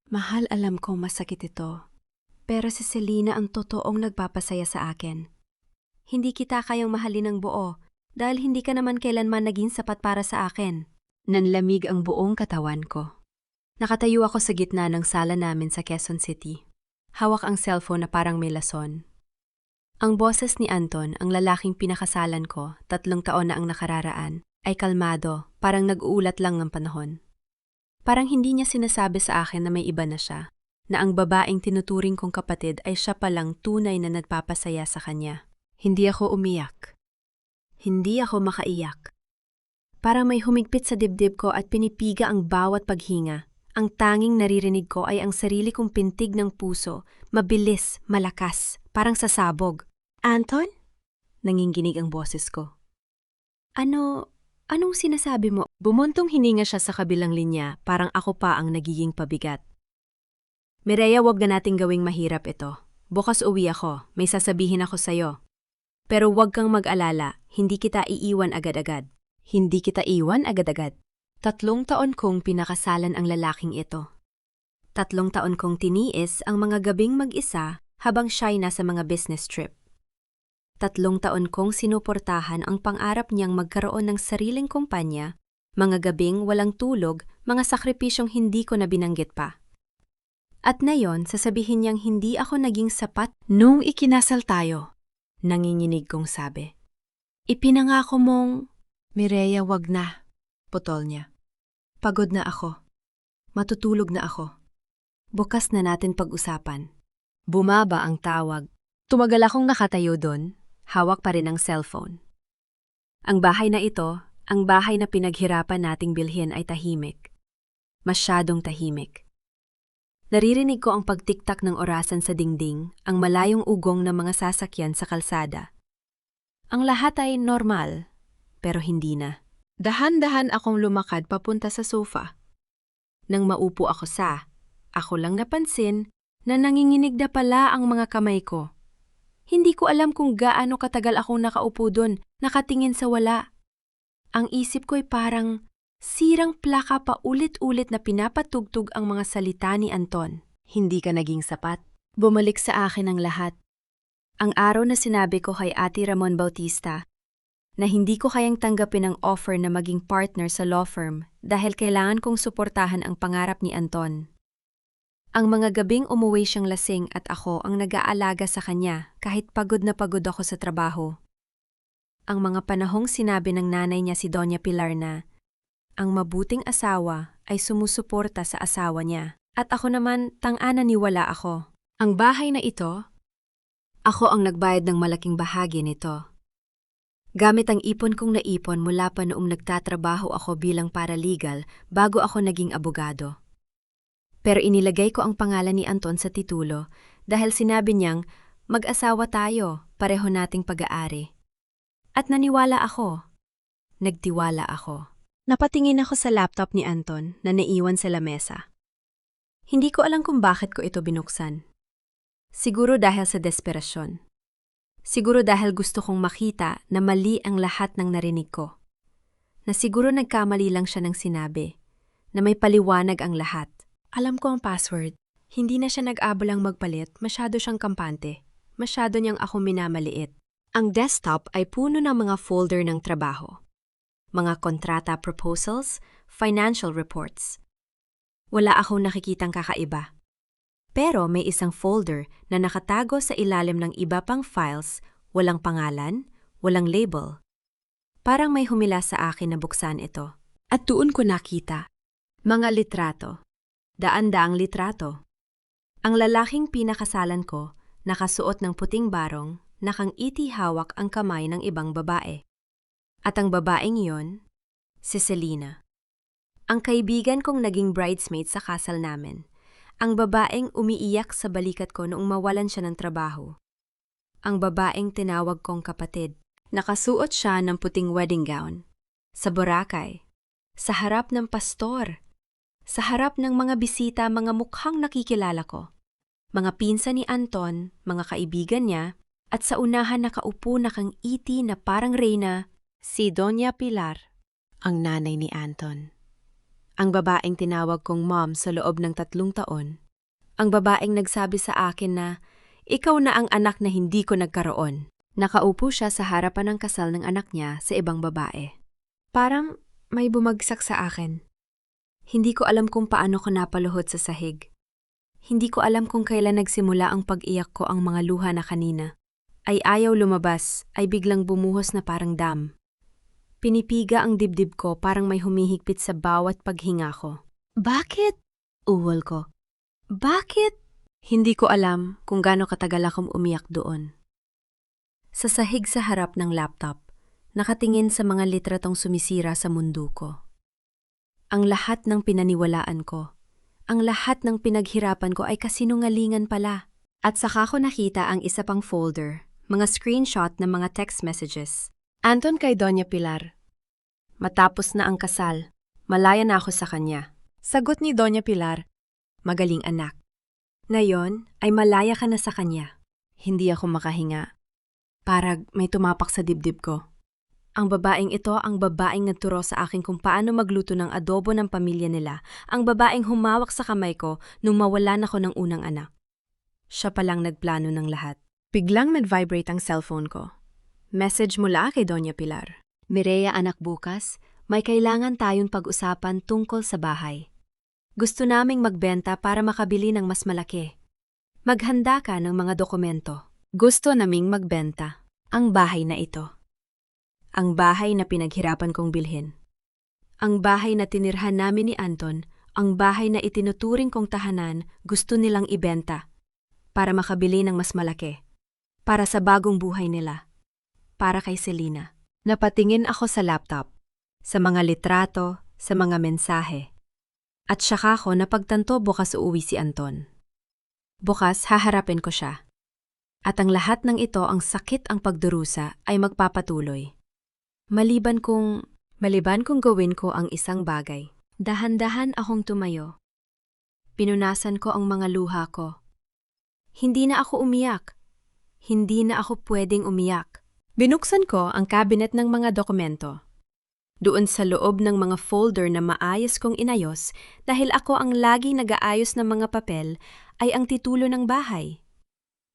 Mahal, alam kong masakit ito. Pero si Selena ang totoong nagpapasaya sa akin. Hindi kita kayang mahalin ng buo dahil hindi ka naman kailanman naging sapat para sa akin. Nanlamig ang buong katawan ko. Nakatayo ako sa gitna ng sala namin sa Quezon City. Hawak ang cellphone na parang may lason. Ang boses ni Anton, ang lalaking pinakasalan ko, 3 taon na ang nakararaan, ay kalmado, parang nag-uulat lang ng panahon. Parang hindi niya sinasabi sa akin na may iba na siya, na ang babaeng tinuturing kong kapatid ay siya palang tunay na nagpapasaya sa kanya. Hindi ako umiyak. Hindi ako makaiyak. Parang may humigpit sa dibdib ko at pinipiga ang bawat paghinga. Ang tanging naririnig ko ay ang sarili kong pintig ng puso, mabilis, malakas, parang sasabog. Anton? Nanginginig ang boses ko. Anong sinasabi mo? Bumuntong hininga siya sa kabilang linya, parang ako pa ang nagiging pabigat. Mireya, wag na nating gawing mahirap ito. Bukas uwi ako, may sasabihin ako sa'yo. Pero wag kang mag-alala, hindi kita iiwan agad-agad. Hindi kita iwan agad-agad. 3 taon kong pinakasalan ang lalaking ito. 3 taon kong tiniis ang mga gabing mag-isa habang siya'y nasa mga business trip. 3 taon kong sinuportahan ang pangarap niyang magkaroon ng sariling kumpanya, mga gabing walang tulog, mga sakripisyong hindi ko na binanggit pa. At ngayon, sasabihin niyang hindi ako naging sapat nung ikinasal tayo. Nanginginig kong sabi. Ipinangako mong, Mireya, wag na. Putol niya. Pagod na ako. Matutulog na ako. Bukas na natin pag-usapan. Bumaba ang tawag. Tumagal akong nakatayo doon, hawak pa rin ang cellphone. Ang bahay na ito, ang bahay na pinaghirapan nating bilhin ay tahimik. Masyadong tahimik. Naririnig ko ang pagtiktak ng orasan sa dingding, ang malayong ugong ng mga sasakyan sa kalsada. Ang lahat ay normal, pero hindi na. Dahan-dahan akong lumakad papunta sa sofa. Nang maupo ako lang napansin na nanginginig na pala ang mga kamay ko. Hindi ko alam kung gaano katagal akong nakaupo doon, nakatingin sa wala. Ang isip ko'y parang sirang plaka pa ulit-ulit na pinapatugtog ang mga salita ni Anton. Hindi ka naging sapat. Bumalik sa akin ang lahat. Ang araw na sinabi ko kay Ate Ramon Bautista na hindi ko kayang tanggapin ang offer na maging partner sa law firm dahil kailangan kong suportahan ang pangarap ni Anton. Ang mga gabing umuwi siyang lasing at ako ang nag-aalaga sa kanya kahit pagod na pagod ako sa trabaho. Ang mga panahong sinabi ng nanay niya si Doña Pilar na ang mabuting asawa ay sumusuporta sa asawa niya at ako naman tang-ananiwala ako. Ang bahay na ito, ako ang nagbayad ng malaking bahagi nito. Gamit ang ipon kong naipon mula pa noong nagtatrabaho ako bilang paralegal bago ako naging abogado. Pero inilagay ko ang pangalan ni Anton sa titulo dahil sinabi niyang mag-asawa tayo, pareho nating pag-aari. At naniwala ako. Nagtiwala ako. Napatingin ako sa laptop ni Anton na naiwan sa lamesa. Hindi ko alam kung bakit ko ito binuksan. Siguro dahil sa desperasyon. Siguro dahil gusto kong makita na mali ang lahat ng narinig ko. Na siguro nagkamali lang siya ng sinabi, na may paliwanag ang lahat. Alam ko ang password. Hindi na siya nag-abalang magpalit, masyado siyang kampante. Masyado niyang ako minamaliit. Ang desktop ay puno ng mga folder ng trabaho. Mga kontrata proposals, financial reports. Wala akong nakikitang kakaiba. Pero may isang folder na nakatago sa ilalim ng iba pang files, walang pangalan, walang label. Parang may humila sa akin na buksan ito. At doon ko nakita. Mga litrato. Daan-daang litrato. Ang lalaking pinakasalan ko, nakasuot ng puting barong, nakangiti hawak ang kamay ng ibang babae. At ang babaeng iyon, si Selena. Ang kaibigan kong naging bridesmaid sa kasal namin. Ang babaeng umiiyak sa balikat ko noong mawalan siya ng trabaho. Ang babaeng tinawag kong kapatid. Nakasuot siya ng puting wedding gown. Sa Boracay. Sa harap ng pastor. Sa harap ng mga bisita, mga mukhang nakikilala ko. Mga pinsan ni Anton, mga kaibigan niya, at sa unahan nakaupo nakangiti na parang reyna, si Doña Pilar, ang nanay ni Anton. Ang babaeng tinawag kong mom sa loob ng 3 taon. Ang babaeng nagsabi sa akin na, ikaw na ang anak na hindi ko nagkaroon. Nakaupo siya sa harapan ng kasal ng anak niya sa ibang babae. Parang may bumagsak sa akin. Hindi ko alam kung paano ko napaluhod sa sahig. Hindi ko alam kung kailan nagsimula ang pag-iyak ko. Ang mga luha na kanina ay ayaw lumabas, ay biglang bumuhos na parang dam. Pinipiga ang dibdib ko, parang may humihigpit sa bawat paghinga ko. Bakit? Uwal ko. Bakit? Hindi ko alam kung gaano katagal akong umiyak doon. Sa sahig sa harap ng laptop, nakatingin sa mga litratong sumisira sa mundo ko. Ang lahat ng pinaniwalaan ko, ang lahat ng pinaghirapan ko ay kasinungalingan pala. At saka ko nakita ang isa pang folder, mga screenshot ng mga text messages. Anton kay Doña Pilar. Matapos na ang kasal, malaya na ako sa kanya. Sagot ni Doña Pilar, magaling anak. Ngayon ay malaya ka na sa kanya. Hindi ako makahinga. Parang may tumapak sa dibdib ko. Ang babaeng ito ang babaeng nagturo sa akin kung paano magluto ng adobo ng pamilya nila. Ang babaeng humawak sa kamay ko nung mawalan ako ng unang anak. Siya palang nagplano ng lahat. Biglang nag-vibrate ang cellphone ko. Message mula kay Doña Pilar. Mireya anak, bukas, may kailangan tayong pag-usapan tungkol sa bahay. Gusto naming magbenta para makabili ng mas malaki. Maghanda ka ng mga dokumento. Gusto naming magbenta ang bahay na ito. Ang bahay na pinaghirapan kong bilhin. Ang bahay na tinirhan namin ni Anton, ang bahay na itinuturing kong tahanan, gusto nilang ibenta. Para makabili ng mas malaki. Para sa bagong buhay nila. Para kay Selena. Napatingin ako sa laptop. Sa mga litrato, sa mga mensahe. At saka ko napagtanto bukas uuwi si Anton. Bukas haharapin ko siya. At ang lahat ng ito, ang sakit, ang pagdurusa, ay magpapatuloy. Maliban kung gawin ko ang isang bagay. Dahan-dahan akong tumayo. Pinunasan ko ang mga luha ko. Hindi na ako umiyak. Hindi na ako pwedeng umiyak. Binuksan ko ang cabinet ng mga dokumento. Doon sa loob ng mga folder na maayos kong inayos, dahil ako ang laging nag-aayos ng mga papel, ay ang titulo ng bahay.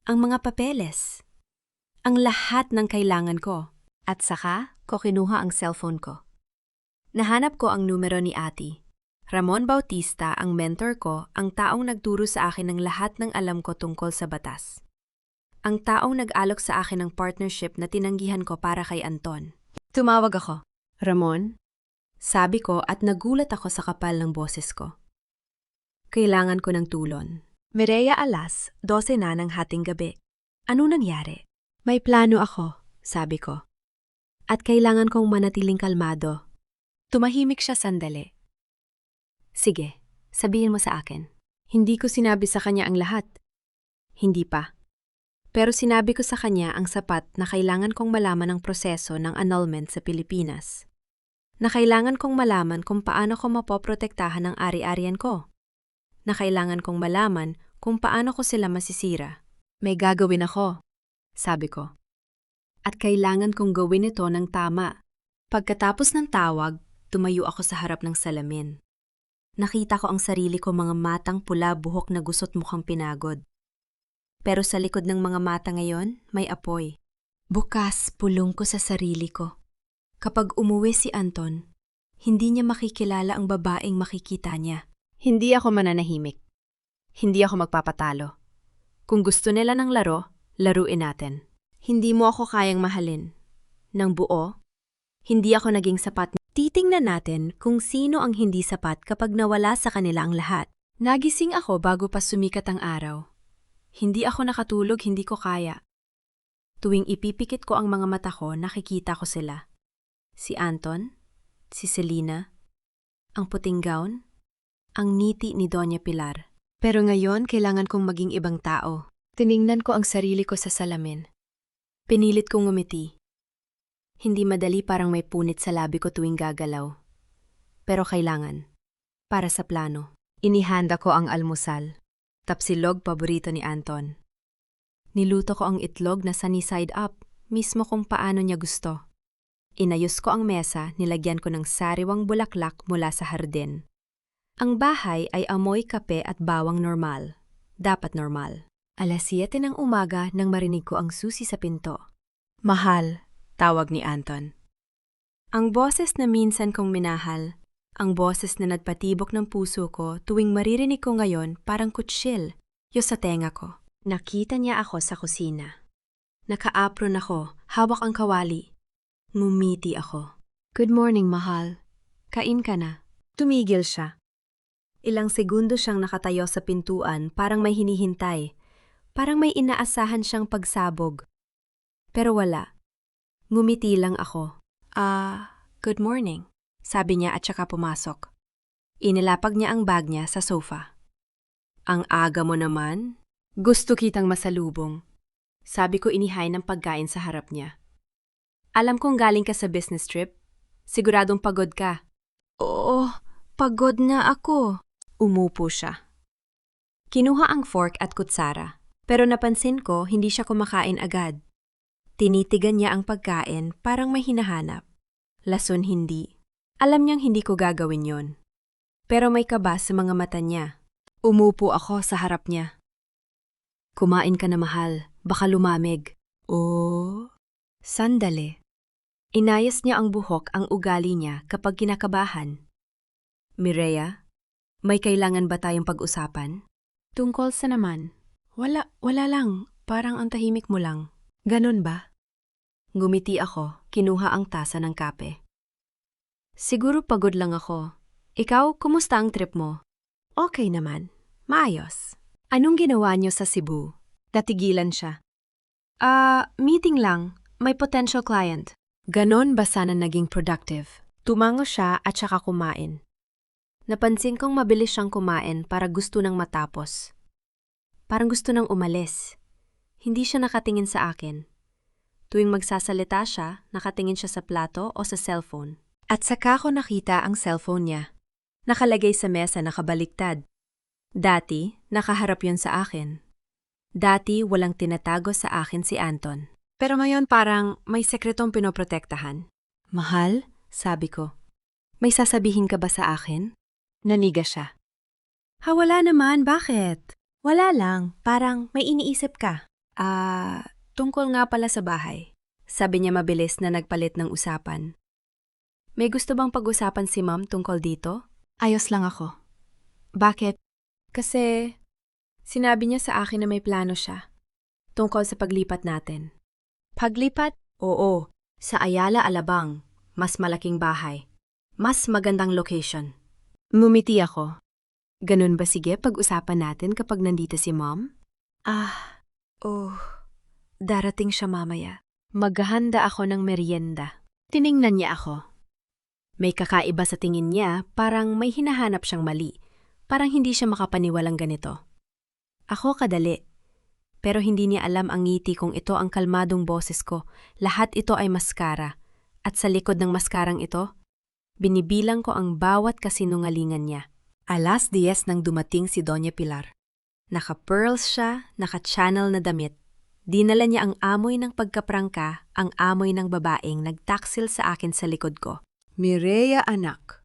Ang mga papeles. Ang lahat ng kailangan ko. At saka ko kinuha ang cellphone ko. Nahanap ko ang numero ni Ate. Ramon Bautista, ang mentor ko, ang taong nagturo sa akin ng lahat ng alam ko tungkol sa batas. Ang taong nag-alok sa akin ng partnership na tinanggihan ko para kay Anton. Tumawag ako. Ramon? Sabi ko at nagulat ako sa kapal ng boses ko. Kailangan ko ng tulong. Mireya, alas 12 na ng hating gabi. Ano nangyari? May plano ako, sabi ko. At kailangan kong manatiling kalmado. Tumahimik siya sandali. Sige, sabihin mo sa akin. Hindi ko sinabi sa kanya ang lahat. Hindi pa. Pero sinabi ko sa kanya ang sapat na kailangan kong malaman ang proseso ng annulment sa Pilipinas. Na kailangan kong malaman kung paano ko mapoprotektahan ang ari-arian ko. Na kailangan kong malaman kung paano ko sila masisira. May gagawin ako, sabi ko. At kailangan kong gawin ito ng tama. Pagkatapos ng tawag, tumayo ako sa harap ng salamin. Nakita ko ang sarili ko, mga matang pula, buhok na gusot, mukhang pinagod. Pero sa likod ng mga mata ngayon, may apoy. Bukas, pulong ko sa sarili ko. Kapag umuwi si Anton, hindi niya makikilala ang babaeng makikita niya. Hindi ako mananahimik. Hindi ako magpapatalo. Kung gusto nila ng laro, laruin natin. Hindi mo ako kayang mahalin. Nang buo, hindi ako naging sapat. Titingnan natin kung sino ang hindi sapat kapag nawala sa kanila ang lahat. Nagising ako bago pa sumikat ang araw. Hindi ako nakatulog, hindi ko kaya. Tuwing ipipikit ko ang mga mata ko, nakikita ko sila. Si Anton, si Selena, ang puting gown, ang ngiti ni Doña Pilar. Pero ngayon, kailangan kong maging ibang tao. Tiningnan ko ang sarili ko sa salamin. Pinilit kong ngumiti. Hindi madali, parang may punit sa labi ko tuwing gagalaw. Pero kailangan. Para sa plano. Inihanda ko ang almusal. Tapsilog, paborito ni Anton. Niluto ko ang itlog na sunny side up, mismo kung paano niya gusto. Inayos ko ang mesa, nilagyan ko ng sariwang bulaklak mula sa hardin. Ang bahay ay amoy kape at bawang normal. Dapat normal. 7:00 ng umaga nang marinig ko ang susi sa pinto. Mahal, tawag ni Anton. Ang boses na minsan kong minahal, ang boses na nagpatibok ng puso ko tuwing maririnig ko ngayon parang kutsil, sa tenga ko. Nakita niya ako sa kusina. Naka-apron ako, hawak ang kawali. Ngumiti ako. Good morning, mahal. Kain ka na. Tumigil siya. Ilang segundo siyang nakatayo sa pintuan, parang may hinihintay. Parang may inaasahan siyang pagsabog. Pero wala. Ngumiti lang ako. Good morning, sabi niya at saka pumasok. Inilapag niya ang bag niya sa sofa. Ang aga mo naman. Gusto kitang masalubong. Sabi ko inihay ng pagkain sa harap niya. Alam kong galing ka sa business trip. Siguradong pagod ka. Oo, pagod na ako. Umupo siya. Kinuha ang fork at kutsara, pero napansin ko hindi siya kumakain agad. Tinitigan niya ang pagkain parang may hinahanap. Lason hindi. Alam niyang hindi ko gagawin yon. Pero may kaba sa mga mata niya. Umupo ako sa harap niya. Kumain ka na, mahal. Baka lumamig. Oh. Sandali. Inayos niya ang buhok ang ugali niya kapag kinakabahan. Mireya, may kailangan ba tayong pag-usapan? Tungkol sa naman. Wala lang. Parang ang tahimik mo lang. Ganon ba? Ngumiti ako, kinuha ang tasa ng kape. Siguro pagod lang ako. Ikaw, kumusta ang trip mo? Okay naman. Maayos. Anong ginawa niyo sa Cebu? Natigilan siya. Meeting lang. May potential client. Ganon ba sana naging productive? Tumango siya at saka kumain. Napansin kong mabilis siyang kumain para gusto nang matapos. Parang gusto nang umalis. Hindi siya nakatingin sa akin. Tuwing magsasalita siya, nakatingin siya sa plato o sa cellphone. At saka ko nakita ang cellphone niya. Nakalagay sa mesa nakabaliktad. Dati, nakaharap yon sa akin. Dati, walang tinatago sa akin si Anton. Pero ngayon parang may sekretong pinoprotektahan. Mahal, sabi ko. May sasabihin ka ba sa akin? Naniga siya. Wala naman, bakit? Wala lang, parang may iniisip ka. Tungkol nga pala sa bahay. Sabi niya mabilis na nagpalit ng usapan. May gusto bang pag-usapan si Ma'am tungkol dito? Ayos lang ako. Bakit? Kasi sinabi niya sa akin na may plano siya. Tungkol sa paglipat natin. Paglipat? Oo. Sa Ayala, Alabang. Mas malaking bahay. Mas magandang location. Ngumiti ako. Ganun ba, sige pag-usapan natin kapag nandito si Mom? Darating siya mamaya. Maghahanda ako ng merienda. Tiningnan niya ako. May kakaiba sa tingin niya, parang may hinahanap siyang mali. Parang hindi siya makapaniwalang ganito. Ako kadali. Pero hindi niya alam ang ngiti kong ito ang kalmadong boses ko. Lahat ito ay maskara. At sa likod ng maskarang ito, binibilang ko ang bawat kasinungalingan niya. 10:00 nang dumating si Doña Pilar. Naka-pearls siya, naka-channel na damit. Dinala niya ang amoy ng pagkaprangka, ang amoy ng babaeng nagtaksil sa akin sa likod ko. Mireya, anak.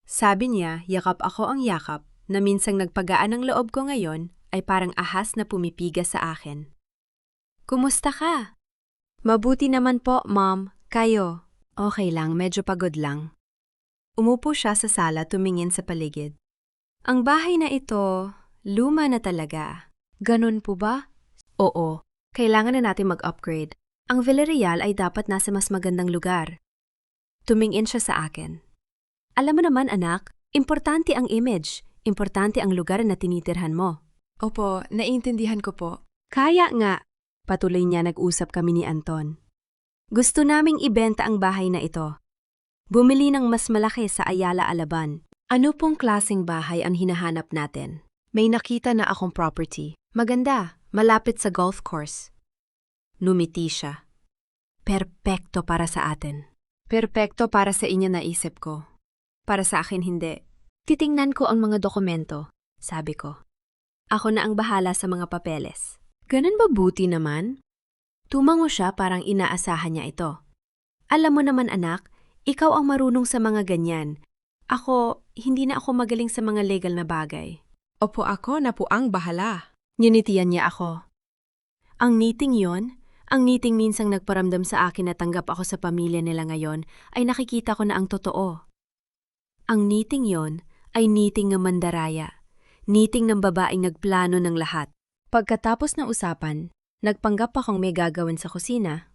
Sabi niya, yakap ako ang yakap, na minsang nagpagaan ang loob ko ngayon ay parang ahas na pumipiga sa akin. Kumusta ka? Mabuti naman po, Mom. Kayo? Okay lang, medyo pagod lang. Umupo siya sa sala tumingin sa paligid. Ang bahay na ito, luma na talaga. Ganun po ba? Oo, kailangan na natin mag-upgrade. Ang Villarreal ay dapat nasa mas magandang lugar. Tumingin siya sa akin. Alam mo naman anak, importante ang image, importante ang lugar na tinitirhan mo. Opo, naiintindihan ko po. Kaya nga, patuloy niya nag-usap kami ni Anton. Gusto naming ibenta ang bahay na ito. Bumili ng mas malaki sa Ayala, Alaban. Ano pong klaseng bahay ang hinahanap natin? May nakita na akong property. Maganda, malapit sa golf course. Numiti siya. Perpekto para sa atin. Perpekto para sa inyo naisip ko. Para sa akin hindi. Titingnan ko ang mga dokumento, sabi ko. Ako na ang bahala sa mga papeles. Ganun ba buti naman? Tumango siya parang inaasahan niya ito. Alam mo naman anak, ikaw ang marunong sa mga ganyan. Ako, hindi na ako magaling sa mga legal na bagay. Opo, ako na po ang bahala. Nginitian niya ako. Ang meeting yon, ang meeting minsang nagparamdam sa akin na tanggap ako sa pamilya nila ngayon, ay nakikita ko na ang totoo. Ang meeting yon ay meeting ng mandaraya, meeting ng babaeng nagplano ng lahat. Pagkatapos ng usapan, nagpanggap akong may gagawin sa kusina.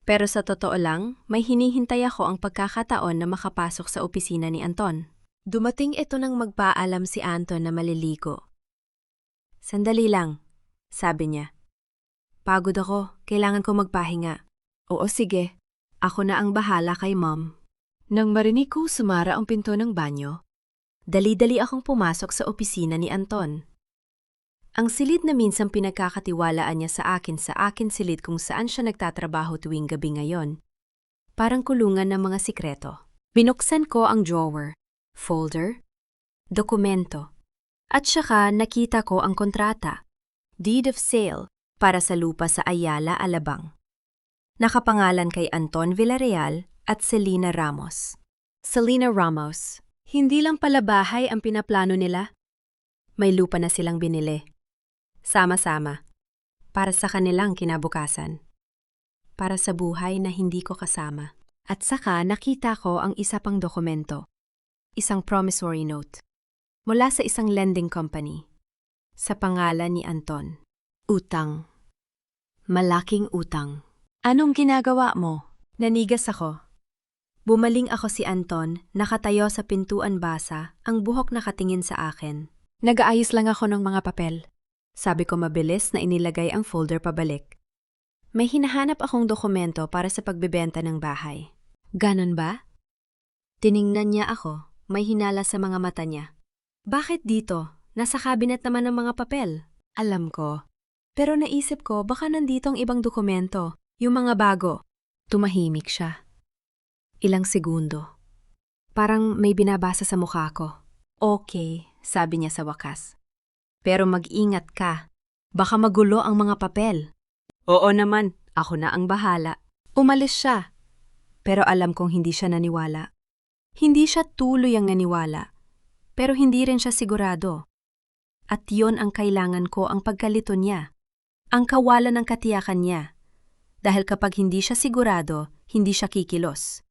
Pero sa totoo lang, may hinihintay ako ang pagkakataon na makapasok sa opisina ni Anton. Dumating ito nang magpaalam si Anton na maliligo. Sandali lang, sabi niya. Pagod ako, kailangan ko magpahinga. Oo, sige. Ako na ang bahala kay Mom. Nang marinig ko sumara ang pinto ng banyo, dali-dali akong pumasok sa opisina ni Anton. Ang silid na minsang pinagkakatiwalaan niya sa akin silid kung saan siya nagtatrabaho tuwing gabi ngayon. Parang kulungan ng mga sikreto. Binuksan ko ang drawer, folder, dokumento, at saka nakita ko ang kontrata, deed of sale, para sa lupa sa Ayala, Alabang. Nakapangalan kay Anton Villarreal at Selena Ramos. Selena Ramos, hindi lang pala bahay ang pinaplano nila. May lupa na silang binili. Sama-sama. Para sa kanilang kinabukasan. Para sa buhay na hindi ko kasama. At saka nakita ko ang isa pang dokumento. Isang promissory note. Mula sa isang lending company. Sa pangalan ni Anton. Utang. Malaking utang. Anong ginagawa mo? Nanigas ako. Bumaling ako si Anton, nakatayo sa pintuan basa, ang buhok nakatingin sa akin. Nag-aayos lang ako ng mga papel. Sabi ko mabilis na inilagay ang folder pabalik. May hinahanap akong dokumento para sa pagbebenta ng bahay. Ganon ba? Tiningnan niya ako, may hinala sa mga mata niya. Bakit dito? Nasa cabinet naman ang mga papel. Alam ko. Pero naisip ko baka nandito ang ibang dokumento, yung mga bago. Tumahimik siya. Ilang segundo. Parang may binabasa sa mukha ko. Okay, sabi niya sa wakas. Pero mag-ingat ka. Baka magulo ang mga papel. Oo naman, ako na ang bahala. Umalis siya. Pero alam kong hindi siya naniwala. Hindi siya tuloy ang naniwala. Pero hindi rin siya sigurado. At yon ang kailangan ko, ang pagkalito niya. Ang kawalan ng katiyakan niya. Dahil kapag hindi siya sigurado, hindi siya kikilos.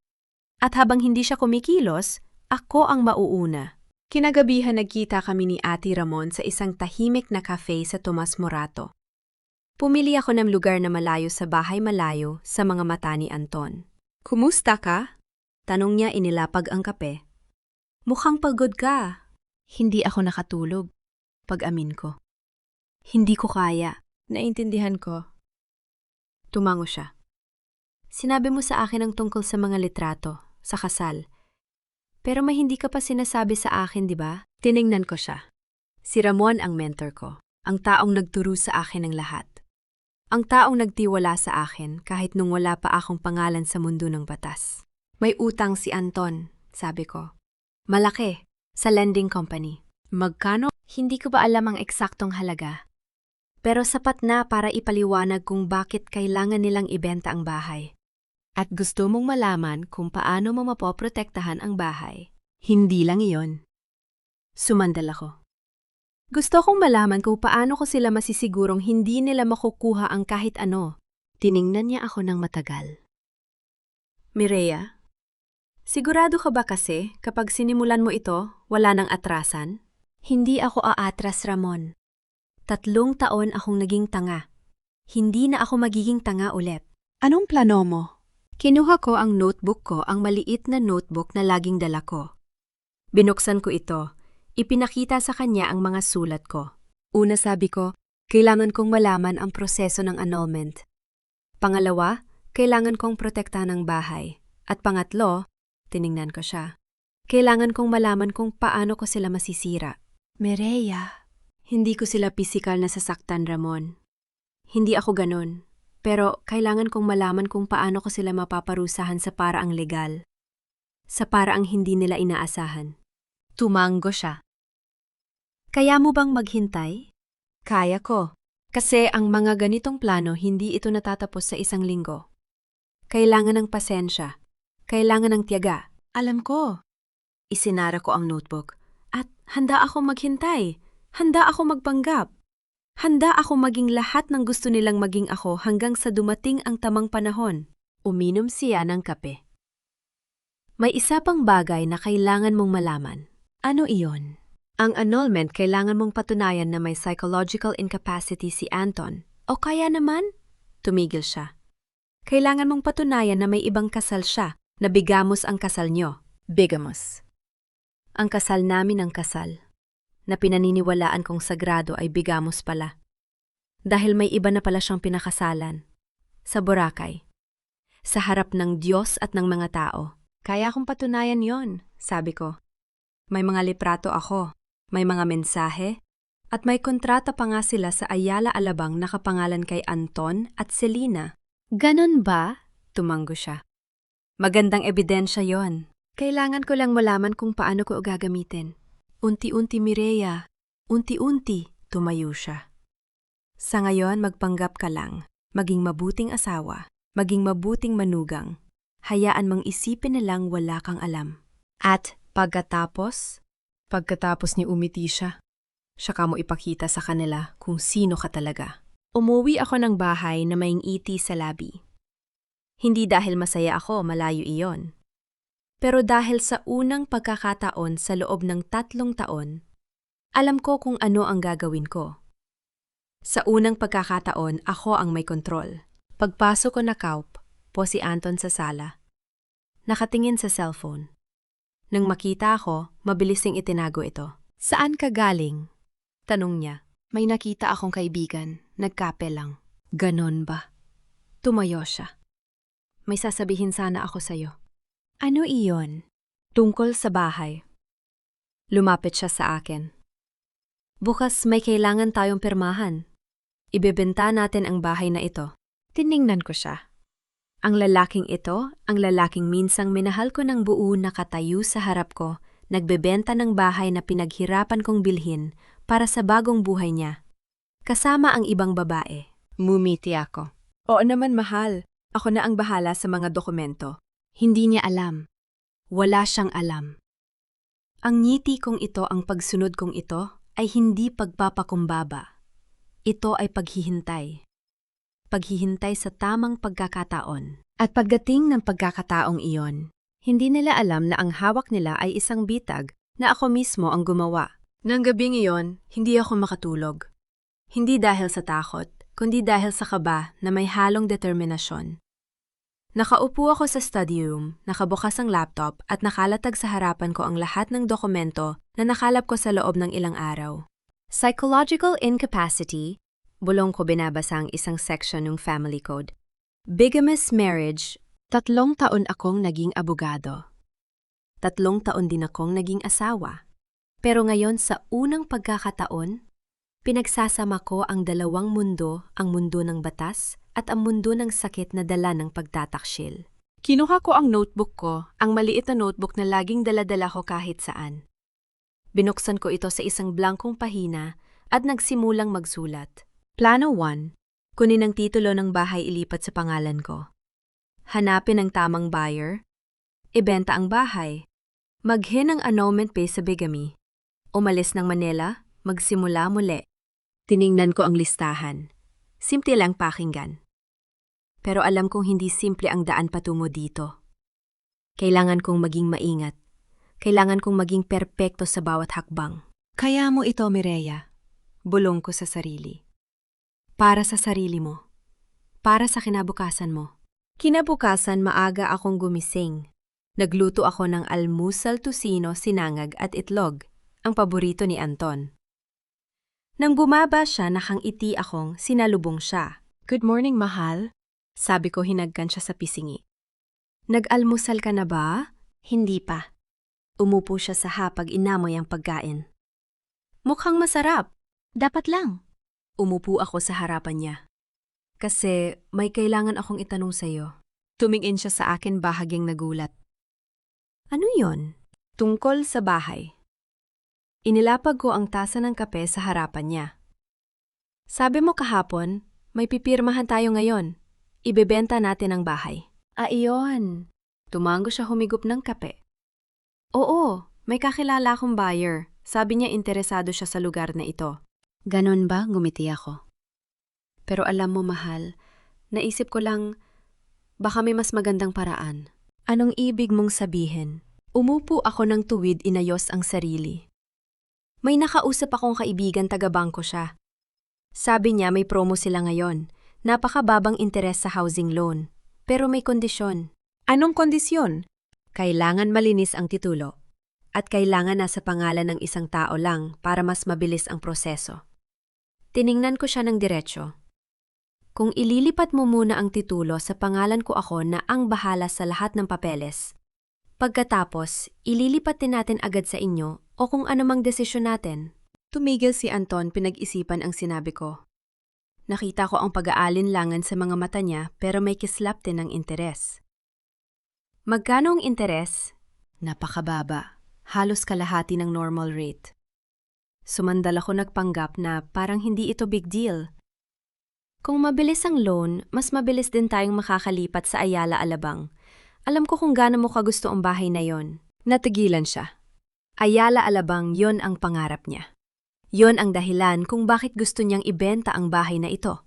At habang hindi siya kumikilos, ako ang mauuna. Kinagabihan nagkita kami ni Ate Ramon sa isang tahimik na cafe sa Tomas Morato. Pumili ako ng lugar na malayo sa bahay malayo sa mga mata ni Anton. Kumusta ka? Tanong niya inilapag ang kape. Mukhang pagod ka. Hindi ako nakatulog. Pag-amin ko. Hindi ko kaya. Naintindihan ko. Tumango siya. Sinabi mo sa akin ang tungkol sa mga litrato, sa kasal. Pero may hindi ka pa sinasabi sa akin, di ba? Tiningnan ko siya. Si Ramon ang mentor ko, ang taong nagturo sa akin ng lahat. Ang taong nagtiwala sa akin kahit nung wala pa akong pangalan sa mundo ng batas. May utang si Anton, sabi ko. Malaki, sa lending company. Magkano? Hindi ko ba alam ang eksaktong halaga. Pero sapat na para ipaliwanag kung bakit kailangan nilang ibenta ang bahay. At gusto mong malaman kung paano mo mapoprotektahan ang bahay. Hindi lang iyon. Sumandal ako. Gusto kong malaman kung paano ko sila masisigurong hindi nila makukuha ang kahit ano. Tiningnan niya ako ng matagal. Mireya, sigurado ka ba kasi kapag sinimulan mo ito, wala nang atrasan? Hindi ako aatras, Ramon. 3 taon akong naging tanga. Hindi na ako magiging tanga ulit. Anong plano mo? Kinuha ko ang notebook ko, ang maliit na notebook na laging dala ko. Binuksan ko ito. Ipinakita sa kanya ang mga sulat ko. Una sabi ko, kailangan kong malaman ang proseso ng annulment. Pangalawa, kailangan kong protektahan ang bahay. At pangatlo, tiningnan ko siya. Kailangan kong malaman kung paano ko sila masisira. Mireya, hindi ko sila pisikal na sasaktan, Ramon. Hindi ako ganun. Pero kailangan kong malaman kung paano ko sila mapaparusahan sa paraang legal. Sa paraang hindi nila inaasahan. Tumango siya. Kaya mo bang maghintay? Kaya ko. Kasi ang mga ganitong plano hindi ito natatapos sa 1 linggo. Kailangan ng pasensya. Kailangan ng tiyaga. Alam ko. Isinara ko ang notebook. At handa ako maghintay. Handa ako magpanggap. Handa ako maging lahat ng gusto nilang maging ako hanggang sa dumating ang tamang panahon. Uminom siya ng kape. May isa pang bagay na kailangan mong malaman. Ano iyon? Ang annulment kailangan mong patunayan na may psychological incapacity si Anton. O kaya naman? Tumigil siya. Kailangan mong patunayan na may ibang kasal siya, na bigamos ang kasal nyo. Bigamos. Ang kasal namin ang kasal, na pinaniniwalaan kong sagrado ay bigamos pala. Dahil may iba na pala siyang pinakasalan. Sa Boracay. Sa harap ng Diyos at ng mga tao. Kaya kong patunayan yon, sabi ko. May mga litrato ako, may mga mensahe, at may kontrata pa nga sila sa Ayala Alabang nakapangalan kay Anton at Selena. Ganon ba? Tumanggo siya. Magandang ebidensya yon. Kailangan ko lang malaman kung paano ko gagamitin. Unti-unti, Mireya. Unti-unti, tumayo siya. Sa ngayon, magpanggap ka lang. Maging mabuting asawa. Maging mabuting manugang. Hayaan mang isipin na lang wala kang alam. At pagkatapos ni umiti siya, saka mo ipakita sa kanila kung sino ka talaga. Umuwi ako ng bahay na may ngiti sa labi. Hindi dahil masaya ako, malayo iyon. Pero dahil sa unang pagkakataon sa loob ng 3 taon, alam ko kung ano ang gagawin ko. Sa unang pagkakataon, ako ang may kontrol. Pagpasok ko na kaup, po si Anton sa sala. Nakatingin sa cellphone. Nang makita ako, mabilising itinago ito. Saan ka galing? Tanong niya. May nakita akong kaibigan, nagkape lang. Ganon ba? Tumayo siya. May sasabihin sana ako sa'yo. Ano iyon? Tungkol sa bahay. Lumapit siya sa akin. Bukas may kailangan tayong pirmahan. Ibebenta natin ang bahay na ito. Tiningnan ko siya. Ang lalaking ito, ang lalaking minsang minahal ko ng buo nakatayo sa harap ko, nagbebenta ng bahay na pinaghirapan kong bilhin para sa bagong buhay niya. Kasama ang ibang babae. Mumiti ako. Oo naman, mahal. Ako na ang bahala sa mga dokumento. Hindi niya alam. Wala siyang alam. Ang ngiti kong ito, ang pagsunod kong ito, ay hindi pagpapakumbaba. Ito ay paghihintay. Paghihintay sa tamang pagkakataon. At pagdating ng pagkakataong iyon, hindi nila alam na ang hawak nila ay isang bitag na ako mismo ang gumawa. Nang gabing iyon, hindi ako makatulog. Hindi dahil sa takot, kundi dahil sa kaba na may halong determinasyon. Nakaupo ako sa study room, nakabukas ang laptop at nakalatag sa harapan ko ang lahat ng dokumento na nakalap ko sa loob ng ilang araw. Psychological incapacity, bulong ko binabasa ang isang section ng family code. Bigamous marriage, 3 taon akong naging abogado. 3 taon din akong naging asawa. Pero ngayon sa unang pagkakataon, pinagsasama ko ang dalawang mundo, ang mundo ng batas at ang mundo ng sakit na dala ng pagtataksil. Kinuha ko ang notebook ko, ang maliit na notebook na laging dala-dala ko kahit saan. Binuksan ko ito sa isang blankong pahina at nagsimulang magsulat. Plano 1. Kunin ang titulo ng bahay ilipat sa pangalan ko. Hanapin ang tamang buyer. Ibenta ang bahay. Maghin ang annulment pay sa bigamy. Umalis ng Manila, magsimula muli. Tiningnan ko ang listahan. Simple lang pakinggan. Pero alam kong hindi simple ang daan patungo dito. Kailangan kong maging maingat. Kailangan kong maging perpekto sa bawat hakbang. Kaya mo ito, Mireya. Bulong ko sa sarili. Para sa sarili mo. Para sa kinabukasan mo. Kinabukasan maaga akong gumising. Nagluto ako ng almusal, tusino, sinangag at itlog, ang paborito ni Anton. Nang bumaba siya, nakangiti akong sinalubong siya. Good morning, mahal. Sabi ko hinagkan siya sa pisingi. Nag-almusal ka na ba? Hindi pa. Umupo siya sa hapag inamoy ang pagkain. Mukhang masarap. Dapat lang. Umupo ako sa harapan niya. Kasi may kailangan akong itanong sa'yo. Tumingin siya sa akin bahagyang nagulat. Ano yon? Tungkol sa bahay. Inilapag ko ang tasa ng kape sa harapan niya. Sabi mo kahapon, may pipirmahan tayo ngayon. Ibebenta natin ang bahay. Iyon. Tumango siya humigop ng kape. Oo, May kakilala akong buyer. Sabi niya interesado siya sa lugar na ito. Ganon ba? Ngumiti ako. Pero alam mo, mahal, naisip ko lang, baka may mas magandang paraan. Anong ibig mong sabihin? Umupo ako ng tuwid, inayos ang sarili. May nakausap akong kaibigan, taga-bangko siya. Sabi niya may promo sila ngayon. Napakababang interes sa housing loan. Pero may kondisyon. Anong kondisyon? Kailangan malinis ang titulo. At kailangan nasa pangalan ng isang tao lang para mas mabilis ang proseso. Tiningnan ko siya ng diretsyo. Kung ililipat mo muna ang titulo sa pangalan ko, ako na ang bahala sa lahat ng papeles. Pagkatapos, ililipat din natin agad sa inyo o kung anumang desisyon natin. Tumigil si Anton, pinag-isipan ang sinabi ko. Nakita ko ang pag-aalinlangan sa mga mata niya pero may kislap din ng interes. Magkano ang interes? Napakababa. Halos kalahati ng normal rate. Sumandal ako, nagpanggap na parang hindi ito big deal. Kung mabilis ang loan, mas mabilis din tayong makakalipat sa Ayala Alabang. Alam ko kung gaano mo kagusto ang bahay na yon. Natigilan siya. Ayala Alabang, yon ang pangarap niya. Yon ang dahilan kung bakit gusto niyang ibenta ang bahay na ito.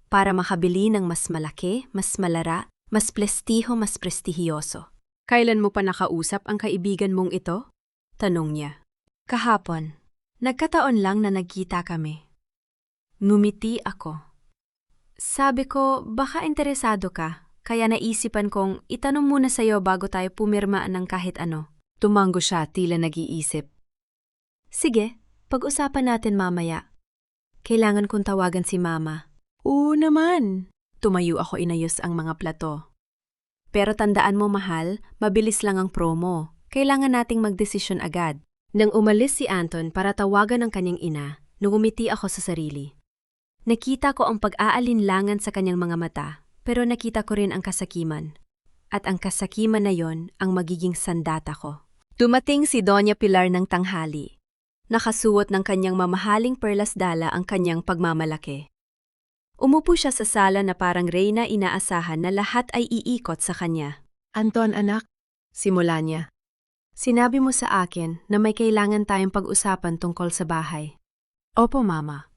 Para makabili ng mas malaki, mas malara, mas prestihiyoso. Kailan mo pa nakausap ang kaibigan mong ito? Tanong niya. Kahapon. Nagkataon lang na nagkita kami. Ngumiti ako. Sabi ko, baka interesado ka, kaya naisipan kong itanong muna sa'yo bago tayo pumirma ng kahit ano. Tumango siya, tila nag-iisip. Sige, pag-usapan natin mamaya. Kailangan kong tawagan si Mama. Oo naman. Tumayo ako, inayos ang mga plato. Pero tandaan mo, mahal, mabilis lang ang promo. Kailangan nating magdesisyon agad. Nang umalis si Anton para tawagan ang kanyang ina, ngumiti ako sa sarili. Nakita ko ang pag-aalinlangan sa kanyang mga mata, pero nakita ko rin ang kasakiman. At ang kasakiman na yon ang magiging sandata ko. Dumating si Doña Pilar ng tanghali. Nakasuot ng kanyang mamahaling perlas dala ang kanyang pagmamalaki. Umupo siya sa sala na parang reyna, inaasahan na lahat ay iikot sa kanya. Anton, anak. Simula niya. Sinabi mo sa akin na may kailangan tayong pag-usapan tungkol sa bahay. Opo, Mama.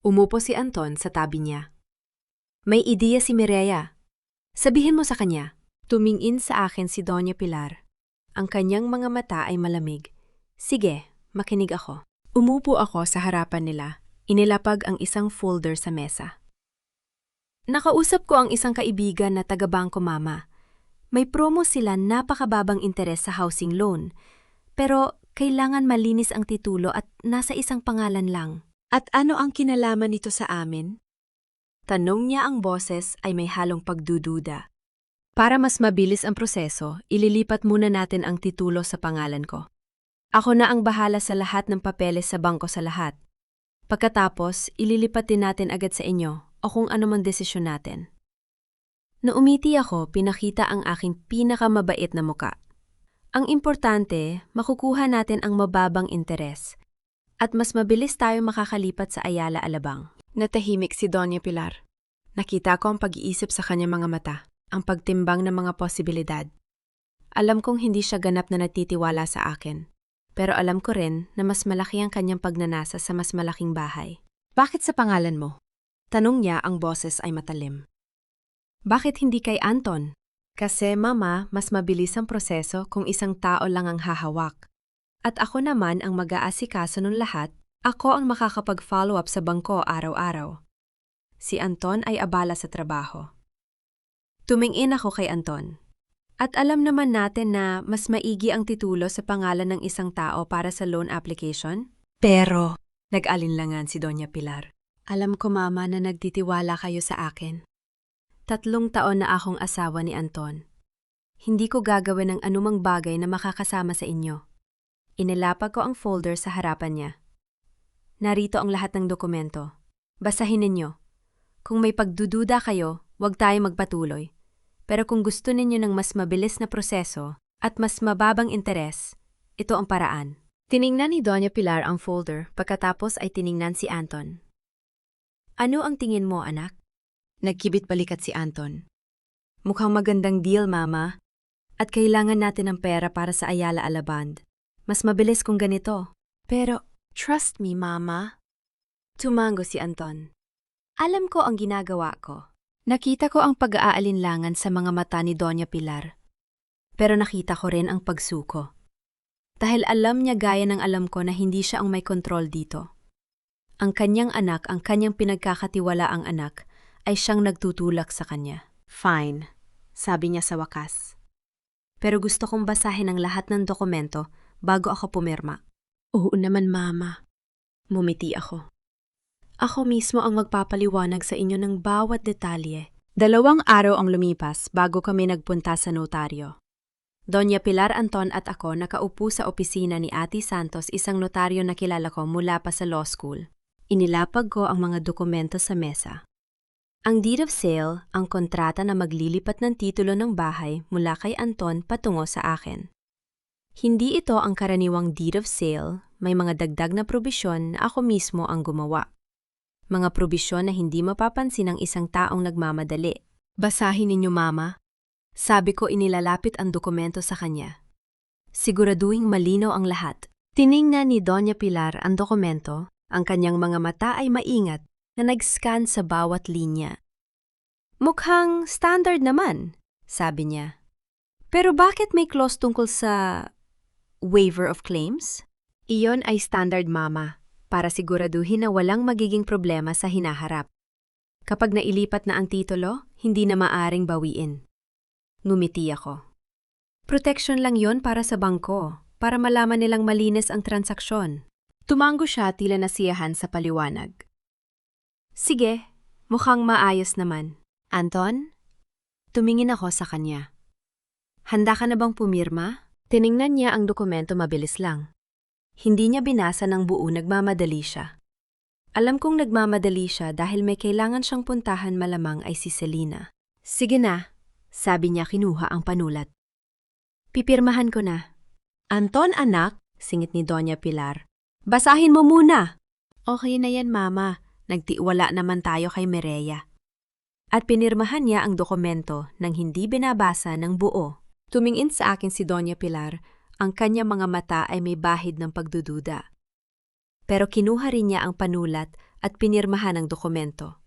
Umupo si Anton sa tabi niya. May ideya si Mireya. Sabihin mo sa kanya. Tumingin sa akin si Doña Pilar. Ang kanyang mga mata ay malamig. Sige, makinig ako. Umupo ako sa harapan nila. Inilapag ang isang folder sa mesa. Nakausap ko ang isang kaibigan na taga-bangko, Mama. May promo sila, napakababang interes sa housing loan. Pero kailangan malinis ang titulo at nasa isang pangalan lang. At ano ang kinalaman nito sa amin? Tanong niya, ang boses ay may halong pagdududa. Para mas mabilis ang proseso, ililipat muna natin ang titulo sa pangalan ko. Ako na ang bahala sa lahat ng papeles sa bangko sa lahat. Pagkatapos, ililipat din natin agad sa inyo o kung ano man desisyon natin. Naumiti ako, pinakita ang aking pinakamabait na muka. Ang importante, makukuha natin ang mababang interes at mas mabilis tayo makakalipat sa Ayala Alabang. Natahimik si Doña Pilar. Nakita ko ang pag-iisip sa kanyang mga mata, ang pagtimbang ng mga posibilidad. Alam kong hindi siya ganap na natitiwala sa akin, pero alam ko rin na mas malaki ang kanyang pagnanasa sa mas malaking bahay. Bakit sa pangalan mo? Tanong niya, ang boses ay matalim. Bakit hindi kay Anton? Kasi, Mama, mas mabilis ang proseso kung isang tao lang ang hahawak. At ako naman ang mag-aasikaso ng lahat, ako ang makakapag-follow up sa bangko araw-araw. Si Anton ay abala sa trabaho. Tumingin ako kay Anton. At alam naman natin na mas maigi ang titulo sa pangalan ng isang tao para sa loan application. Pero, nag-alinlangan si Doña Pilar. Alam ko, Mama, na nagtitiwala kayo sa akin. 3 taon na akong asawa ni Anton. Hindi ko gagawin ng anumang bagay na makakasama sa inyo. Inilapag ko ang folder sa harapan niya. Narito ang lahat ng dokumento. Basahin ninyo. Kung may pagdududa kayo, huwag tayo magpatuloy. Pero kung gusto ninyo ng mas mabilis na proseso at mas mababang interes, ito ang paraan. Tiningnan ni Doña Pilar ang folder, pagkatapos ay tiningnan si Anton. Ano ang tingin mo, anak? Nagkibit balikat si Anton. Mukhang magandang deal, Mama. At kailangan natin ng pera para sa Ayala Alabang. Mas mabilis kung ganito. Pero, trust me, Mama. Tumango si Anton. Alam ko ang ginagawa ko. Nakita ko ang pag-aalinlangan sa mga mata ni Doña Pilar. Pero nakita ko rin ang pagsuko. Dahil alam niya gaya ng alam ko na hindi siya ang may kontrol dito. Ang kanyang anak, ang kanyang pinagkakatiwalaang anak, ay siyang nagtutulak sa kanya. Fine, sabi niya sa wakas. Pero gusto kong basahin ang lahat ng dokumento bago ako pumirma. Oo naman, Mama. Mumiti ako. Ako mismo ang magpapaliwanag sa inyo ng bawat detalye. 2 araw ang lumipas bago kami nagpunta sa notaryo. Doña Pilar, Anton at ako nakaupo sa opisina ni Ate Santos, isang notaryo na kilala ko mula pa sa law school. Inilapag ko ang mga dokumento sa mesa. Ang deed of sale, ang kontrata na maglilipat ng titulo ng bahay mula kay Anton patungo sa akin. Hindi ito ang karaniwang deed of sale, may mga dagdag na probisyon na ako mismo ang gumawa. Mga probisyon na hindi mapapansin ng isang taong nagmamadali. Basahin ninyo, Mama. Sabi ko, inilalapit ang dokumento sa kanya. Siguraduhing malinaw ang lahat. Tiningnan ni Doña Pilar ang dokumento, ang kanyang mga mata ay maingat na nag-scan sa bawat linya. Mukhang standard naman, sabi niya. Pero bakit may clause tungkol sa waiver of claims? Iyon ay standard, Mama, para siguraduhin na walang magiging problema sa hinaharap. Kapag nailipat na ang titulo, hindi na maaring bawiin. Ngumiti ako. Protection lang yon para sa bangko, para malaman nilang malinis ang transaksyon. Tumango siya, tila nasiyahan sa paliwanag. Sige, mukhang maayos naman. Anton? Tumingin ako sa kanya. Handa ka na bang pumirma? Tiningnan niya ang dokumento, mabilis lang. Hindi niya binasa ng buo, nagmamadali siya. Alam kong nagmamadali siya dahil may kailangan siyang puntahan, malamang ay si Selena. Sige na, sabi niya, kinuha ang panulat. Pipirmahan ko na. Anton, anak, singit ni Doña Pilar. Basahin mo muna. Okay na yan, Mama. Nagtiwala naman tayo kay Mireya. At pinirmahan niya ang dokumento nang hindi binabasa ng buo. Tumingin sa akin si Doña Pilar. Ang kanyang mga mata ay may bahid ng pagdududa. Pero kinuha rin niya ang panulat at pinirmahan ang dokumento.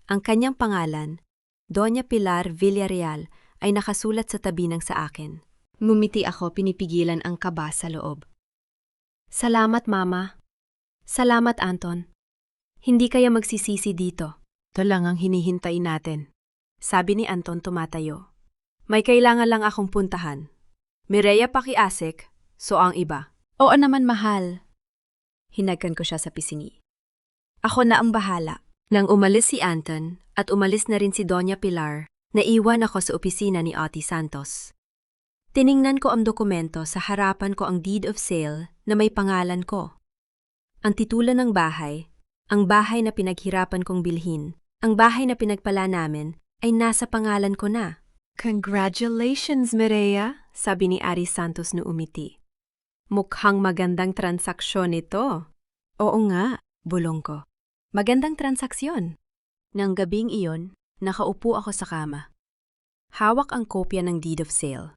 Ang kanyang pangalan, Doña Pilar Villarreal, ay nakasulat sa tabi ng sa akin. Ngumiti ako, pinipigilan ang kaba sa loob. Salamat, Mama. Salamat, Anton. Hindi kaya magsisisi dito. Ito lang ang hinihintay natin. Sabi ni Anton, tumatayo. May kailangan lang akong puntahan. Mireya, pakiasik, so ang iba. Oo naman, mahal. Hinagkan ko siya sa pisngi. Ako na ang bahala. Nang umalis si Anton at umalis na rin si Doña Pilar, naiwan ako sa opisina ni Ate Santos. Tiningnan ko ang dokumento, sa harapan ko ang deed of sale na may pangalan ko. Ang titulo ng bahay, ang bahay na pinaghirapan kong bilhin, ang bahay na pinagpala namin, ay nasa pangalan ko na. Congratulations, Mireya, sabi ni Ari Santos na umiti. Mukhang magandang transaksyon ito. Oo nga, bulong ko. Magandang transaksyon. Nang gabing iyon, nakaupo ako sa kama. Hawak ang kopya ng deed of sale.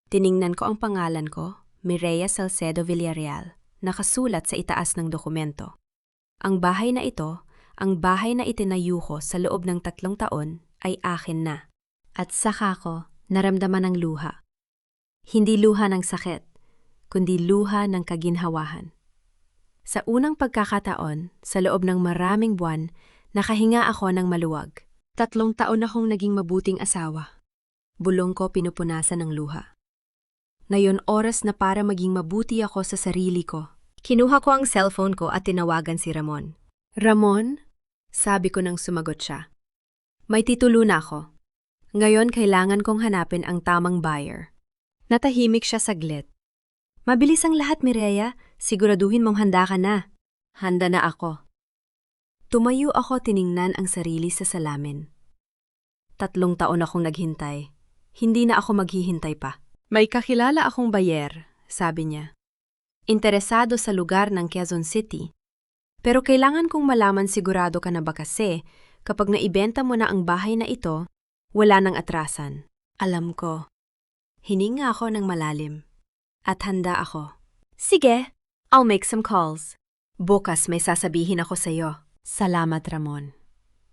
Tiningnan ko ang pangalan ko, Mireya Salcedo Villarreal, nakasulat sa itaas ng dokumento. Ang bahay na ito, ang bahay na itinayo ko sa loob ng 3 taon, ay akin na. At saka ko naramdaman ng luha. Hindi luha ng sakit, kundi luha ng kaginhawahan. Sa unang pagkakataon, sa loob ng maraming buwan, nakahinga ako ng maluwag. 3 taon akong naging mabuting asawa. Bulong ko, pinupunasan ng luha. Ngayon oras na para maging mabuti ako sa sarili ko. Kinuha ko ang cellphone ko at tinawagan si Ramon. Ramon? Sabi ko nang sumagot siya. May titulo na ako. Ngayon kailangan kong hanapin ang tamang buyer. Natahimik siya saglit. Mabilis ang lahat, Mireya. Siguraduhin mong handa ka na. Handa na ako. Tumayo ako, tiningnan ang sarili sa salamin. 3 taon akong naghintay. Hindi na ako maghihintay pa. May kakilala akong buyer, sabi niya. Interesado sa lugar ng Quezon City. Pero kailangan kong malaman, sigurado ka na ba kasi kapag naibenta mo na ang bahay na ito, wala nang atrasan. Alam ko. Hininga ako ng malalim. At handa ako. Sige, I'll make some calls. Bukas may sasabihin ako sa'yo. Salamat, Ramon.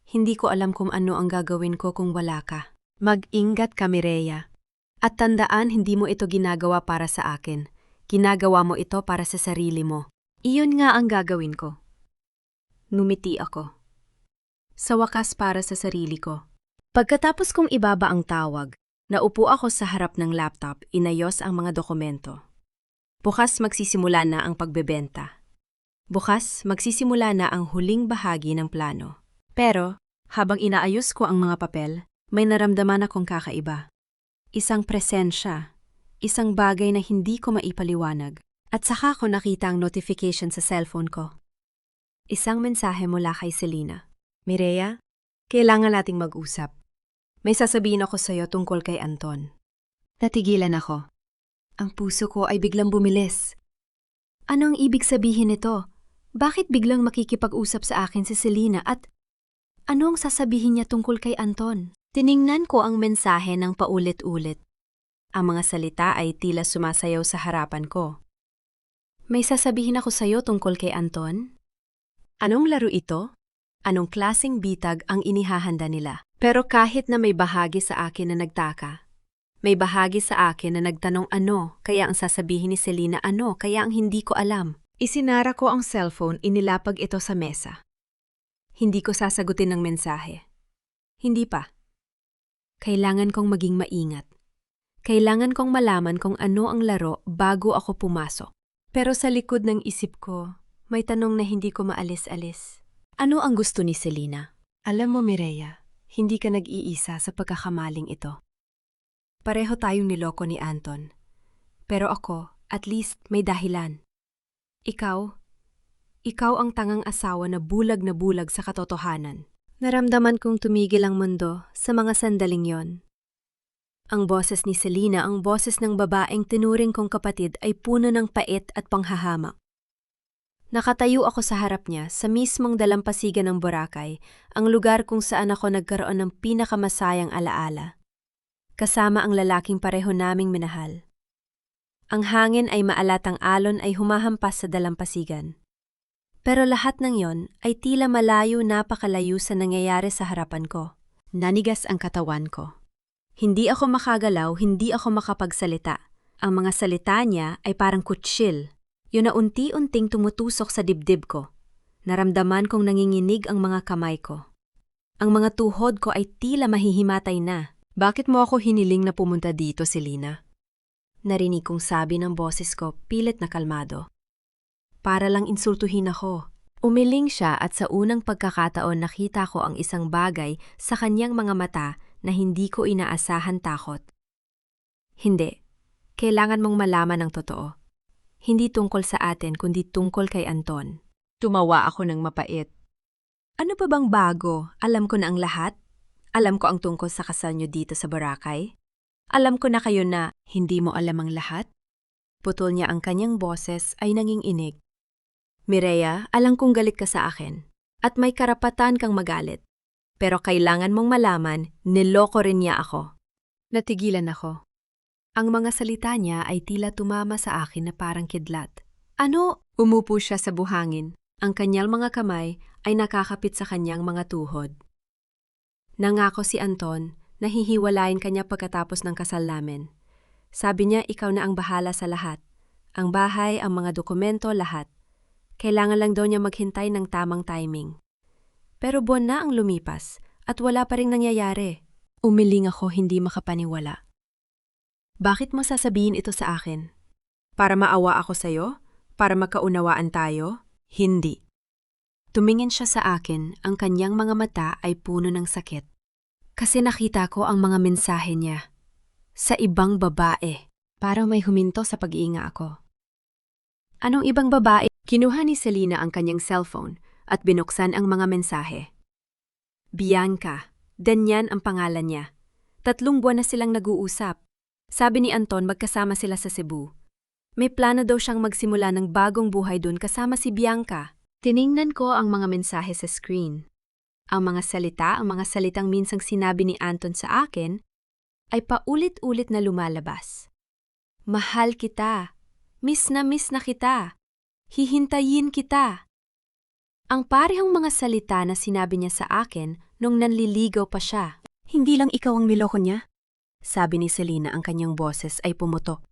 Hindi ko alam kung ano ang gagawin ko kung wala ka. Mag-ingat ka, Mireya. At tandaan, hindi mo ito ginagawa para sa akin. Ginagawa mo ito para sa sarili mo. Iyon nga ang gagawin ko. Numiti ako. Sa wakas para sa sarili ko. Pagkatapos kong ibaba ang tawag, naupo ako sa harap ng laptop, inayos ang mga dokumento. Bukas magsisimula na ang pagbebenta. Bukas magsisimula na ang huling bahagi ng plano. Pero, habang inaayos ko ang mga papel, may naramdaman akong kakaiba. Isang presensya, isang bagay na hindi ko maipaliwanag. At saka ko nakita ang notification sa cellphone ko. Isang mensahe mula kay Selena. Mireya, kailangan nating mag-usap. May sasabihin ako sa'yo tungkol kay Anton. Natigilan ako. Ang puso ko ay biglang bumilis. Ano ang ibig sabihin nito? Bakit biglang makikipag-usap sa akin si Selena at ano ang sasabihin niya tungkol kay Anton? Tiningnan ko ang mensahe ng paulit-ulit. Ang mga salita ay tila sumasayaw sa harapan ko. May sasabihin ako sa'yo tungkol kay Anton? Anong laro ito? Anong klaseng bitag ang inihahanda nila? Pero kahit na may bahagi sa akin na nagtaka, may bahagi sa akin na nagtanong ano, kaya ang sasabihin ni Selena ano, kaya ang hindi ko alam. Isinara ko ang cellphone, inilapag ito sa mesa. Hindi ko sasagutin ng mensahe. Hindi pa. Kailangan kong maging maingat. Kailangan kong malaman kung ano ang laro bago ako pumasok. Pero sa likod ng isip ko, may tanong na hindi ko maalis-alis. Ano ang gusto ni Selena? Alam mo, Mireya, hindi ka nag-iisa sa pagkakamaling ito. Pareho tayong niloko ni Anton. Pero ako, at least may dahilan. Ikaw ang tangang asawa na bulag sa katotohanan. Naramdaman kong tumigil ang mundo sa mga sandaling yon. Ang boses ni Selena, ang boses ng babaeng tinuring kong kapatid ay puno ng pait at panghahamak. Nakatayo ako sa harap niya sa mismong dalampasigan ng Boracay, ang lugar kung saan ako nagkaroon ng pinakamasayang alaala. Kasama ang lalaking pareho naming minahal. Ang hangin ay maalatang alon ay humahampas sa dalampasigan. Pero lahat ng yon ay tila malayo, napakalayo sa nangyayari sa harapan ko. Nanigas ang katawan ko. Hindi ako makagalaw, hindi ako makapagsalita. Ang mga salita niya ay parang kutsil. Yun na unti-unting tumutusok sa dibdib ko. Naramdaman kong nanginginig ang mga kamay ko. Ang mga tuhod ko ay tila mahihimatay na. Bakit mo ako hiniling na pumunta dito, Selena? Narinig kong sabi ng boses ko, pilit na kalmado. Para lang insultuhin ako. Umiling siya at sa unang pagkakataon nakita ko ang isang bagay sa kanyang mga mata na hindi ko inaasahan. Takot. Hindi. Kailangan mong malaman ang totoo. Hindi tungkol sa atin kundi tungkol kay Anton. Tumawa ako ng mapait. Ano pa bang bago? Alam ko na ang lahat. Alam ko ang tungkol sa kasal niyo dito sa Boracay. Alam ko na kayo na hindi mo alam ang lahat. Putol niya ang kanyang boses ay nanginginig. Mireya, alam kong galit ka sa akin. At may karapatan kang magalit. Pero kailangan mong malaman, niloko rin niya ako. Natigilan ako. Ang mga salita niya ay tila tumama sa akin na parang kidlat. Ano? Umupo siya sa buhangin. Ang kanyang mga kamay ay nakakapit sa kanyang mga tuhod. Nangako si Anton na hihiwalayin kanya pagkatapos ng kasal namin. Sabi niya ikaw na ang bahala sa lahat. Ang bahay, ang mga dokumento, lahat. Kailangan lang daw niya maghintay ng tamang timing. Pero buwan na ang lumipas at wala pa ring nangyayari. Umiling ako, hindi makapaniwala. Bakit mo sasabihin ito sa akin? Para maawa ako sa'yo? Para magkaunawaan tayo? Hindi. Tumingin siya sa akin, ang kanyang mga mata ay puno ng sakit. Kasi nakita ko ang mga mensahe niya. Sa ibang babae. Parang may huminto sa pag-iinga ako. Anong ibang babae? Kinuha ni Selena ang kanyang cellphone at binuksan ang mga mensahe. Bianca, ganyan ang pangalan niya. 3 buwan na silang nag-uusap. Sabi ni Anton magkasama sila sa Cebu. May plano daw siyang magsimula ng bagong buhay doon kasama si Bianca. Tiningnan ko ang mga mensahe sa screen. Ang mga salitang minsang sinabi ni Anton sa akin, ay paulit-ulit na lumalabas. Mahal kita. Miss na kita. Hihintayin kita. Ang parehong mga salita na sinabi niya sa akin nung nanliligaw pa siya. Hindi lang ikaw ang niloko niya. Sabi ni Selena, ang kanyang boses ay pumutok.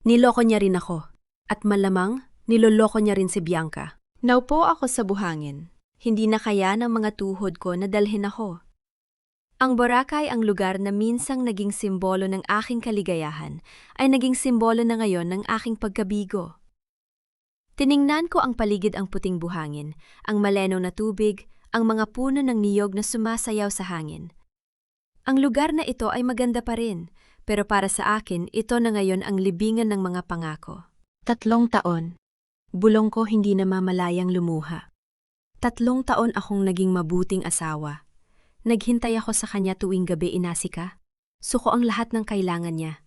Niloko niya rin ako. At malamang, niloloko niya rin si Bianca. Naupo ako sa buhangin. Hindi na kaya ng mga tuhod ko na dalhin ako. Ang Boracay, ang lugar na minsang naging simbolo ng aking kaligayahan, ay naging simbolo na ngayon ng aking pagkabigo. Tiningnan ko ang paligid, ang puting buhangin, ang malinaw na tubig, ang mga puno ng niyog na sumasayaw sa hangin. Ang lugar na ito ay maganda pa rin, pero para sa akin, ito na ngayon ang libingan ng mga pangako. 3 taon. Bulong ko hindi na mamalayang lumuha. 3 taon akong naging mabuting asawa. Naghintay ako sa kanya tuwing gabi, inasika. Suko ang lahat ng kailangan niya.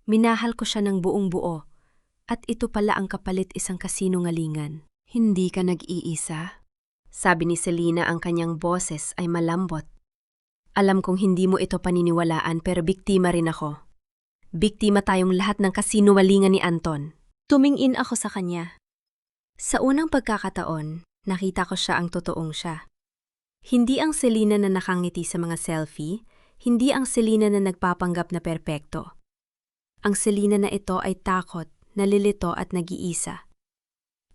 Minahal ko siya ng buong buo. At ito pala ang kapalit, isang kasinungalingan. Hindi ka nag-iisa? Sabi ni Selena, ang kanyang boses ay malambot. Alam kong hindi mo ito paniniwalaan, pero biktima rin ako. Biktima tayong lahat ng kasinungalingan ni Anton. Tumingin ako sa kanya. Sa unang pagkakataon, nakita ko siya ang totoong siya. Hindi ang Selena na nakangiti sa mga selfie, hindi ang Selena na nagpapanggap na perpekto. Ang Selena na ito ay takot, nalilito at nag-iisa.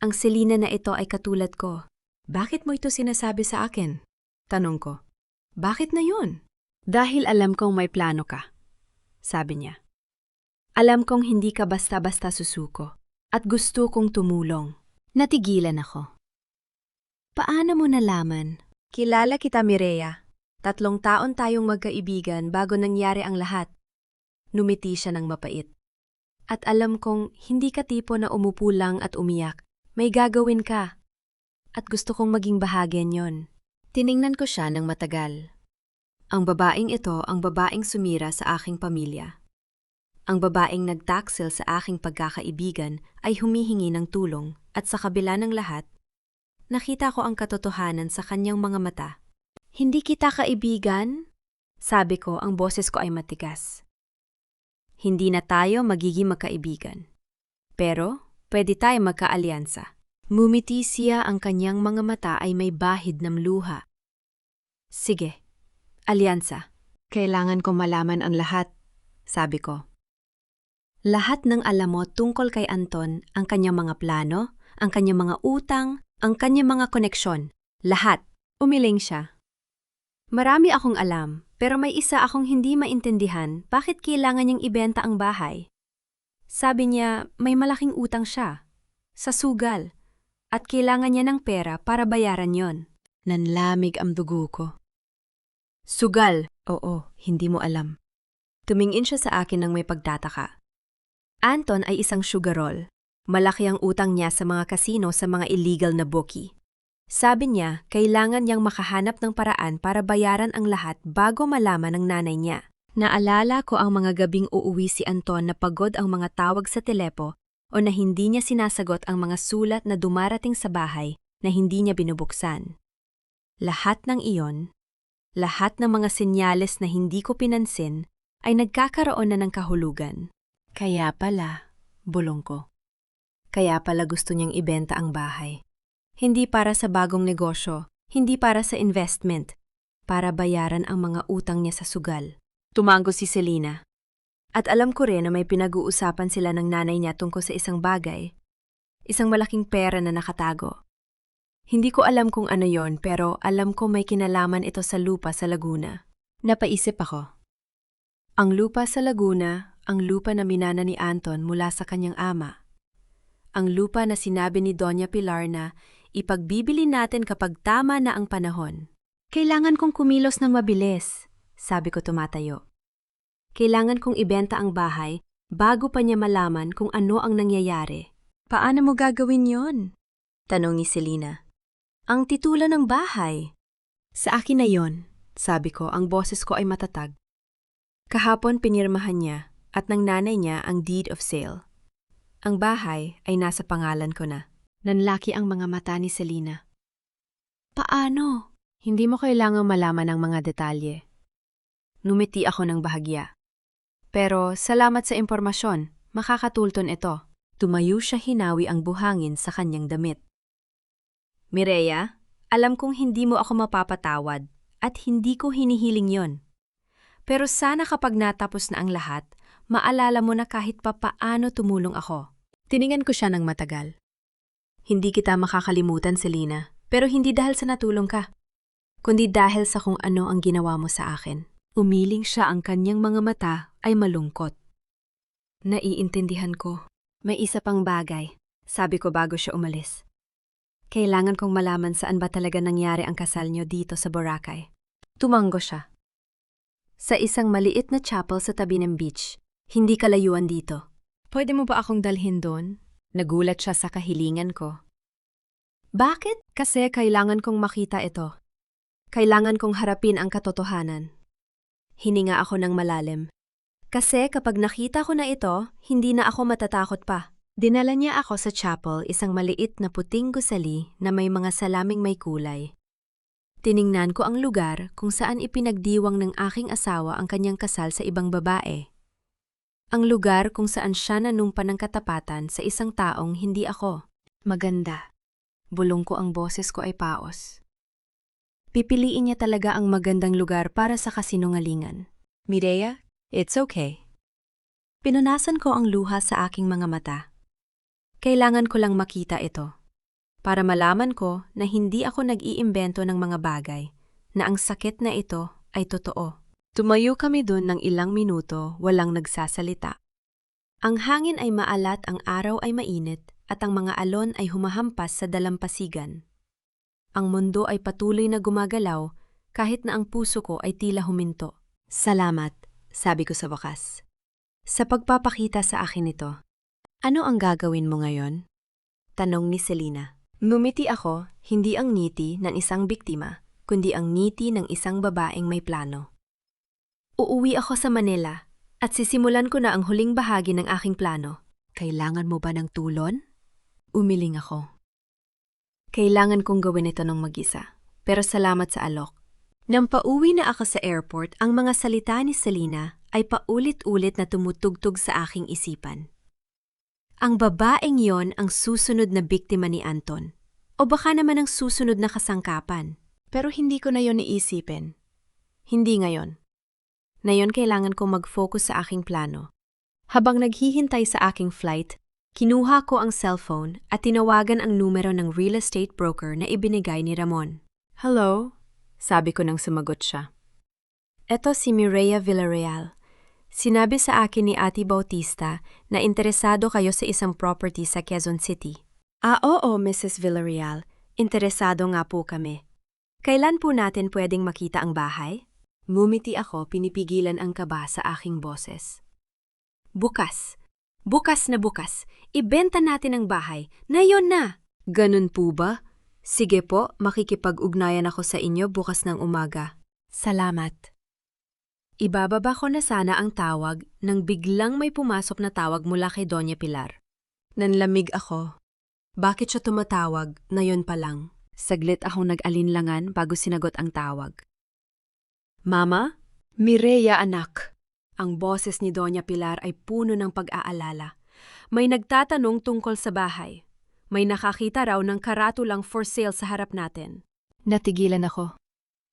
Ang Selena na ito ay katulad ko. Bakit mo ito sinasabi sa akin? Tanong ko. Bakit na yun? Dahil alam kong may plano ka, sabi niya. Alam kong hindi ka basta-basta susuko at gusto kong tumulong. Natigilan ako. Paano mo nalaman? Kilala kita, Mireya. 3 taon tayong magkaibigan bago nangyari ang lahat. Numiti siya ng mapait. At alam kong hindi ka tipo na umupo lang at umiyak. May gagawin ka. At gusto kong maging bahagi niyon. Tiningnan ko siya ng matagal. Ang babaeng ito, ang babaeng sumira sa aking pamilya. Ang babaeng nagtaksil sa aking pagkakaibigan ay humihingi ng tulong at sa kabila ng lahat, nakita ko ang katotohanan sa kanyang mga mata. Hindi kita kaibigan? Sabi ko, ang boses ko ay matigas. Hindi na tayo magiging magkaibigan. Pero, pwede tayo magkaalyansa. Mumiti siya, ang kanyang mga mata ay may bahid ng luha. Sige, alyansa. Kailangan ko malaman ang lahat, sabi ko. Lahat ng alam mo tungkol kay Anton, ang kanyang mga plano, ang kanyang mga utang, ang kanyang mga koneksyon. Lahat. Umiling siya. Marami akong alam, pero may isa akong hindi maintindihan, bakit kailangan niyang ibenta ang bahay. Sabi niya, may malaking utang siya. Sa sugal. At kailangan niya ng pera para bayaran yon. Nanlamig ang dugo ko. Sugal. Oo, hindi mo alam. Tumingin siya sa akin ng may pagtataka. Anton ay isang sugarol. Malaki ang utang niya sa mga kasino, sa mga illegal na bookie. Sabi niya, kailangan niyang makahanap ng paraan para bayaran ang lahat bago malaman ng nanay niya. Naalala ko ang mga gabing uuwi si Anton na pagod ang mga tawag sa telepo o na hindi niya sinasagot ang mga sulat na dumarating sa bahay na hindi niya binubuksan. Lahat ng iyon, lahat ng mga senyales na hindi ko pinansin ay nagkakaroon na ng kahulugan. Kaya pala, bulong ko. Kaya pala gusto niyang ibenta ang bahay. Hindi para sa bagong negosyo, hindi para sa investment, para bayaran ang mga utang niya sa sugal. Tumango si Selena. At alam ko rin na may pinag-uusapan sila ng nanay niya tungkol sa isang bagay. Isang malaking pera na nakatago. Hindi ko alam kung ano yon, pero alam ko may kinalaman ito sa lupa sa Laguna. Napaisip ako. Ang lupa sa Laguna, ang lupa na minana ni Anton mula sa kanyang ama. Ang lupa na sinabi ni Doña Pilar na ipagbibili natin kapag tama na ang panahon. Kailangan kong kumilos ng mabilis, sabi ko tumatayo. Kailangan kong ibenta ang bahay bago pa niya malaman kung ano ang nangyayari. Paano mo gagawin yon? Tanong ni Selena. Ang titulo ng bahay. Sa akin na yon, sabi ko, ang boses ko ay matatag. Kahapon pinirmahan niya at ng nanay niya ang deed of sale. Ang bahay ay nasa pangalan ko na. Nanlaki ang mga mata ni Selena. Paano? Hindi mo kailangang malaman ang mga detalye. Numiti ako ng bahagya. Pero salamat sa impormasyon, makakatulton ito. Tumayo siya, hinawi ang buhangin sa kanyang damit. Mireya, alam kong hindi mo ako mapapatawad at hindi ko hinihiling yon. Pero sana kapag natapos na ang lahat, maalala mo na kahit papaano tumulong ako. Tiningan ko siya ng matagal. Hindi kita makakalimutan, Selena, pero hindi dahil sa natulong ka, kundi dahil sa kung ano ang ginawa mo sa akin. Umiling siya, ang kanyang mga mata ay malungkot. Naiintindihan ko. May isa pang bagay, sabi ko bago siya umalis. Kailangan kong malaman saan ba talaga nangyari ang kasal niyo dito sa Boracay. Tumango siya. Sa isang maliit na chapel sa tabi ng beach, hindi kalayuan dito. Pwede mo ba akong dalhin doon? Nagulat siya sa kahilingan ko. Bakit? Kasi kailangan kong makita ito. Kailangan kong harapin ang katotohanan. Hininga ako ng malalim. Kasi kapag nakita ko na ito, hindi na ako matatakot pa. Dinala niya ako sa chapel, isang maliit na puting gusali na may mga salaming may kulay. Tiningnan ko ang lugar kung saan ipinagdiwang ng aking asawa ang kanyang kasal sa ibang babae. Ang lugar kung saan siya nanumpa ng katapatan sa isang taong hindi ako. Maganda. Bulong ko, ang boses ko ay paos. Pipiliin niya talaga ang magandang lugar para sa kasinungalingan. Mireya, it's okay. Pinunasan ko ang luha sa aking mga mata. Kailangan ko lang makita ito. Para malaman ko na hindi ako nag-iimbento ng mga bagay, na ang sakit na ito ay totoo. Tumayo kami doon ng ilang minuto, walang nagsasalita. Ang hangin ay maalat, ang araw ay mainit, at ang mga alon ay humahampas sa dalampasigan. Ang mundo ay patuloy na gumagalaw, kahit na ang puso ko ay tila huminto. Salamat, sabi ko sa wakas. Sa pagpapakita sa akin ito. Ano ang gagawin mo ngayon? Tanong ni Selena. Ngumiti ako, hindi ang ngiti ng isang biktima, kundi ang ngiti ng isang babaeng may plano. Uuwi ako sa Manila at sisimulan ko na ang huling bahagi ng aking plano. Kailangan mo ba ng tulon? Umiling ako. Kailangan kong gawin ito ng mag-isa, pero salamat sa alok. Nang pauwi na ako sa airport, ang mga salita ni Selena ay paulit-ulit na tumutugtog sa aking isipan. Ang babaeng yon ang susunod na biktima ni Anton. O baka naman ang susunod na kasangkapan. Pero hindi ko na yon iisipin. Hindi ngayon. Ngayon kailangan kong mag-focus sa aking plano. Habang naghihintay sa aking flight, kinuha ko ang cellphone at tinawagan ang numero ng real estate broker na ibinigay ni Ramon. Hello? Sabi ko nang sumagot siya. Eto si Mireya Villarreal. Sinabi sa akin ni Ate Bautista na interesado kayo sa isang property sa Quezon City. Oo, Mrs. Villarreal. Interesado nga po kami. Kailan po natin pwedeng makita ang bahay? Ngumiti ako, pinipigilan ang kaba sa aking boses. Bukas. Bukas na bukas. Ibenta natin ang bahay. Ngayon na! Ganun po ba? Sige po, makikipag-ugnayan ako sa inyo bukas ng umaga. Salamat. Ibababa ko na sana ang tawag nang biglang may pumasok na tawag mula kay Doña Pilar. Nanlamig ako. Bakit siya tumatawag na yon pa lang? Saglit akong nag-alinlangan bago sinagot ang tawag. Mama? Mireya, anak. Ang boses ni Doña Pilar ay puno ng pag-aalala. May nagtatanong tungkol sa bahay. May nakakita raw ng karatulang for sale sa harap natin. Natigilan ako.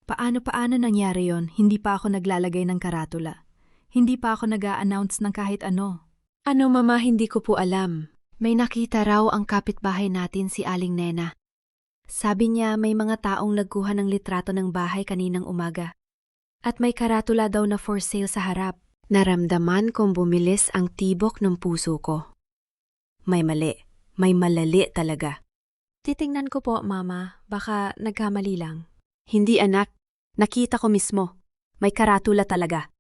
Paano nangyari yon? Hindi pa ako naglalagay ng karatula. Hindi pa ako nag-a-announce ng kahit ano. Ano, Mama, hindi ko po alam. May nakita raw ang kapitbahay natin, si Aling Nena. Sabi niya may mga taong nagkuha ng litrato ng bahay kaninang umaga. At may karatula daw na for sale sa harap. Naramdaman kong bumilis ang tibok ng puso ko. May mali. May malali talaga. Titingnan ko po, Mama. Baka nagkamali lang. Hindi, anak. Nakita ko mismo. May karatula talaga.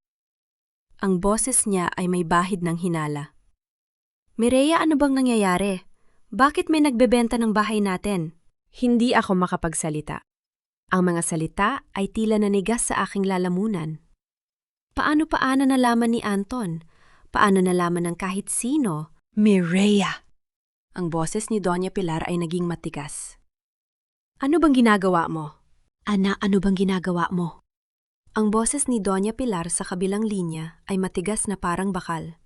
Ang boses niya ay may bahid ng hinala. Mireya, ano bang nangyayari? Bakit may nagbebenta ng bahay natin? Hindi ako makapagsalita. Ang mga salita ay tila nanigas sa aking lalamunan. Paano nalaman ni Anton? Paano nalaman ng kahit sino? Mireya! Ang boses ni Doña Pilar ay naging matigas. Ano bang ginagawa mo? Ana, ano bang ginagawa mo? Ang boses ni Doña Pilar sa kabilang linya ay matigas na parang bakal.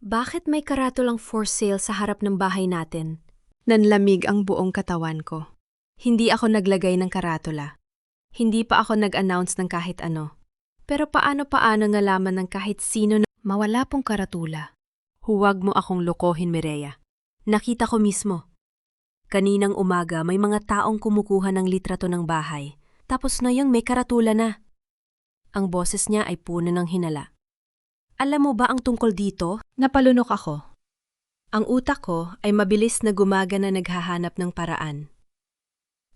Bakit may karatulang for sale sa harap ng bahay natin? Nanlamig ang buong katawan ko. Hindi ako naglagay ng karatula. Hindi pa ako nag-announce ng kahit ano. Pero paano nalaman ng kahit sino na mawala pong karatula? Huwag mo akong lokohin, Mireya. Nakita ko mismo. Kaninang umaga may mga taong kumukuha ng litrato ng bahay. Tapos ngayong may karatula na. Ang boses niya ay puno ng hinala. Alam mo ba ang tungkol dito? Napalunok ako. Ang utak ko ay mabilis na gumagana naghahanap ng paraan.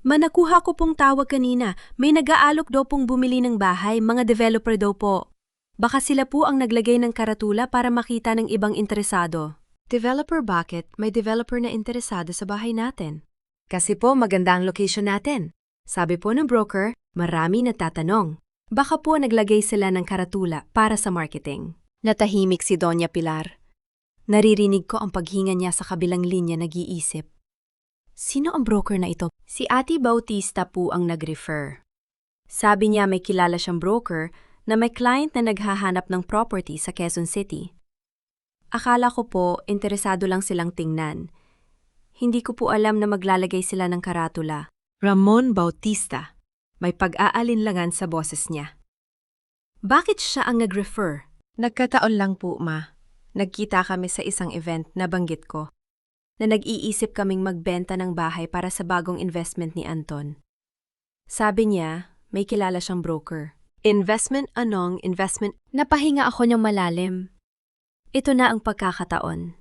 Manakuha ko pong tawag kanina. May nag-aalok daw pong bumili ng bahay, mga developer daw po. Baka sila po ang naglagay ng karatula para makita ng ibang interesado. Developer bakit? May developer na interesado sa bahay natin. Kasi po maganda ang location natin. Sabi po ng broker, marami nagtatanong. Baka po naglagay sila ng karatula para sa marketing. Natahimik si Doña Pilar. Naririnig ko ang paghinga niya sa kabilang linya nag-iisip. Sino ang broker na ito? Si Ate Bautista po ang nag-refer. Sabi niya may kilala siyang broker na may client na naghahanap ng property sa Quezon City. Akala ko po interesado lang silang tingnan. Hindi ko po alam na maglalagay sila ng karatula. Ramon Bautista. May pag-aalinlangan sa boses niya. Bakit siya ang nag-refer? Nagkataon lang po, Ma. Nagkita kami sa isang event na banggit ko, na nag-iisip kaming magbenta ng bahay para sa bagong investment ni Anton. Sabi niya, may kilala siyang broker. Investment? Anong investment? Napahinga ako ng malalim. Ito na ang pagkakataon.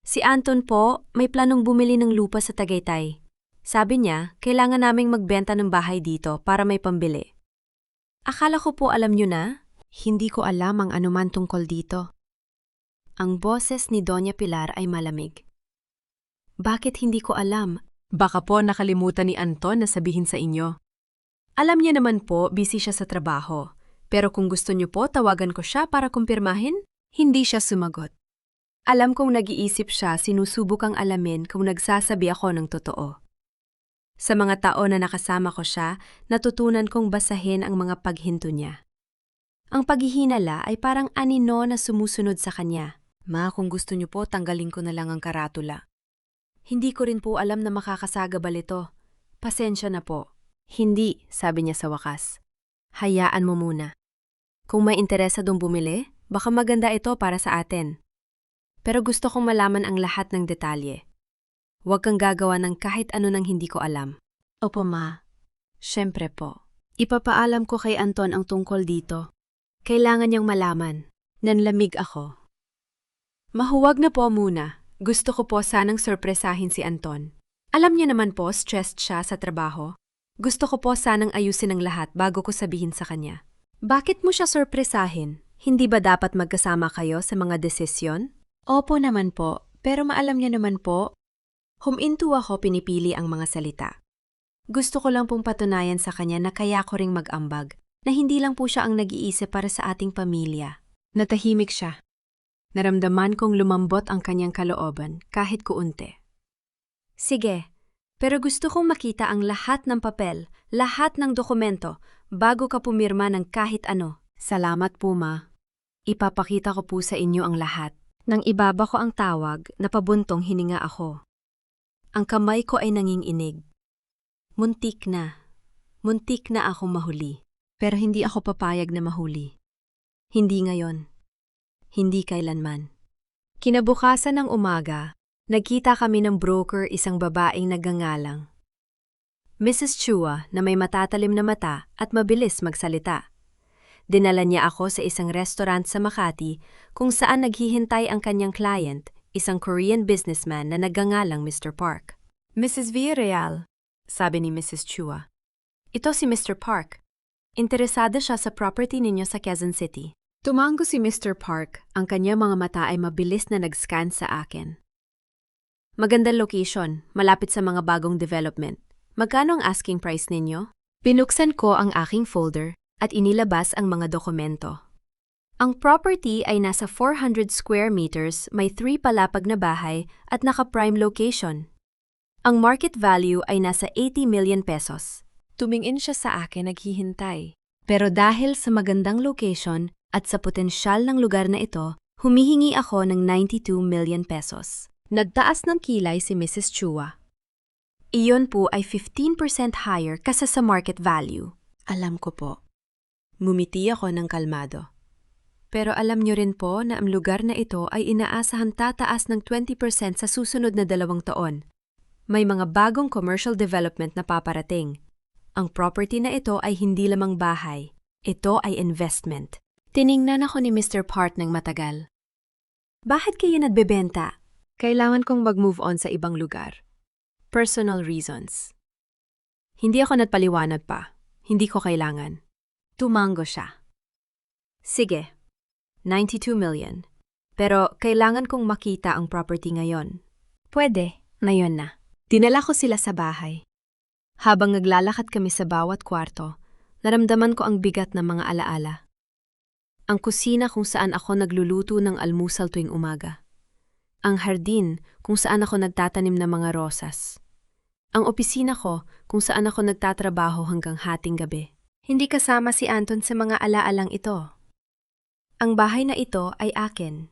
Si Anton po, may planong bumili ng lupa sa Tagaytay. Sabi niya, kailangan naming magbenta ng bahay dito para may pambili. Akala ko po alam niyo na? Hindi ko alam ang anuman tungkol dito. Ang boses ni Doña Pilar ay malamig. Bakit hindi ko alam? Baka po nakalimutan ni Anton na sabihin sa inyo. Alam niya naman po, busy siya sa trabaho. Pero kung gusto niyo po, tawagan ko siya para kumpirmahin? Hindi siya sumagot. Alam kong nag-iisip siya, sinusubukang alamin kung nagsasabi ako ng totoo. Sa mga taon na nakasama ko siya, natutunan kong basahin ang mga paghinto niya. Ang paghihinala ay parang anino na sumusunod sa kanya. Ma, kung gusto niyo po, tanggalin ko na lang ang karatula. Hindi ko rin po alam na makakasagabal ito. Pasensya na po. Hindi, sabi niya sa wakas. Hayaan mo muna. Kung may interesadong bumili, baka maganda ito para sa atin. Pero gusto kong malaman ang lahat ng detalye. Huwag kang gagawa ng kahit ano nang hindi ko alam. Opo, Ma. Siyempre po. Ipapaalam ko kay Anton ang tungkol dito. Kailangan niyang malaman. Nanlamig ako. Mahuwag na po muna. Gusto ko po sanang sorpresahin si Anton. Alam niya naman po, stressed siya sa trabaho. Gusto ko po sanang ayusin ang lahat bago ko sabihin sa kanya. Bakit mo siya sorpresahin? Hindi ba dapat magkasama kayo sa mga desisyon? Opo naman po, pero maalam niya naman po. Huminto ako, pinipili ang mga salita. Gusto ko lang pong patunayan sa kanya na kaya ko ring mag-ambag, na hindi lang po siya ang nag-iisip para sa ating pamilya. Natahimik siya. Naramdaman kong lumambot ang kanyang kalooban kahit kuunti. Sige, pero gusto kong makita ang lahat ng papel, lahat ng dokumento, bago ka pumirma ng kahit ano. Salamat po, Ma. Ipapakita ko po sa inyo ang lahat. Nang ibaba ko ang tawag, napabuntong hininga ako. Ang kamay ko ay nanginginig. Muntik na akong mahuli. Pero hindi ako papayag na mahuli. Hindi ngayon. Hindi kailanman. Kinabukasan ng umaga, nagkita kami ng broker, isang babaeng nagangalang Mrs. Chua na may matatalim na mata at mabilis magsalita. Dinala niya ako sa isang restaurant sa Makati kung saan naghihintay ang kanyang client, isang Korean businessman na nagangalang Mr. Park. Mrs. Villarreal, sabi ni Mrs. Chua. Ito si Mr. Park. Interesada siya sa property ninyo sa Quezon City. Tumango si Mr. Park, ang kanyang mga mata ay mabilis na nag-scan sa akin. Magandang location, malapit sa mga bagong development. Magkano ang asking price ninyo? Binuksan ko ang aking folder at inilabas ang mga dokumento. Ang property ay nasa 400 square meters, may 3 palapag na bahay at naka-prime location. Ang market value ay nasa 80 million pesos. Tumingin siya sa akin naghihintay. Pero dahil sa magandang location at sa potensyal ng lugar na ito, Humihingi ako ng 92 million pesos. Nagtaas ng kilay si Mrs. Chua. Iyon po ay 15% higher kasa sa market value. Alam ko po. Ngumiti ako ng kalmado. Pero alam niyo rin po na ang lugar na ito ay inaasahan tataas ng 20% sa susunod na 2 taon. May mga bagong commercial development na paparating. Ang property na ito ay hindi lamang bahay. Ito ay investment. Tiningnan ako ni Mr. Park ng matagal. Bakit kayo nagbebenta? Kailangan kong mag-move on sa ibang lugar. Personal reasons. Hindi ako nagpaliwanag pa. Hindi ko kailangan. Tumango siya. Sige, 92 million. Pero kailangan kong makita ang property ngayon. Pwede, ngayon na. Dinala ko sila sa bahay. Habang naglalakad kami sa bawat kwarto, naramdaman ko ang bigat ng mga alaala. Ang kusina kung saan ako nagluluto ng almusal tuwing umaga. Ang hardin kung saan ako nagtatanim ng mga rosas. Ang opisina ko kung saan ako nagtatrabaho hanggang hating gabi. Hindi kasama si Anton sa mga alaalang ito. Ang bahay na ito ay akin.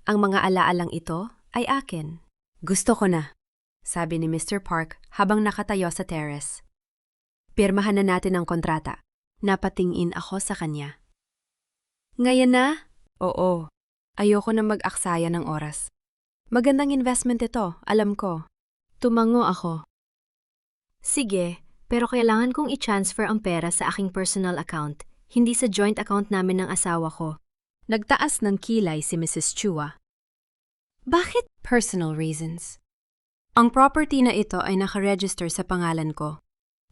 Ang mga alaalang ito ay akin. Gusto ko na, sabi ni Mr. Park habang nakatayo sa terrace. Pirmahan na natin ang kontrata. Napatingin ako sa kanya. Ngayon na? Oo. Ayoko na mag-aksaya ng oras. Magandang investment ito, alam ko. Tumango ako. Sige, pero kailangan kong i-transfer ang pera sa aking personal account, hindi sa joint account namin ng asawa ko. Nagtaas ng kilay si Mrs. Chua. Bakit personal reasons? Ang property na ito ay nakaregister sa pangalan ko.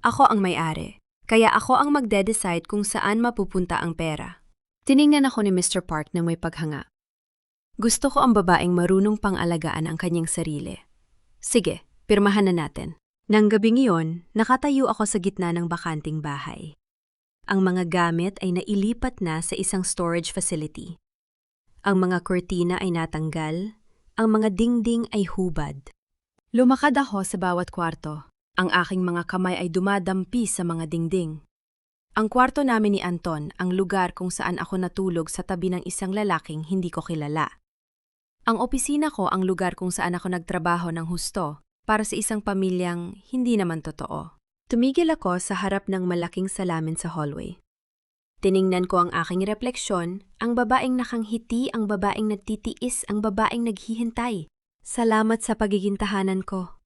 Ako ang may-ari, kaya ako ang magde-decide kung saan mapupunta ang pera. Tiningnan ako ni Mr. Park na may paghanga. Gusto ko ang babaeng marunong pang-alagaan ang kanyang sarili. Sige, pirmahan na natin. Nang gabing iyon, nakatayo ako sa gitna ng bakanting bahay. Ang mga gamit ay nailipat na sa isang storage facility. Ang mga kurtina ay natanggal, ang mga dingding ay hubad. Lumakad ako sa bawat kwarto. Ang aking mga kamay ay dumadampi sa mga dingding. Ang kwarto namin ni Anton, ang lugar kung saan ako natulog sa tabi ng isang lalaking hindi ko kilala. Ang opisina ko ang lugar kung saan ako nagtrabaho ng husto para sa isang pamilyang hindi naman totoo. Tumigil ako sa harap ng malaking salamin sa hallway. Tiningnan ko ang aking refleksyon, ang babaeng nakanghiti, ang babaeng nagtitiis, ang babaeng naghihintay. Salamat sa pagiging tahanan ko.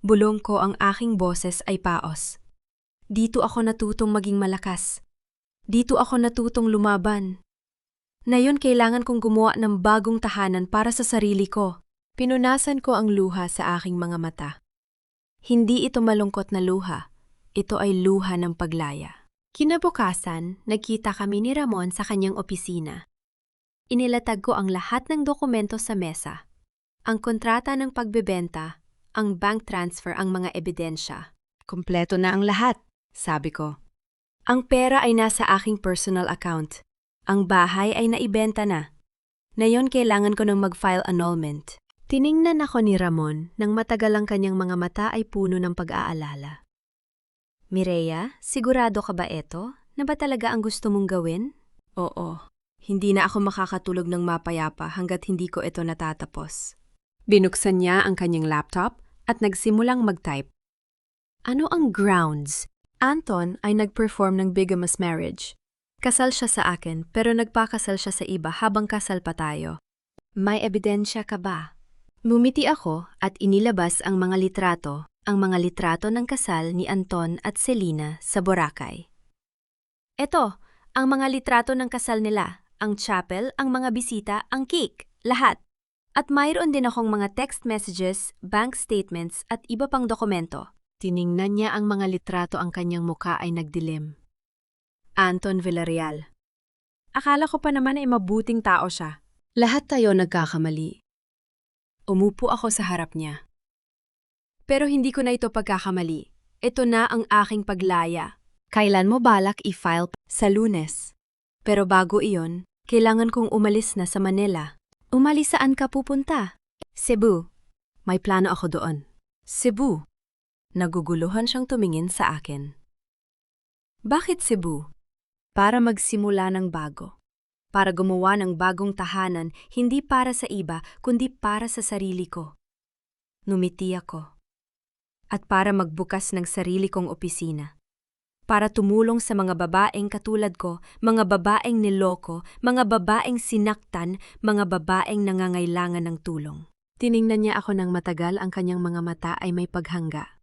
Bulong ko ang aking boses ay paos. Dito ako natutong maging malakas. Dito ako natutong lumaban. Ngayon kailangan kong gumawa ng bagong tahanan para sa sarili ko. Pinunasan ko ang luha sa aking mga mata. Hindi ito malungkot na luha. Ito ay luha ng paglaya. Kinabukasan, nagkita kami ni Ramon sa kanyang opisina. Inilatag ko ang lahat ng dokumento sa mesa. Ang kontrata ng pagbebenta, ang bank transfer, ang mga ebidensya. Kompleto na ang lahat, sabi ko. Ang pera ay nasa aking personal account. Ang bahay ay naibenta na. Ngayon kailangan ko nang mag-file annulment. Tiningnan ako ni Ramon nang matagal ang kanyang mga mata ay puno ng pag-aalala. Mireya, sigurado ka ba ito? Na ba talaga ang gusto mong gawin? Oo. Hindi na ako makakatulog ng mapayapa hanggat hindi ko ito natatapos. Binuksan niya ang kanyang laptop at nagsimulang mag-type. Ano ang grounds? Anton ay nag-perform ng bigamous marriage. Kasal siya sa akin pero nagpakasal siya sa iba habang kasal pa tayo. May ebidensya ka ba? Mumiti ako at inilabas ang mga litrato ng kasal ni Anton at Selena sa Boracay. Ito, ang mga litrato ng kasal nila, ang chapel, ang mga bisita, ang cake, lahat. At mayroon din akong mga text messages, bank statements at iba pang dokumento. Tiningnan niya ang mga litrato, ang kanyang muka ay nagdilim. Anton Villarreal. Akala ko pa naman ay mabuting tao siya. Lahat tayo nagkakamali. Umupo ako sa harap niya. Pero hindi ko na ito pagkakamali. Ito na ang aking paglaya. Kailan mo balak i-file? Sa Lunes. Pero bago iyon, kailangan kong umalis na sa Manila. Umalis saan ka pupunta? Cebu. May plano ako doon. Cebu. Naguguluhan siyang tumingin sa akin. Bakit Cebu? Para magsimula ng bago. para gumawa ng bagong tahanan, hindi para sa iba, kundi para sa sarili ko. Numiti ako. At para magbukas ng sarili kong opisina. Para tumulong sa mga babaeng katulad ko, mga babaeng niloko, mga babaeng sinaktan, mga babaeng nangangailangan ng tulong. Tiningnan niya ako ng matagal, ang kanyang mga mata ay may paghangga.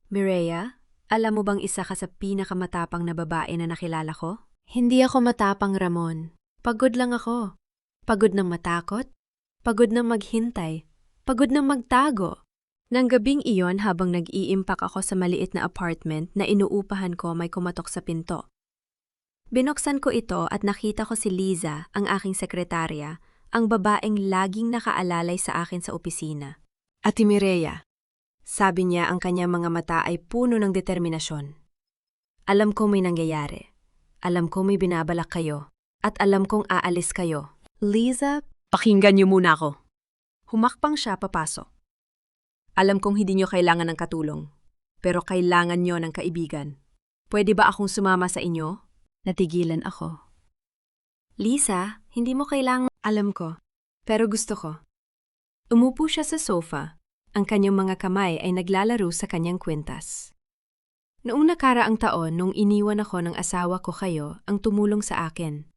Mireya, alam mo bang isa ka sa pinakamatapang na babae na nakilala ko? Hindi ako matapang, Ramon. Pagod lang ako. Pagod ng matakot, pagod ng maghintay, pagod ng magtago. Nang gabing iyon habang nag-iimpak ako sa maliit na apartment na inuupahan ko, may kumatok sa pinto. Binuksan ko ito at nakita ko si Liza, ang aking sekretarya, ang babaeng laging nakaalalay sa akin sa opisina. Ate Mireya, sabi niya, ang kanyang mga mata ay puno ng determinasyon. Alam ko may nangyayari. Alam ko may binabalak kayo. At alam kong aalis kayo. Liza, pakinggan niyo muna ako. Humakbang siya papasok. Alam kong hindi niyo kailangan ng katulong, pero kailangan niyo ng kaibigan. Pwede ba akong sumama sa inyo? Natigilan ako. Lisa, hindi mo kailangan. Alam ko, pero gusto ko. Umupo siya sa sofa. Ang kanyang mga kamay ay naglalaro sa kanyang kwintas. Noong nakaraang taon, nung iniwan ako ng asawa ko, kayo ang tumulong sa akin.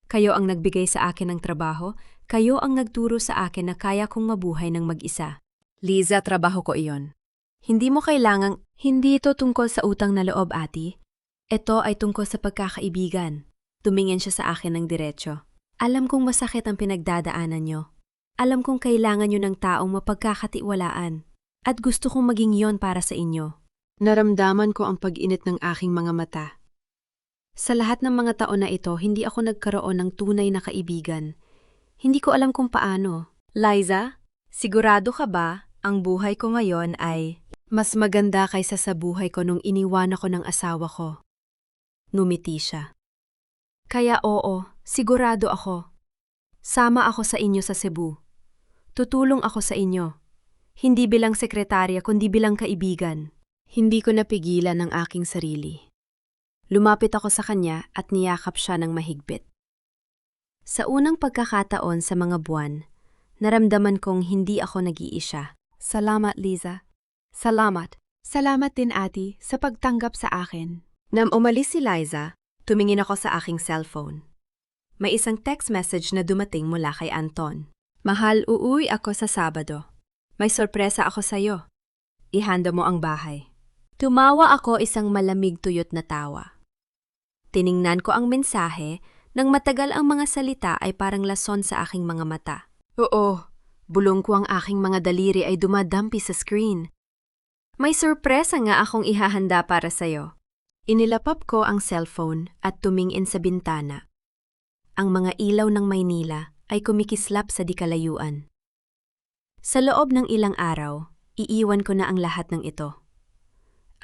Kayo ang nagbigay sa akin ng trabaho, kayo ang nagturo sa akin na kaya kong mabuhay ng mag-isa. Liza, trabaho ko iyon. Hindi mo kailangang, hindi ito tungkol sa utang na loob, ate. Ito ay tungkol sa pagkakaibigan. Tumingin siya sa akin ng diretso. Alam kong masakit ang pinagdadaanan niyo. Alam kong kailangan niyo ng taong mapagkakatiwalaan. At gusto kong maging yon para sa inyo. Naramdaman ko ang pag-init ng aking mga mata. Sa lahat ng mga taon na ito, hindi ako nagkaroon ng tunay na kaibigan. Hindi ko alam kung paano. Liza, sigurado ka ba ang buhay ko ngayon ay mas maganda kaysa sa buhay ko nung iniwan ako ng asawa ko? Numiti siya. Kaya oo, sigurado ako. Sama ako sa inyo sa Cebu. Tutulong ako sa inyo. Hindi bilang sekretarya kundi bilang kaibigan. Hindi ko napigilan ang aking sarili. Lumapit ako sa kanya at niyakap siya ng mahigpit. Sa unang pagkakataon sa mga buwan, naramdaman kong hindi ako nag-iisa. Salamat, Liza. Salamat. Salamat din, ate, sa pagtanggap sa akin. Nang umalis si Liza, tumingin ako sa aking cellphone. May isang text message na dumating mula kay Anton. Mahal, uuwi ako sa Sabado. May sorpresa ako sa'yo. Ihanda mo ang bahay. Tumawa ako, isang malamig tuyot na tawa. Tiningnan ko ang mensahe, nang matagal ang mga salita ay parang lason sa aking mga mata. Oo, bulong ko, ang aking mga daliri ay dumadampi sa screen. May sorpresa nga akong ihahanda para sa'yo. Inilapap ko ang cellphone at tumingin sa bintana. Ang mga ilaw ng Maynila ay kumikislap sa dikalayuan. Sa loob ng ilang araw, iiwan ko na ang lahat ng ito.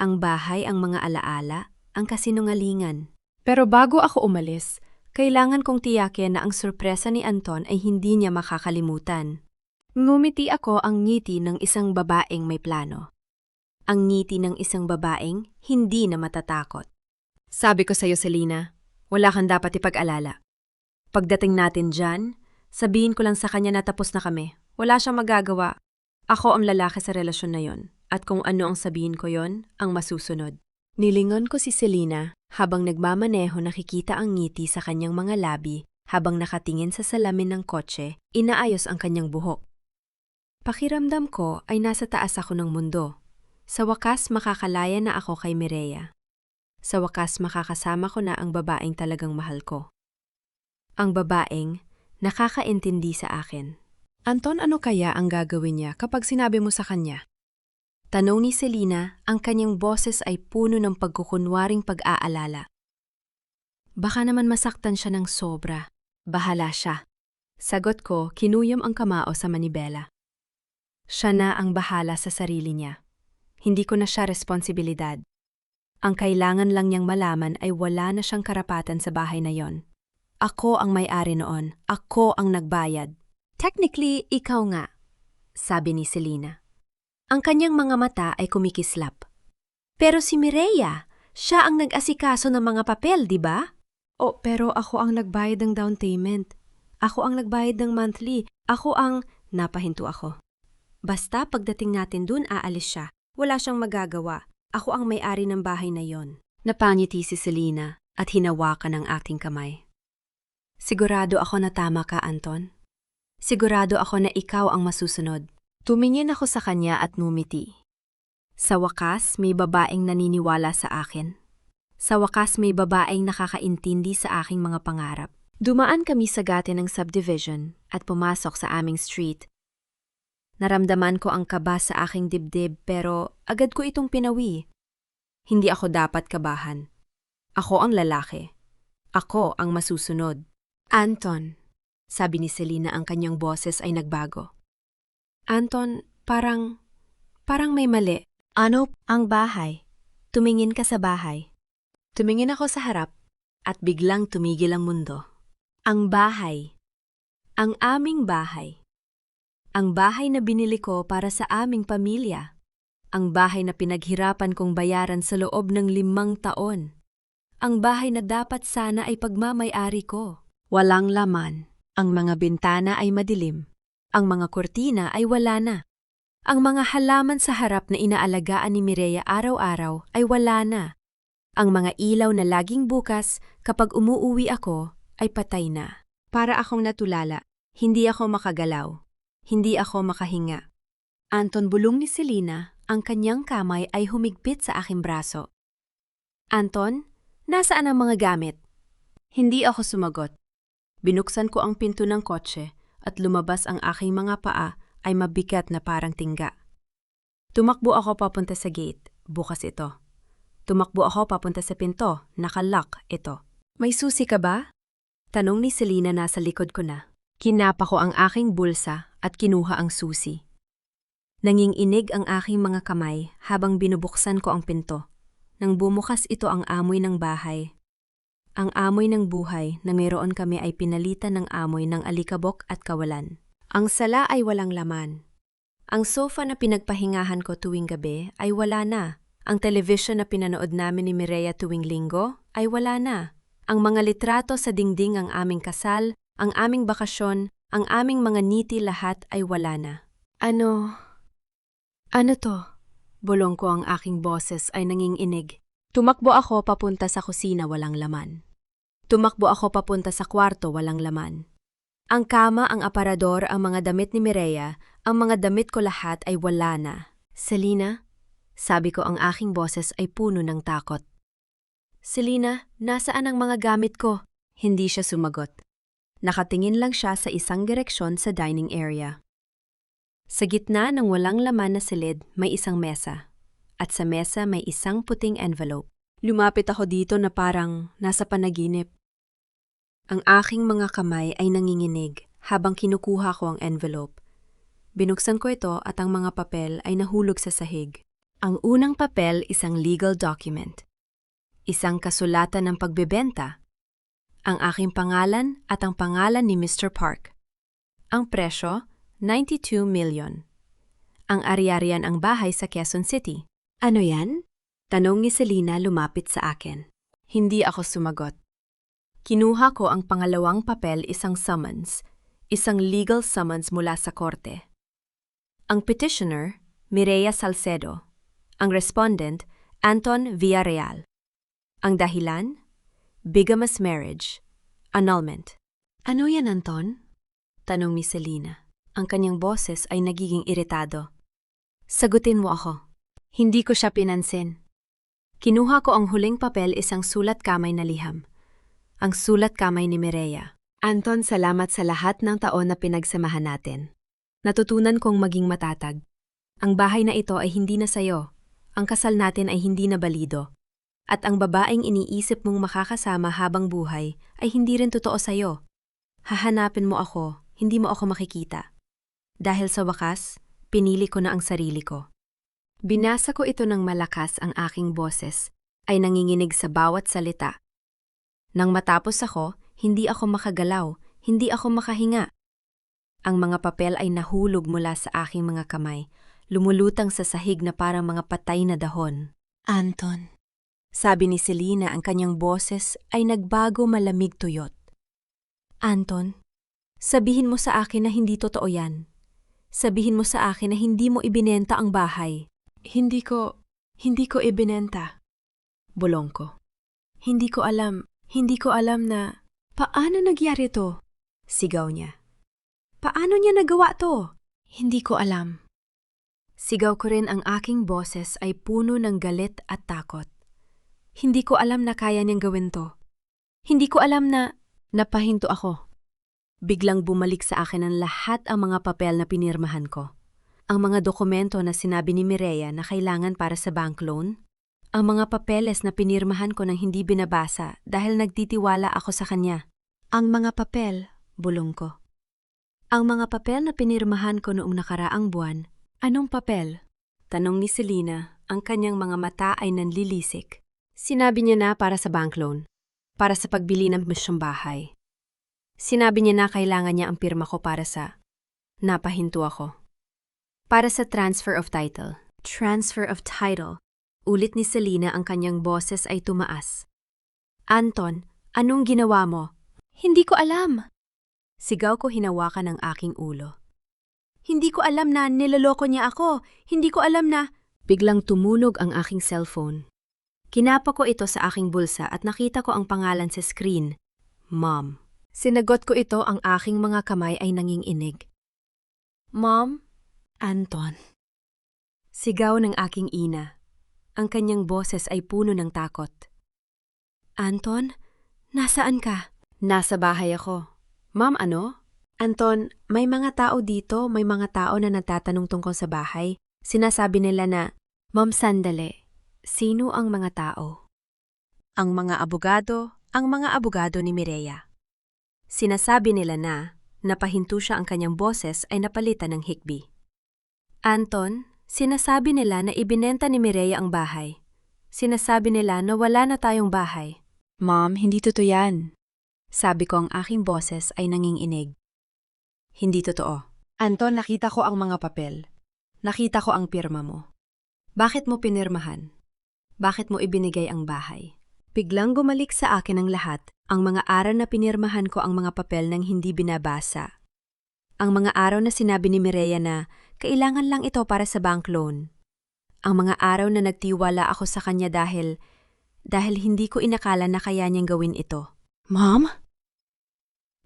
Ang bahay, ang mga alaala, ang kasinungalingan. Pero bago ako umalis, kailangan kong tiyakin na ang sorpresa ni Anton ay hindi niya makakalimutan. Ngumiti ako, ang ngiti ng isang babaeng may plano. Ang ngiti ng isang babaeng hindi na matatakot. Sabi ko sa'yo, Selena, wala kang dapat ipag-alala. Pagdating natin dyan, sabihin ko lang sa kanya na tapos na kami. Wala siyang magagawa. Ako ang lalaki sa relasyon na yon. At kung ano ang sabihin ko yon, ang masusunod. Nilingon ko si Selena, habang nagmamaneho nakikita ang ngiti sa kanyang mga labi, habang nakatingin sa salamin ng kotse, inaayos ang kanyang buhok. Pakiramdam ko ay nasa taas ako ng mundo. Sa wakas makakalaya na ako kay Mireya. Sa wakas makakasama ko na ang babaeng talagang mahal ko. Ang babaeng nakakaintindi sa akin. Anton, ano kaya ang gagawin niya kapag sinabi mo sa kanya? Tanong ni Selena, ang kanyang boses ay puno ng pagkukunwaring pag-aalala. Baka naman masaktan siya ng sobra. Bahala siya. Sagot ko, kinuyom ang kamao sa manibela. Siya na ang bahala sa sarili niya. Hindi ko na siya responsibilidad. Ang kailangan lang niyang malaman ay wala na siyang karapatan sa bahay na yon. Ako ang may-ari noon. Ako ang nagbayad. Technically, ikaw nga, sabi ni Selena. Ang kanyang mga mata ay kumikislap. Pero si Mireya, siya ang nag-asikaso ng mga papel, di ba? Oh, pero ako ang nagbayad ng down payment. Ako ang nagbayad ng monthly. Ako ang... Napahinto ako. Basta pagdating natin dun, aalis siya. Wala siyang magagawa. Ako ang may-ari ng bahay na yon. Napangiti si Selena at hinawakan ang aking kamay. Sigurado ako na tama ka, Anton. Sigurado ako na ikaw ang masusunod. Tumingin ako sa kanya at ngumiti. Sa wakas, may babaeng naniniwala sa akin. Sa wakas, may babaeng nakakaintindi sa aking mga pangarap. Dumaan kami sa gate ng subdivision at pumasok sa aming street. Naramdaman ko ang kaba sa aking dibdib pero agad ko itong pinawi. Hindi ako dapat kabahan. Ako ang lalaki. Ako ang masusunod. Anton, sabi ni Selena, ang kanyang boses ay nagbago. Anton, parang may mali. Ano ang bahay? Tumingin ka sa bahay. Tumingin ako sa harap at biglang tumigil ang mundo. Ang bahay. Ang aming bahay. Ang bahay na binili ko para sa aming pamilya. Ang bahay na pinaghirapan kong bayaran sa loob ng 5 taon. Ang bahay na dapat sana ay pagmamay-ari ko. Walang laman. Ang mga bintana ay madilim. Ang mga kurtina ay wala na. Ang mga halaman sa harap na inaalagaan ni Mireya araw-araw ay wala na. Ang mga ilaw na laging bukas kapag umuuwi ako ay patay na. Para akong natulala, hindi ako makagalaw. Hindi ako makahinga. Anton, bulong ni Selena, ang kanyang kamay ay humigpit sa aking braso. Anton, nasaan ang mga gamit? Hindi ako sumagot. Binuksan ko ang pinto ng kotse at lumabas ang aking mga paa ay mabigat na parang tingga. Tumakbo ako papunta sa gate, bukas ito. Tumakbo ako papunta sa pinto, nakalock ito. May susi ka ba? Tanong ni Selena nasa likod ko na. Kinapa ko ang aking bulsa at kinuha ang susi. Nanginginig ang aking mga kamay habang binubuksan ko ang pinto. Nang bumukas ito ang amoy ng bahay. Ang amoy ng buhay na mayroon kami ay pinalitan ng amoy ng alikabok at kawalan. Ang sala ay walang laman. Ang sofa na pinagpahingahan ko tuwing gabi ay wala na. Ang television na pinanood namin ni Mireya tuwing linggo ay wala na. Ang mga litrato sa dingding ang aming kasal, ang aming bakasyon, ang aming mga ngiti lahat ay wala na. Ano to? Bulong ko, ang aking boses ay nanginginig. Tumakbo ako papunta sa kusina, walang laman. Tumakbo ako papunta sa kwarto, walang laman. Ang kama, ang aparador, ang mga damit ni Mireya, ang mga damit ko lahat ay wala na. Selena, sabi ko, ang aking boses ay puno ng takot. Selena, nasaan ang mga gamit ko? Hindi siya sumagot. Nakatingin lang siya sa isang direksyon sa dining area. Sa gitna ng walang laman na silid, may isang mesa. At sa mesa may isang puting envelope. Lumapit ako dito na parang nasa panaginip. Ang aking mga kamay ay nanginginig habang kinukuha ko ang envelope. Binuksan ko ito at ang mga papel ay nahulog sa sahig. Ang unang papel, isang legal document. Isang kasulatan ng pagbebenta. Ang aking pangalan at ang pangalan ni Mr. Park. Ang presyo, 92 million. Ang ari-arian ang bahay sa Quezon City. Ano yan? Tanong ni Selena lumapit sa akin. Hindi ako sumagot. Kinuha ko ang pangalawang papel, isang summons. Isang legal summons mula sa korte. Ang petitioner, Mireya Salcedo. Ang respondent, Anton Villarreal. Ang dahilan? Bigamous marriage. Annulment. Ano yan, Anton? Tanong ni Selena. Ang kanyang boses ay nagiging iritado. Sagutin mo ako. Hindi ko siya pinansin. Kinuha ko ang huling papel, isang sulat kamay na liham. Ang sulat kamay ni Mireya. Anton, salamat sa lahat ng taon na pinagsamahan natin. Natutunan kong maging matatag. Ang bahay na ito ay hindi na sayo. Ang kasal natin ay hindi na balido. At ang babaeng iniisip mong makakasama habang buhay ay hindi rin totoo sayo. Hahanapin mo ako, hindi mo ako makikita. Dahil sa wakas, pinili ko na ang sarili ko. Binasa ko ito ng malakas, ang aking boses ay nanginginig sa bawat salita. Nang matapos ako, hindi ako makagalaw, hindi ako makahinga. Ang mga papel ay nahulog mula sa aking mga kamay, lumulutang sa sahig na parang mga patay na dahon. Anton, Sabi ni Selena, ang kanyang boses ay nagbago malamig tuyot. Anton, sabihin mo sa akin na hindi totoo yan. Sabihin mo sa akin na hindi mo ibinenta ang bahay. Hindi ko ibinenta. Bulong ko. Hindi ko alam na... Paano nagyari to? Sigaw niya. Paano niya nagawa to? Hindi ko alam. Sigaw ko rin, ang aking boses ay puno ng galit at takot. Hindi ko alam na kaya niyang gawin to. Hindi ko alam na... Napahinto ako. Biglang bumalik sa akin ang lahat ang mga papel na pinirmahan ko. Ang mga dokumento na sinabi ni Mireya na kailangan para sa bank loan. Ang mga papeles na pinirmahan ko nang hindi binabasa dahil nagtitiwala ako sa kanya. Ang mga papel, bulong ko. Ang mga papel na pinirmahan ko noong nakaraang buwan. Anong papel? Tanong ni Selena, ang kanyang mga mata ay nanlilisik. Sinabi niya na para sa bank loan. Para sa pagbili ng misyong bahay. Sinabi niya na kailangan niya ang pirma ko para sa... Napahinto ako. Para sa transfer of title. Transfer of title. Ulit ni Selena, ang kanyang boses ay tumaas. Anton, anong ginawa mo? Hindi ko alam. Sigaw ko, hinawakan ang aking ulo. Hindi ko alam na niloloko niya ako. Hindi ko alam na... Biglang tumunog ang aking cellphone. Kinapa ko ito sa aking bulsa at nakita ko ang pangalan sa screen. Mom. Sinagot ko ito, ang aking mga kamay ay nanginginig. Mom? Anton. Sigaw ng aking ina. Ang kanyang boses ay puno ng takot. Anton, nasaan ka? Nasa bahay ako. Ma'am, ano? Anton, may mga tao dito, may mga tao na nagtatanong tungkol sa bahay. Sinasabi nila na, Ma'am, sandali. Sino ang mga tao? Ang mga abogado ni Mireya. Sinasabi nila na, napahinto siya, ang kanyang boses ay napalitan ng hikbi. Anton, sinasabi nila na ibinenta ni Mireya ang bahay. Sinasabi nila na wala na tayong bahay. Mom, hindi totoo yan. Sabi ko, ang aking boses ay nanginginig. Hindi totoo. Anton, nakita ko ang mga papel. Nakita ko ang pirma mo. Bakit mo pinirmahan? Bakit mo ibinigay ang bahay? Biglang gumalik sa akin ang lahat, ang mga araw na pinirmahan ko ang mga papel nang hindi binabasa. Ang mga araw na sinabi ni Mireya na kailangan lang ito para sa bank loan. Ang mga araw na nagtiwala ako sa kanya dahil hindi ko inakala na kaya niyang gawin ito. Mom?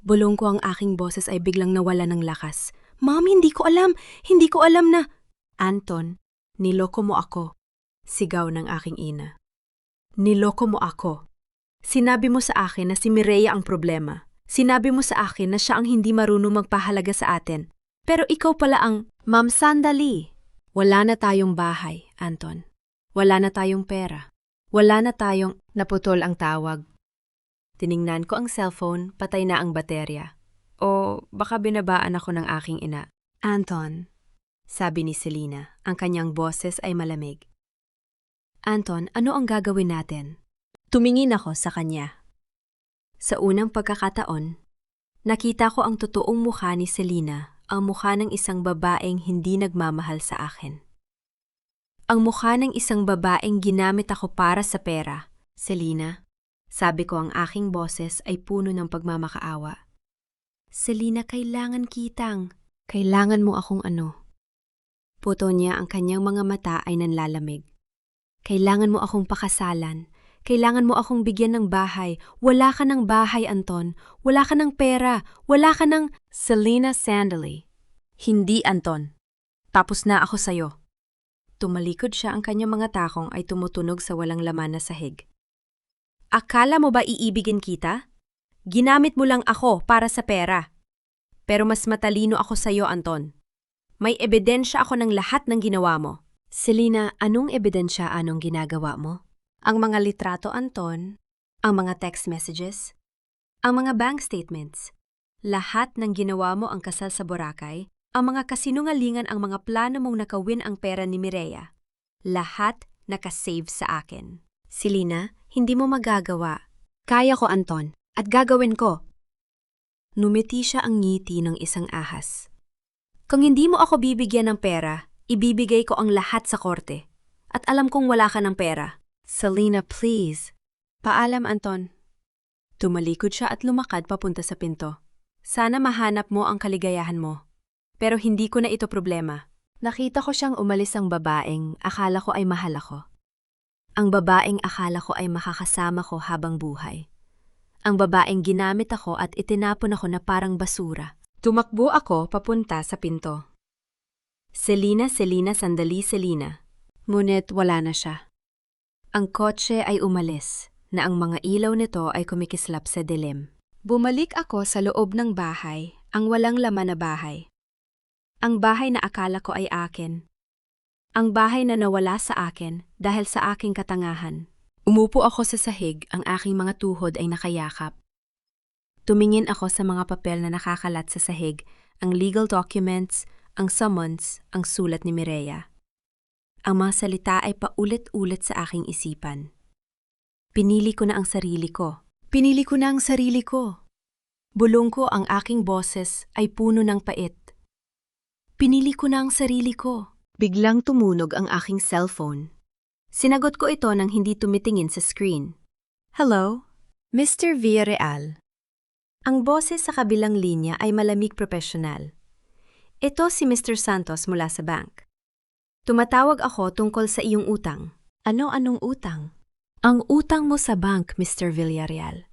Bulong ko, ang aking boses ay biglang nawala ng lakas. Mom, hindi ko alam na... Anton, niloko mo ako. Sigaw ng aking ina. Niloko mo ako. Sinabi mo sa akin na si Mireya ang problema. Sinabi mo sa akin na siya ang hindi marunong magpahalaga sa atin. Pero ikaw pala ang... Ma'am, sandali. Wala na tayong bahay, Anton. Wala na tayong pera. Wala na tayong... Naputol ang tawag. Tiningnan ko ang cellphone, patay na ang baterya. O baka binabaan ako ng aking ina. Anton, sabi ni Selena, ang kanyang boses ay malamig. Anton, ano ang gagawin natin? Tumingin ako sa kanya. Sa unang pagkakataon, nakita ko ang totoong mukha ni Selena, ang mukha ng isang babaeng hindi nagmamahal sa akin. Ang mukha ng isang babaeng ginamit ako para sa pera. Selena, sabi ko, ang aking boses ay puno ng pagmamakaawa. Selena, kailangan mo akong ano. Puto niya, ang kanyang mga mata ay nanlalamig. Kailangan mo akong pakasalan. Kailangan mo akong bigyan ng bahay. Wala ka ng bahay, Anton. Wala ka ng pera. Wala ka ng... Selena, sandali. Hindi, Anton. Tapos na ako sa'yo. Tumalikod siya, ang kanyang mga takong ay tumutunog sa walang laman na sahig. Akala mo ba iibigin kita? Ginamit mo lang ako para sa pera. Pero mas matalino ako sa'yo, Anton. May ebidensya ako ng lahat ng ginawa mo. Selena, anong ebidensya, anong ginagawa mo? Ang mga litrato, Anton. Ang mga text messages. Ang mga bank statements. Lahat ng ginawa mo, ang kasal sa Boracay. Ang mga kasinungalingan, ang mga plano mong nakawin ang pera ni Mireya. Lahat nakasave sa akin. Selena, hindi mo magagawa. Kaya ko, Anton. At gagawin ko. Numiti siya, ang ngiti ng isang ahas. Kung hindi mo ako bibigyan ng pera, ibibigay ko ang lahat sa korte. At alam kong wala ka ng pera. Selena, please. Paalam, Anton. Tumalikod siya at lumakad papunta sa pinto. Sana mahanap mo ang kaligayahan mo. Pero hindi ko na ito problema. Nakita ko siyang umalis ang babaeng akala ko ay mahal ako. Ang babaeng akala ko ay makakasama ko habang buhay. Ang babaeng ginamit ako at itinapon ako na parang basura. Tumakbo ako papunta sa pinto. Selena, sandali, Selena. Ngunit wala na siya. Ang kotse ay umalis, na ang mga ilaw nito ay kumikislap sa dilim. Bumalik ako sa loob ng bahay, ang walang laman na bahay. Ang bahay na akala ko ay akin. Ang bahay na nawala sa akin dahil sa aking katangahan. Umupo ako sa sahig, ang aking mga tuhod ay nakayakap. Tumingin ako sa mga papel na nakakalat sa sahig, ang legal documents, ang summons, ang sulat ni Mireya. Ang mga salita ay paulit-ulit sa aking isipan. Pinili ko na ang sarili ko. Pinili ko na ang sarili ko. Bulong ko ang aking boses ay puno ng pait. Pinili ko na ang sarili ko. Biglang tumunog ang aking cellphone. Sinagot ko ito nang hindi tumitingin sa screen. Hello? Mr. Villarreal. Ang boses sa kabilang linya ay malamig profesional. Ito si Mr. Santos mula sa bank. Tumatawag ako tungkol sa iyong utang. Anong utang? Ang utang mo sa bank, Mr. Villarreal.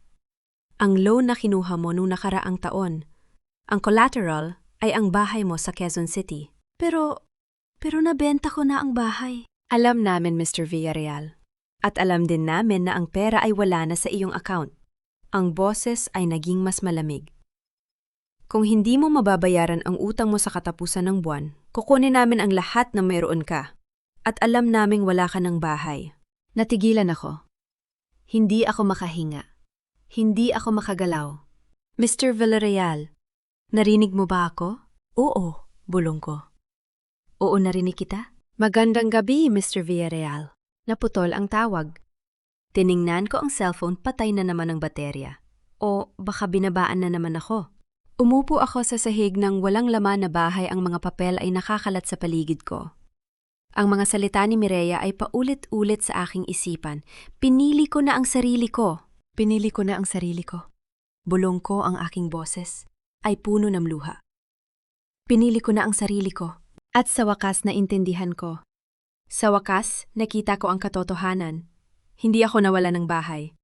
Ang loan na kinuha mo noong nakaraang taon. Ang collateral ay ang bahay mo sa Quezon City. Pero nabenta ko na ang bahay. Alam namin, Mr. Villarreal. At alam din namin na ang pera ay wala na sa iyong account. Ang boses ay naging mas malamig. Kung hindi mo mababayaran ang utang mo sa katapusan ng buwan, kukunin namin ang lahat na mayroon ka. At alam naming wala ka ng bahay. Natigilan ako. Hindi ako makahinga. Hindi ako makagalaw. Mr. Villarreal, narinig mo ba ako? Oo, bulong ko. Oo, narinig kita? Magandang gabi, Mr. Villarreal. Naputol ang tawag. Tiningnan ko ang cellphone, patay na naman ang baterya. O baka binabaan na naman ako. Umupo ako sa sahig ng walang laman na bahay, ang mga papel ay nakakalat sa paligid ko. Ang mga salita ni Mireya ay paulit-ulit sa aking isipan. Pinili ko na ang sarili ko. Pinili ko na ang sarili ko. Bulong ko, ang aking boses ay puno ng luha. Pinili ko na ang sarili ko. At sa wakas naintindihan ko. Sa wakas, nakita ko ang katotohanan. Hindi ako nawala ng bahay.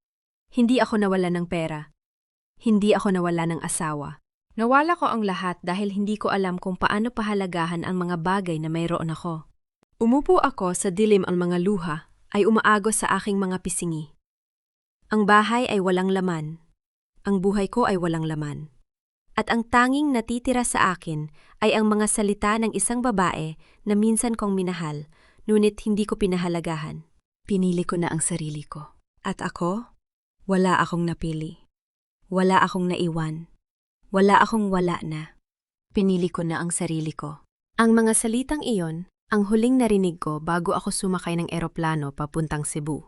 Hindi ako nawala ng pera. Hindi ako nawala ng asawa. Nawala ko ang lahat dahil hindi ko alam kung paano pahalagahan ang mga bagay na mayroon ako. Umupo ako sa dilim, ang mga luha ay umaagos sa aking mga pisingi. Ang bahay ay walang laman. Ang buhay ko ay walang laman. At ang tanging natitira sa akin ay ang mga salita ng isang babae na minsan kong minahal, ngunit hindi ko pinahalagahan. Pinili ko na ang sarili ko. At ako, wala akong napili. Wala akong naiwan. Wala akong wala na. Pinili ko na ang sarili ko. Ang mga salitang iyon, ang huling narinig ko bago ako sumakay ng eroplano papuntang Cebu.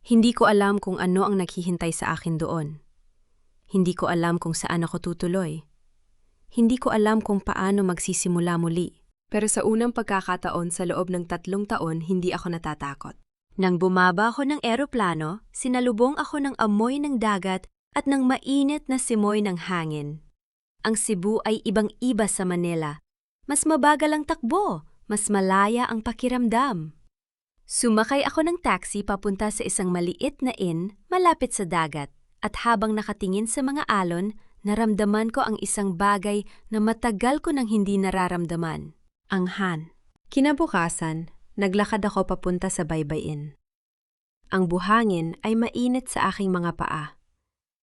Hindi ko alam kung ano ang naghihintay sa akin doon. Hindi ko alam kung saan ako tutuloy. Hindi ko alam kung paano magsisimula muli. Pero sa unang pagkakataon sa loob ng 3 taon, hindi ako natatakot. Nang bumaba ako ng eroplano, sinalubong ako ng amoy ng dagat at ng mainit na simoy ng hangin. Ang Cebu ay ibang-iba sa Manila. Mas mabagal ang takbo, mas malaya ang pakiramdam. Sumakay ako ng taxi papunta sa isang maliit na inn malapit sa dagat. At habang nakatingin sa mga alon, naramdaman ko ang isang bagay na matagal ko nang hindi nararamdaman. Ang han. Kinabukasan, naglakad ako papunta sa baybayin. Ang buhangin ay mainit sa aking mga paa.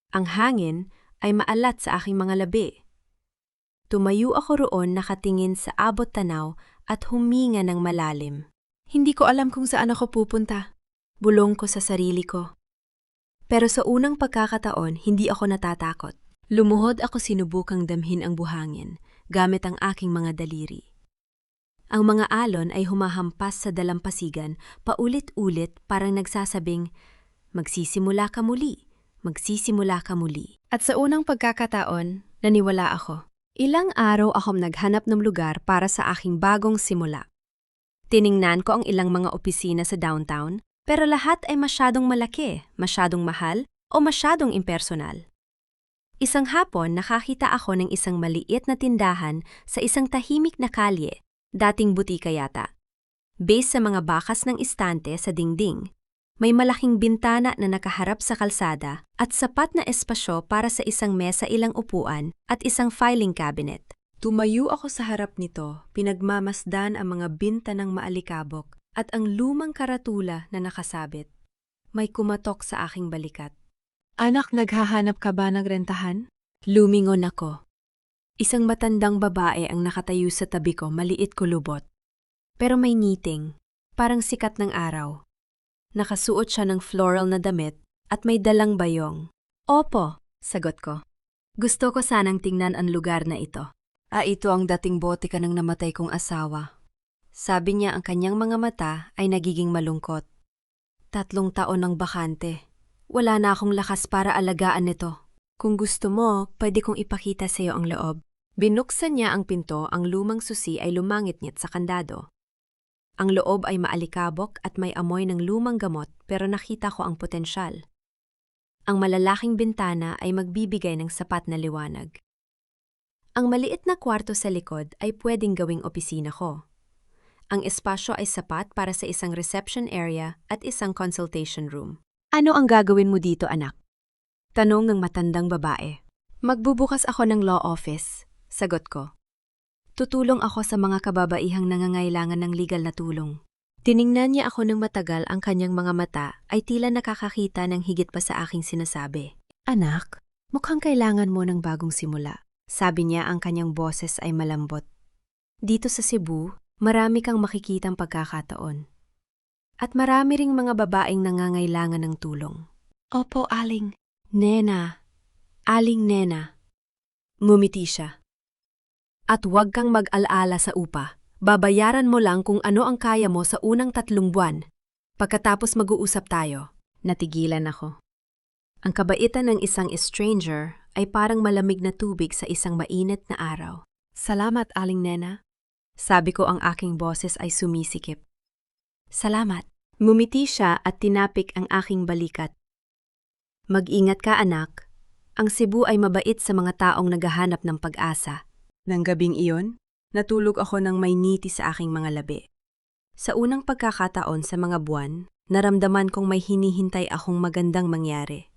Ang hangin ay maalat sa aking mga labi. Tumayo ako roon, nakatingin sa abot tanaw at huminga ng malalim. Hindi ko alam kung saan ako pupunta. Bulong ko sa sarili ko. Pero sa unang pagkakataon, hindi ako natatakot. Lumuhod ako, sinubukang damhin ang buhangin gamit ang aking mga daliri. Ang mga alon ay humahampas sa dalampasigan, paulit-ulit, parang nagsasabing, magsisimula ka muli, magsisimula ka muli. At sa unang pagkakataon, naniwala ako. Ilang araw akong naghanap ng lugar para sa aking bagong simula. Tiningnan ko ang ilang mga opisina sa downtown, Pero lahat ay masyadong malaki, masyadong mahal, o masyadong impersonal. Isang hapon nakakita ako ng isang maliit na tindahan sa isang tahimik na kalye, dating butika yata. Base sa mga bakas ng istante sa dingding, may malaking bintana na nakaharap sa kalsada at sapat na espasyo para sa isang mesa, ilang upuan at isang filing cabinet. Tumayo ako sa harap nito, pinagmamasdan ang mga binta ng maalikabok at ang lumang karatula na nakasabit. May kumatok sa aking balikat. Anak, naghahanap ka ba ng rentahan? Lumingon ako. Isang matandang babae ang nakatayo sa tabi ko, maliit kulubot. Pero may ngiting, parang sikat ng araw. Nakasuot siya ng floral na damit at may dalang bayong. Opo, sagot ko. Gusto ko sanang tingnan ang lugar na ito. Ito ang dating botika ng namatay kong asawa. Sabi niya ang kanyang mga mata ay nagiging malungkot. 3 taon ng bakante. Wala na akong lakas para alagaan nito. Kung gusto mo, pwede kong ipakita sa iyo ang loob. Binuksan niya ang pinto, ang lumang susi ay lumangit-ngit sa kandado. Ang loob ay maalikabok at may amoy ng lumang gamot, pero nakita ko ang potensyal. Ang malalaking bintana ay magbibigay ng sapat na liwanag. Ang maliit na kwarto sa likod ay pwedeng gawing opisina ko. Ang espasyo ay sapat para sa isang reception area at isang consultation room. Ano ang gagawin mo dito, anak? Tanong ng matandang babae. Magbubukas ako ng law office, sagot ko. Tutulong ako sa mga kababaihang nangangailangan ng legal na tulong. Tiningnan niya ako ng matagal, ang kanyang mga mata ay tila nakakakita ng higit pa sa aking sinasabi. Anak, mukhang kailangan mo ng bagong simula. Sabi niya, ang kanyang boses ay malambot. Dito sa Cebu, marami kang makikitang pagkakataon. At marami ring mga babaeng nangangailangan ng tulong. Opo, Aling. Nena. Aling Nena. Ngumiti siya. At huwag kang mag-alala sa upa. Babayaran mo lang kung ano ang kaya mo sa unang 3 buwan. Pagkatapos mag-uusap tayo. Natigilan ako. Ang kabaitan ng isang stranger ay parang malamig na tubig sa isang mainit na araw. Salamat, Aling Nena. Sabi ko, ang aking boses ay sumisikip. Salamat. Ngumiti siya at tinapik ang aking balikat. Mag-ingat ka, anak. Ang Cebu ay mabait sa mga taong naghahanap ng pag-asa. Nang gabing iyon, natulog ako ng may ngiti sa aking mga labi. Sa unang pagkakataon sa mga buwan, naramdaman kong may hinihintay akong magandang mangyari.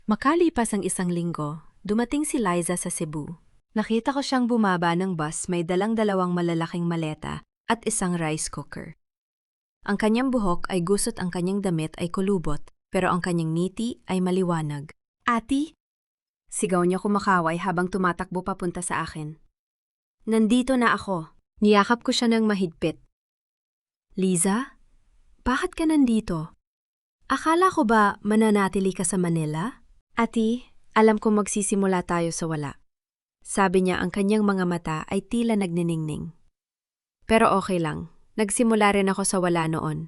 Makalipas ang 1 linggo, dumating si Liza sa Cebu. Nakita ko siyang bumaba ng bus, may dalang 2 malalaking maleta at isang rice cooker. Ang kanyang buhok ay gusot, ang kanyang damit ay kulubot, pero ang kanyang ngiti ay maliwanag. Ati? Sigaw niya kumakaway habang tumatakbo papunta sa akin. Nandito na ako. Niyakap ko siya ng mahigpit. Liza? Bakit ka nandito? Akala ko ba mananatili ka sa Manila? Ati, alam kong magsisimula tayo sa wala. Sabi niya, ang kanyang mga mata ay tila nagniningning. Pero okay lang. Nagsimula rin ako sa wala noon.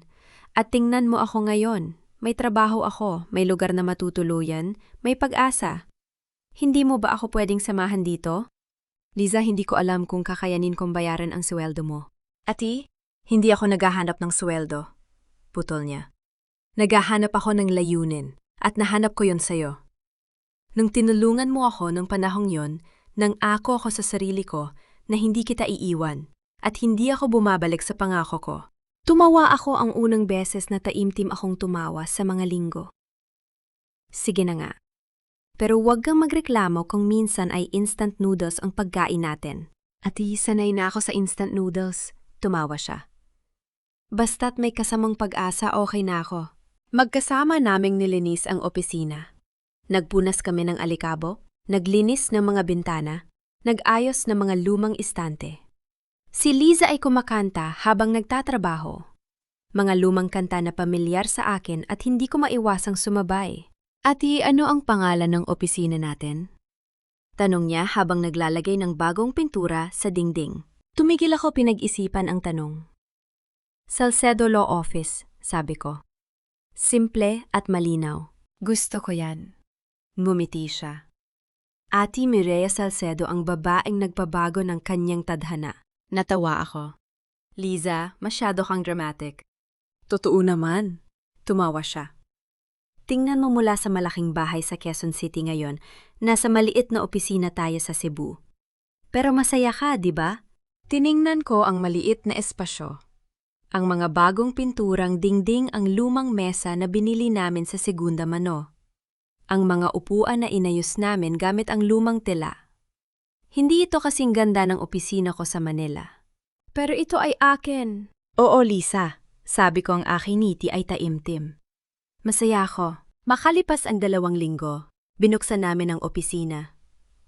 At tingnan mo ako ngayon. May trabaho ako, may lugar na matutuluyan, may pag-asa. Hindi mo ba ako pwedeng samahan dito? Liza, hindi ko alam kung kakayanin kong bayaran ang sweldo mo. Ati, hindi ako naghahanap ng sweldo. Putol niya. Naghahanap ako ng layunin at nahanap ko yon sa'yo. Nung tinulungan mo ako nung panahong yon, nang ako sa sarili ko na hindi kita iiwan. At hindi ako bumabalik sa pangako ko. Tumawa ako ang unang beses na taimtim akong tumawa sa mga linggo. Sige na nga. Pero huwag kang magreklamo kung minsan ay instant noodles ang pagkain natin. Ati, sanay na ako sa instant noodles. Tumawa siya. Basta't may kasamang pag-asa, okay na ako. Magkasama naming nilinis ang opisina. Nagpunas kami ng alikabok, naglinis ng mga bintana, nag-ayos ng mga lumang istante. Si Liza ay kumakanta habang nagtatrabaho. Mga lumang kanta na pamilyar sa akin at hindi ko maiwasang sumabay. Ati, ano ang pangalan ng opisina natin? Tanong niya habang naglalagay ng bagong pintura sa dingding. Tumigil ako, pinag-isipan ang tanong. Salcedo Law Office, sabi ko. Simple at malinaw. Gusto ko yan. Ngumiti siya. Ati Mireya Salcedo ang babaeng nagpabago ng kanyang tadhana. Natawa ako. Liza, masyado kang dramatic. Totoo naman. Tumawa siya. Tingnan mo mula sa malaking bahay sa Quezon City ngayon, nasa maliit na opisina tayo sa Cebu. Pero masaya ka, di ba? Tiningnan ko ang maliit na espasyo. Ang mga bagong pinturang dingding ang lumang mesa na binili namin sa Segunda Mano. Ang mga upuan na inayos namin gamit ang lumang tela. Hindi ito kasing ganda ng opisina ko sa Manila. Pero ito ay akin. Oo, Lisa. Sabi ko ang aking ngiti ay taimtim. Masaya ako. Makalipas ang 2 linggo, binuksan namin ang opisina.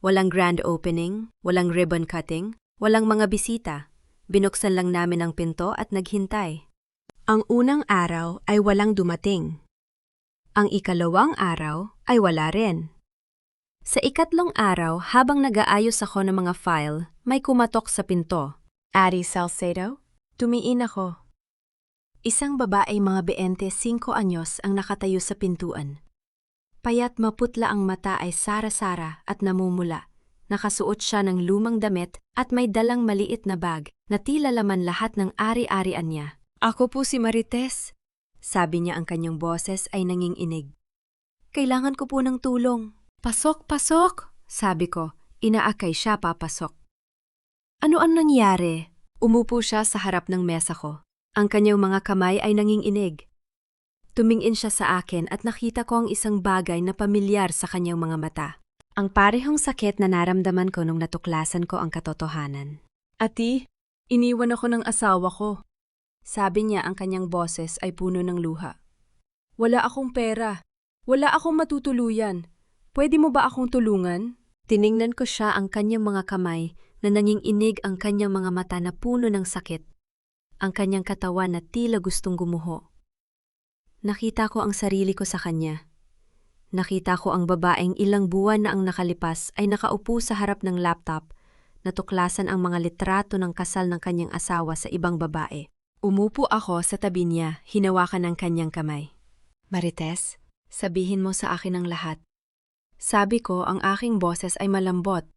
Walang grand opening, walang ribbon cutting, walang mga bisita. Binuksan lang namin ang pinto at naghintay. Ang unang araw ay walang dumating. Ang ikalawang araw ay wala rin. Sa ikatlong araw, habang nag-aayos ako ng mga file, may kumatok sa pinto. Ari Salcedo? Tumiin ako. Isang babae mga 25 anyos ang nakatayo sa pintuan. Payat maputla ang mata ay sara-sara at namumula. Nakasuot siya ng lumang damit at may dalang maliit na bag na tila laman lahat ng ari-arian niya. Ako po si Marites. Sabi niya, ang kanyang boses ay nanginginig. Kailangan ko po ng tulong. Pasok, pasok! Sabi ko, inaakay siya papasok. Ano ang nangyari? Umupo siya sa harap ng mesa ko. Ang kanyang mga kamay ay nanginginig. Tumingin siya sa akin at nakita ko ang isang bagay na pamilyar sa kanyang mga mata. Ang parehong sakit na naramdaman ko nung natuklasan ko ang katotohanan. Ati, iniwan ako ng asawa ko. Sabi niya, ang kanyang boses ay puno ng luha. Wala akong pera. Wala akong matutuluyan. Pwede mo ba akong tulungan? Tiningnan ko siya, ang kanyang mga kamay na nanginginig, ang kanyang mga mata na puno ng sakit. Ang kanyang katawan na tila gustong gumuho. Nakita ko ang sarili ko sa kanya. Nakita ko ang babaeng ilang buwan na ang nakalipas ay nakaupo sa harap ng laptop, natuklasan ang mga litrato ng kasal ng kanyang asawa sa ibang babae. Umupo ako sa tabi niya, hinawakan ng kanyang kamay. Marites, sabihin mo sa akin ang lahat. Sabi ko, ang aking boses ay malambot.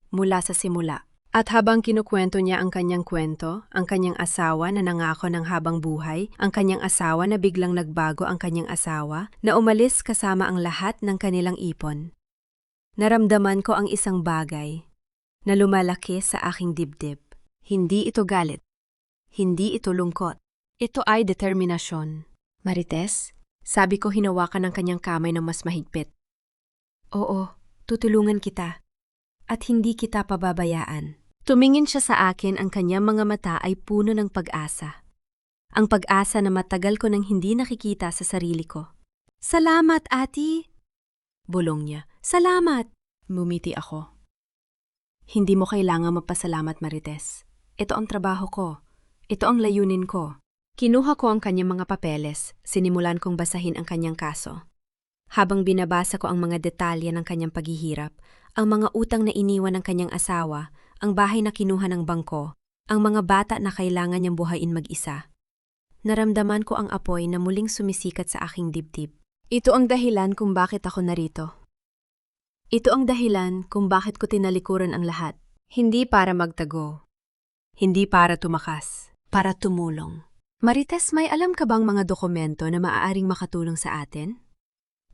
Mula sa simula. At habang kinukwento niya ang kanyang kwento, ang kanyang asawa na nangako ng habang buhay, ang kanyang asawa na biglang nagbago, ang kanyang asawa na umalis kasama ang lahat ng kanilang ipon. Naramdaman ko ang isang bagay na lumalaki sa aking dibdib. Hindi ito galit. Hindi ito lungkot. Ito ay determinasyon. Marites, sabi ko, hinawakan ng kanyang kamay ng mas mahigpit. Oo, tutulungan kita. At hindi kita pababayaan. Tumingin siya sa akin, ang kanyang mga mata ay puno ng pag-asa. Ang pag-asa na matagal ko nang hindi nakikita sa sarili ko. Salamat, ati! Bulong niya. Salamat! Mumiti ako. Hindi mo kailangang magpasalamat, Marites. Ito ang trabaho ko. Ito ang layunin ko. Kinuha ko ang kanyang mga papeles, sinimulan kong basahin ang kanyang kaso. Habang binabasa ko ang mga detalye ng kanyang paghihirap, ang mga utang na iniwan ng kanyang asawa, ang bahay na kinuha ng bangko, ang mga bata na kailangan niyang buhayin mag-isa. Naramdaman ko ang apoy na muling sumisikat sa aking dibdib. Ito ang dahilan kung bakit ako narito. Ito ang dahilan kung bakit ko tinalikuran ang lahat. Hindi para magtago. Hindi para tumakas. Para tumulong. Marites, may alam ka bang mga dokumento na maaaring makatulong sa atin?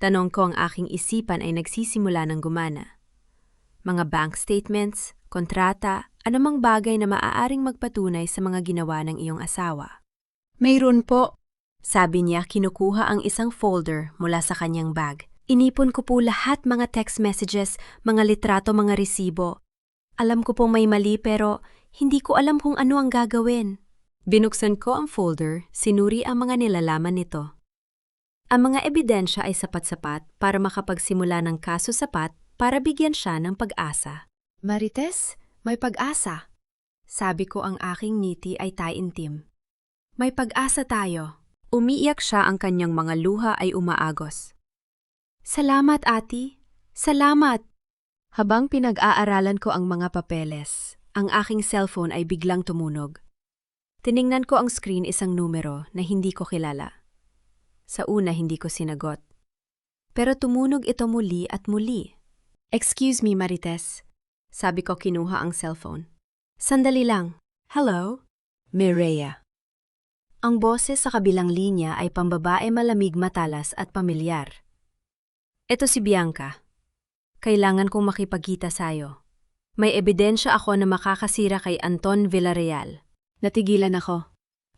Tanong ko, ang aking isipan ay nagsisimula ng gumana. Mga bank statements, kontrata, anumang bagay na maaaring magpatunay sa mga ginawa ng iyong asawa. Mayroon po. Sabi niya, kinukuha ang isang folder mula sa kanyang bag. Inipon ko po lahat, mga text messages, mga litrato, mga resibo. Alam ko pong may mali pero hindi ko alam kung ano ang gagawin. Binuksan ko ang folder, sinuri ang mga nilalaman nito. Ang mga ebidensya ay sapat-sapat para makapagsimula ng kaso, sapat para bigyan siya ng pag-asa. Marites, may pag-asa. Sabi ko, ang aking ngiti ay taintim. May pag-asa tayo. Umiiyak siya, ang kanyang mga luha ay umaagos. Salamat, ati. Salamat. Habang pinag-aaralan ko ang mga papeles, ang aking cellphone ay biglang tumunog. Tiningnan ko ang screen, isang numero na hindi ko kilala. Sa una, hindi ko sinagot. Pero tumunog ito muli at muli. Excuse me, Marites. Sabi ko, kinuha ang cellphone. Sandali lang. Hello? Mireya. Ang boses sa kabilang linya ay pambabae malamig matalas at pamilyar. Ito si Bianca. Kailangan kong makipagkita sa'yo. May ebidensya ako na makakasira kay Anton Villarreal. Natigilan ako.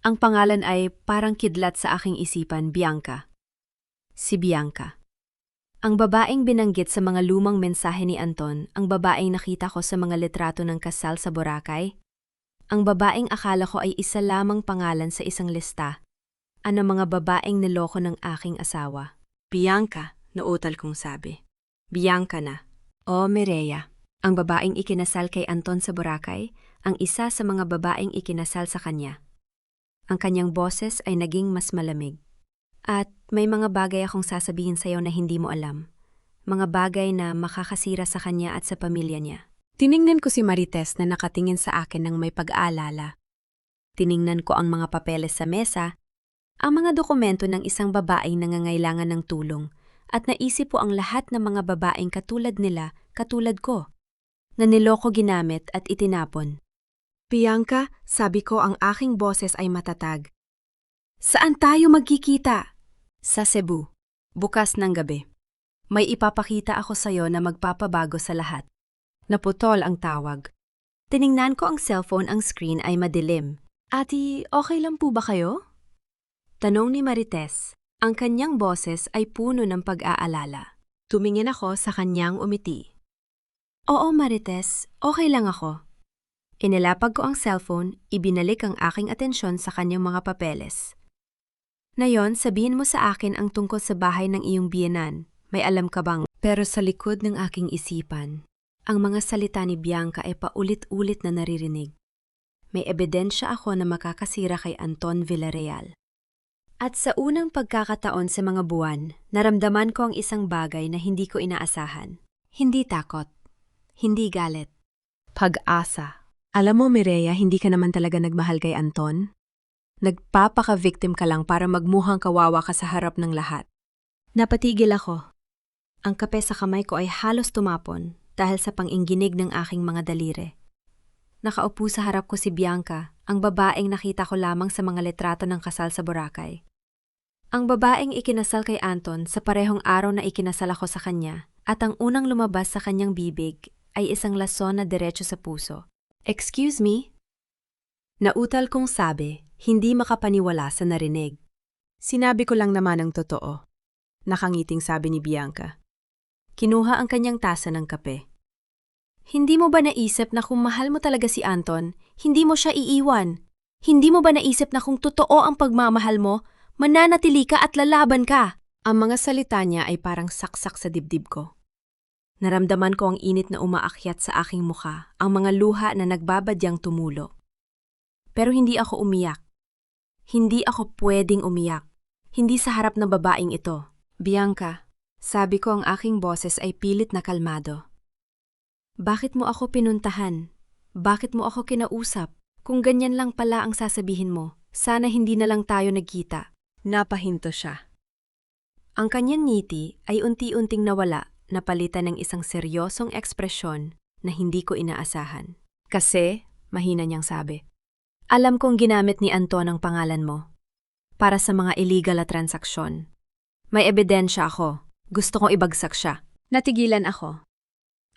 Ang pangalan ay parang kidlat sa aking isipan, Bianca. Si Bianca. Ang babaeng binanggit sa mga lumang mensahe ni Anton, ang babaeng nakita ko sa mga litrato ng kasal sa Boracay. Ang babaeng akala ko ay isa lamang pangalan sa isang lista. Ano mga babaeng niloko ng aking asawa? Bianca, nautal kong sabi. Bianca na. O Mireya, ang babaeng ikinasal kay Anton sa Boracay, ang isa sa mga babaeng ikinasal sa kanya. Ang kanyang boses ay naging mas malamig. At may mga bagay akong sasabihin sa'yo na hindi mo alam. Mga bagay na makakasira sa kanya at sa pamilya niya. Tiningnan ko si Marites na nakatingin sa akin ng may pag-aalala. Tiningnan ko ang mga papeles sa mesa, ang mga dokumento ng isang babaeng nangangailangan ng tulong, at naisip ko ang lahat ng mga babaeng katulad nila, katulad ko, na niloko ginamit at itinapon. Bianca, sabi ko ang aking boses ay matatag. Saan tayo magkikita? Sa Cebu, bukas ng gabi. May ipapakita ako sa'yo na magpapabago sa lahat. Naputol ang tawag. Tiningnan ko ang cellphone, ang screen ay madilim. Ati, okay lang po ba kayo? Tanong ni Marites. Ang kanyang boses ay puno ng pag-aalala. Tumingin ako sa kanyang umiti. Oo, Marites, okay lang ako. Inilapag ko ang cellphone, ibinalik ang aking atensyon sa kanyang mga papeles. Ngayon, sabihin mo sa akin ang tungkol sa bahay ng iyong biyenan. May alam ka bang? Pero sa likod ng aking isipan, ang mga salita ni Bianca ay paulit-ulit na naririnig. May ebidensya ako na makakasira kay Anton Villarreal. At sa unang pagkakataon sa mga buwan, naramdaman ko ang isang bagay na hindi ko inaasahan. Hindi takot. Hindi galit. Pag-asa. Alam mo, Mireya, hindi ka naman talaga nagmahal kay Anton. Nagpapaka-victim ka lang para magmuhang kawawa ka sa harap ng lahat. Napatigil ako. Ang kape sa kamay ko ay halos tumapon dahil sa pang-ingginig ng aking mga daliri. Nakaupo sa harap ko si Bianca, ang babaeng nakita ko lamang sa mga litrato ng kasal sa Boracay. Ang babaeng ikinasal kay Anton sa parehong araw na ikinasal ako sa kanya, at ang unang lumabas sa kanyang bibig ay isang lason na diretso sa puso. Excuse me? Nautal kong sabi, hindi makapaniwala sa narinig. Sinabi ko lang naman ang totoo. Nakangiting sabi ni Bianca. Kinuha ang kanyang tasa ng kape. Hindi mo ba naisip na kung mahal mo talaga si Anton, hindi mo siya iiwan? Hindi mo ba naisip na kung totoo ang pagmamahal mo, mananatili ka at lalaban ka? Ang mga salita niya ay parang saksak sa dibdib ko. Naramdaman ko ang init na umaakyat sa aking mukha, ang mga luha na nagbabadyang tumulo. Pero hindi ako umiyak. Hindi ako pwedeng umiyak. Hindi sa harap ng babaeng ito. Bianca, sabi ko, ang aking boses ay pilit na kalmado. Bakit mo ako pinuntahan? Bakit mo ako kinausap? Kung ganyan lang pala ang sasabihin mo, sana hindi na lang tayo nagkita. Napahinto siya. Ang kanyang ngiti ay unti-unting nawala, napalitan ng isang seryosong ekspresyon na hindi ko inaasahan. Kasi, mahina niyang sabi, alam kong ginamit ni Anton ang pangalan mo para sa mga illegal na transaksyon. May ebidensya ako. Gusto kong ibagsak siya. Natigilan ako.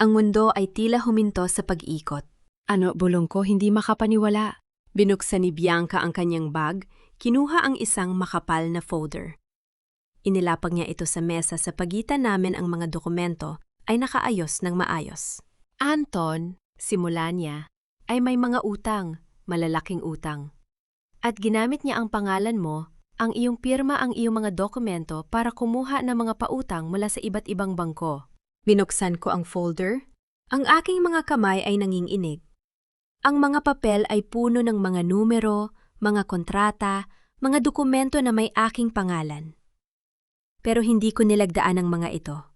Ang mundo ay tila huminto sa pag-ikot. Ano, bulong ko, hindi makapaniwala. Binuksan ni Bianca ang kanyang bag, kinuha ang isang makapal na folder. Inilapag niya ito sa mesa. Sa pagitan namin ang mga dokumento ay nakaayos ng maayos. Anton, simula niya, ay may mga utang, malalaking utang. At ginamit niya ang pangalan mo, ang iyong pirma, ang iyong mga dokumento para kumuha ng mga pautang mula sa iba't ibang bangko. Binuksan ko ang folder. Ang aking mga kamay ay nanginginig. Ang mga papel ay puno ng mga numero, mga kontrata, mga dokumento na may aking pangalan. Pero hindi ko nilagdaan ang mga ito.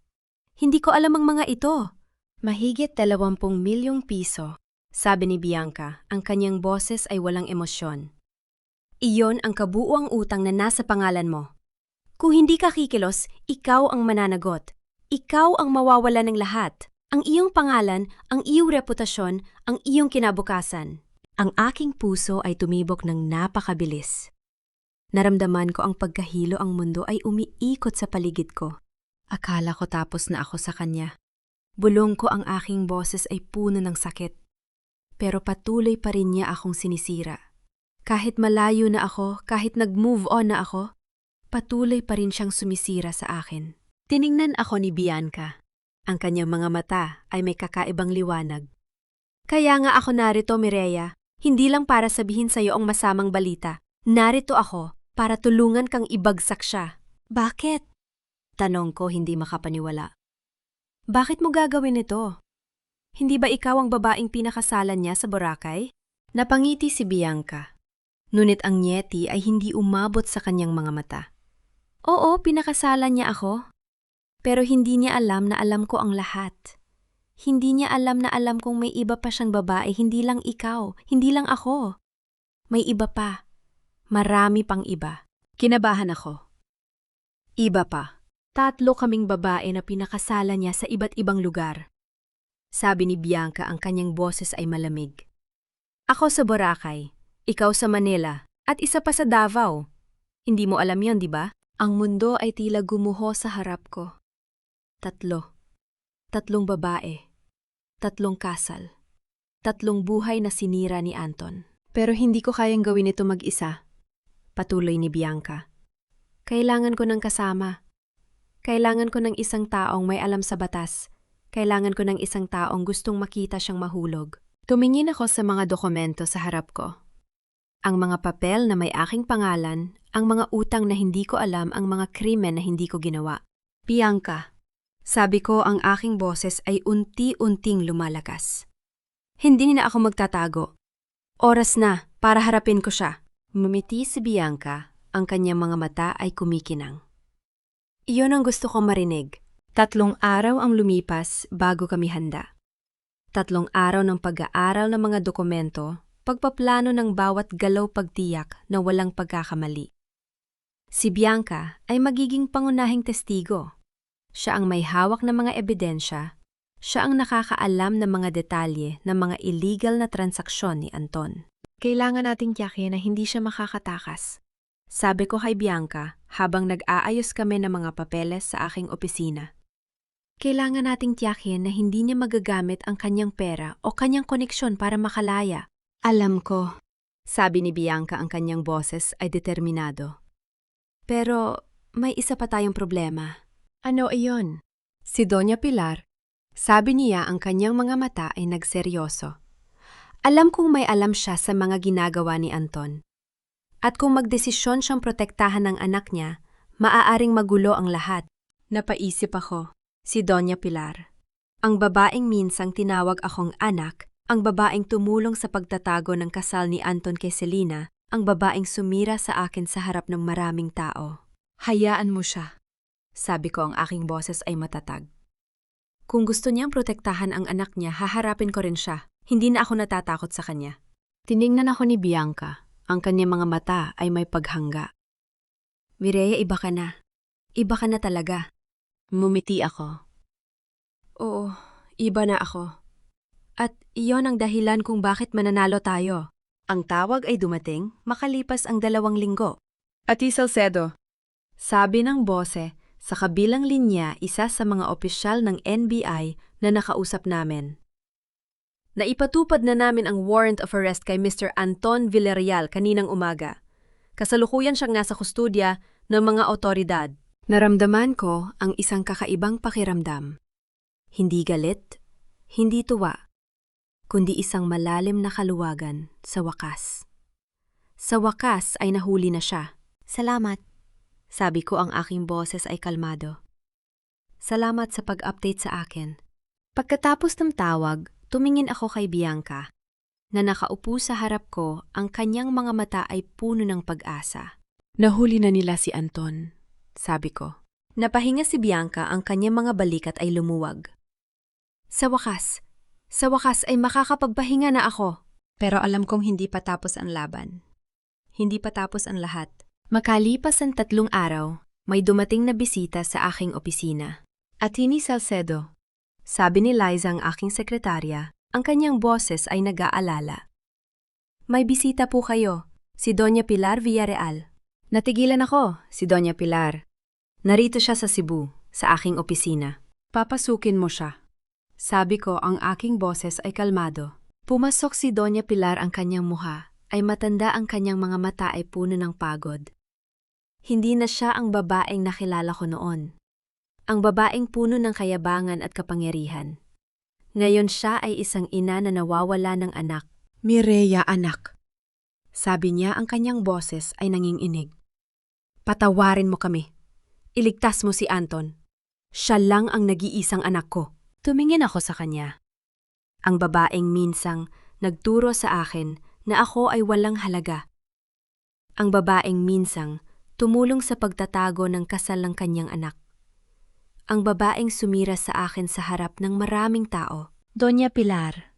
Hindi ko alam ang mga ito. Mahigit 20 milyong piso, sabi ni Bianca, ang kanyang boses ay walang emosyon. Iyon ang kabuuang utang na nasa pangalan mo. Kung hindi ka kikilos, ikaw ang mananagot. Ikaw ang mawawala ng lahat. Ang iyong pangalan, ang iyong reputasyon, ang iyong kinabukasan. Ang aking puso ay tumibok ng napakabilis. Naramdaman ko ang pagkahilo, ang mundo ay umiikot sa paligid ko. Akala ko tapos na ako sa kanya. Bulong ko ang aking boses ay puno ng sakit. Pero patuloy pa rin niya akong sinisira. Kahit malayo na ako, kahit nag-move on na ako, patuloy pa rin siyang sumisira sa akin. Tiningnan ako ni Bianca. Ang kanyang mga mata ay may kakaibang liwanag. Kaya nga ako narito, Mireya, hindi lang para sabihin sa'yo ang masamang balita. Narito ako para tulungan kang ibagsak siya. Bakit? Tanong ko hindi makapaniwala. Bakit mo gagawin ito? Hindi ba ikaw ang babaeng pinakasalan niya sa Boracay? Napangiti si Bianca. Ngunit ang ngeti ay hindi umabot sa kanyang mga mata. Oo, pinakasalan niya ako. Pero hindi niya alam na alam ko ang lahat. Hindi niya alam na alam kong may iba pa siyang babae, hindi lang ikaw, hindi lang ako. May iba pa. Marami pang iba. Kinabahan ako. Iba pa. 3 kaming babae na pinakasalan niya sa iba't ibang lugar. Sabi ni Bianca, ang kanyang boses ay malamig. Ako sa Boracay, ikaw sa Manila, at isa pa sa Davao. Hindi mo alam yon, di ba? Ang mundo ay tila gumuho sa harap ko. 3. 3 babae. 3 kasal. 3 buhay na sinira ni Anton. Pero hindi ko kayang gawin ito mag-isa. Patuloy ni Bianca. Kailangan ko ng kasama. Kailangan ko ng isang taong may alam sa batas. Kailangan ko ng isang taong gustong makita siyang mahulog. Tumingin ako sa mga dokumento sa harap ko. Ang mga papel na may aking pangalan, ang mga utang na hindi ko alam, ang mga krimen na hindi ko ginawa. Bianca, sabi ko, ang aking boses ay unti-unting lumalakas. Hindi na ako magtatago. Oras na para harapin ko siya. Mumiti si Bianca, ang kanyang mga mata ay kumikinang. Iyon ang gusto kong marinig. 3 araw ang lumipas bago kami handa. 3 araw ng pag-aaral ng mga dokumento, pagpaplano ng bawat galaw, pagtiyak na walang pagkakamali. Si Bianca ay magiging pangunahing testigo. Siya ang may hawak ng mga ebidensya. Siya ang nakakaalam ng mga detalye ng mga illegal na transaksyon ni Anton. Kailangan nating tiyakin na hindi siya makakatakas. Sabi ko kay Bianca habang nag-aayos kami ng mga papeles sa aking opisina. Kailangan nating tiyakin na hindi niya magagamit ang kanyang pera o kanyang koneksyon para makalaya. Alam ko, sabi ni Bianca, ang kanyang boses ay determinado. Pero may isa pa tayong problema. Ano iyon? Si Doña Pilar, sabi niya, ang kanyang mga mata ay nagseryoso. Alam kong may alam siya sa mga ginagawa ni Anton. At kung magdesisyon siyang protektahan ng anak niya, maaaring magulo ang lahat. Napaisip ako, si Doña Pilar. Ang babaeng minsang tinawag akong anak, ang babaeng tumulong sa pagtatago ng kasal ni Anton kay Selena, ang babaeng sumira sa akin sa harap ng maraming tao. Hayaan mo siya. Sabi ko, ang aking boses ay matatag. Kung gusto niyang protektahan ang anak niya, haharapin ko rin siya. Hindi na ako natatakot sa kanya. Tiningnan ako ni Bianca. Ang kanyang mga mata ay may paghangga. Mireya, iba ka na. Iba ka na talaga. Mumiti ako. Oo, iba na ako. At iyon ang dahilan kung bakit mananalo tayo. Ang tawag ay dumating makalipas ang 2 linggo. Ati Salcedo, sabi ng bose, sa kabilang linya, isa sa mga opisyal ng NBI na nakausap namin. Naipatupad na namin ang warrant of arrest kay Mr. Anton Villarreal kaninang umaga. Kasalukuyan siyang nasa kustudya ng mga otoridad. Naramdaman ko ang isang kakaibang pakiramdam. Hindi galit, hindi tuwa, kundi isang malalim na kaluwagan sa wakas. Sa wakas ay nahuli na siya. Salamat. Sabi ko, ang aking boses ay kalmado. Salamat sa pag-update sa akin. Pagkatapos ng tawag, tumingin ako kay Bianca, na nakaupo sa harap ko, ang kanyang mga mata ay puno ng pag-asa. Nahuli na nila si Anton, sabi ko. Napahinga si Bianca, ang kanyang mga balikat ay lumuwag. Sa wakas ay makakapagpahinga na ako. Pero alam kong hindi pa tapos ang laban. Hindi pa tapos ang lahat. Makalipas ang 3 araw, may dumating na bisita sa aking opisina. Atini Salcedo, sabi ni Liza, ang aking sekretarya, ang kanyang boses ay nag-aalala. May bisita po kayo, si Doña Pilar Villarreal. Natigilan ako, si Doña Pilar. Narito siya sa Cebu, sa aking opisina. Papasukin mo siya. Sabi ko, ang aking boses ay kalmado. Pumasok si Doña Pilar, ang kanyang muha ay matanda, ang kanyang mga mata ay puno ng pagod. Hindi na siya ang babaeng nakilala ko noon. Ang babaeng puno ng kayabangan at kapangyarihan. Ngayon siya ay isang ina na nawawala ng anak. Mireya, anak. Sabi niya, ang kanyang boses ay nanginginig. Patawarin mo kami. Iligtas mo si Anton. Siya lang ang nag-iisang anak ko. Tumingin ako sa kanya. Ang babaeng minsang nagturo sa akin na ako ay walang halaga. Ang babaeng minsang tumulong sa pagtatago ng kasal ng kanyang anak. Ang babaeng sumira sa akin sa harap ng maraming tao. Doña Pilar,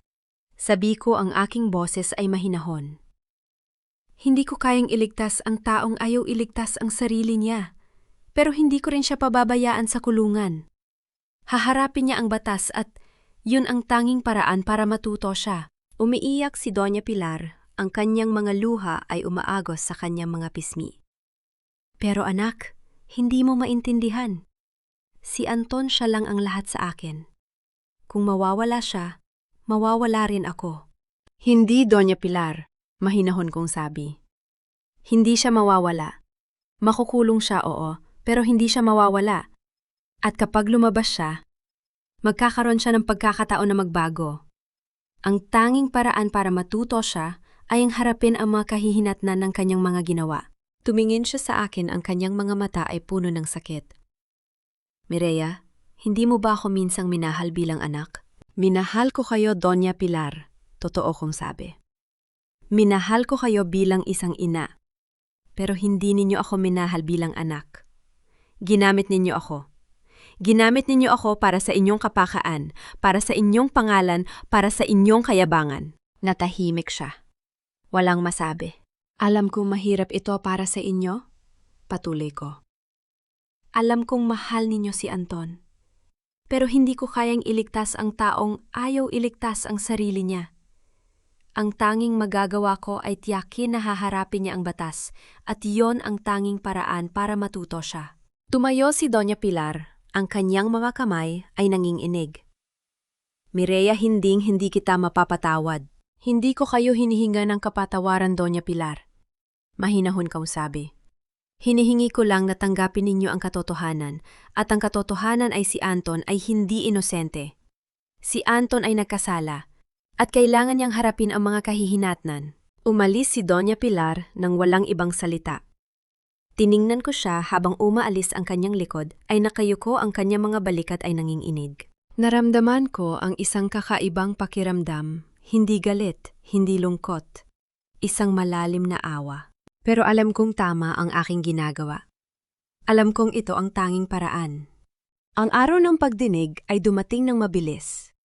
sabi ko, ang aking boses ay mahinahon. Hindi ko kayang iligtas ang taong ayaw iligtas ang sarili niya, pero hindi ko rin siya pababayaan sa kulungan. Haharapin niya ang batas at yun ang tanging paraan para matuto siya. Umiiyak si Doña Pilar, ang kanyang mga luha ay umaagos sa kanyang mga pismi. Pero anak, hindi mo maintindihan. Si Anton, siya lang ang lahat sa akin. Kung mawawala siya, mawawala rin ako. Hindi, Doña Pilar, mahinahon kong sabi. Hindi siya mawawala. Makukulong siya, oo, pero hindi siya mawawala. At kapag lumabas siya, magkakaroon siya ng pagkakataon na magbago. Ang tanging paraan para matuto siya ay ang harapin ang mga kahihinatnan ng kanyang mga ginawa. Tumingin siya sa akin, ang kanyang mga mata ay puno ng sakit. Mireya, hindi mo ba ako minsang minahal bilang anak? Minahal ko kayo, Doña Pilar, totoo kong sabi. Minahal ko kayo bilang isang ina, pero hindi ninyo ako minahal bilang anak. Ginamit ninyo ako. Ginamit ninyo ako para sa inyong kapakaan, para sa inyong pangalan, para sa inyong kayabangan. Natahimik siya. Walang masabi. Alam kong mahirap ito para sa inyo, patuloy ko. Alam kong mahal ninyo si Anton. Pero hindi ko kayang iligtas ang taong ayaw iligtas ang sarili niya. Ang tanging magagawa ko ay tiyakin na haharapin niya ang batas at iyon ang tanging paraan para matuto siya. Tumayo si Doña Pilar, ang kanyang mga kamay ay nanginginig. Mireya, hindi kita mapapatawad. Hindi ko kayo hinihinga ng kapatawaran, Doña Pilar. Mahinahon kang sabi. Hinihingi ko lang na tanggapin ninyo ang katotohanan, at ang katotohanan ay si Anton ay hindi inosente. Si Anton ay nagkasala, at kailangan niyang harapin ang mga kahihinatnan. Umalis si Doña Pilar nang walang ibang salita. Tiningnan ko siya habang umaalis ang kanyang likod ay nakayuko, ang kanyang mga balikat ay nanginginig. Naramdaman ko ang isang kakaibang pakiramdam, hindi galit, hindi lungkot, isang malalim na awa. Pero alam kong tama ang aking ginagawa. Alam kong ito ang tanging paraan. Ang araw ng pagdinig ay dumating ng mabilis.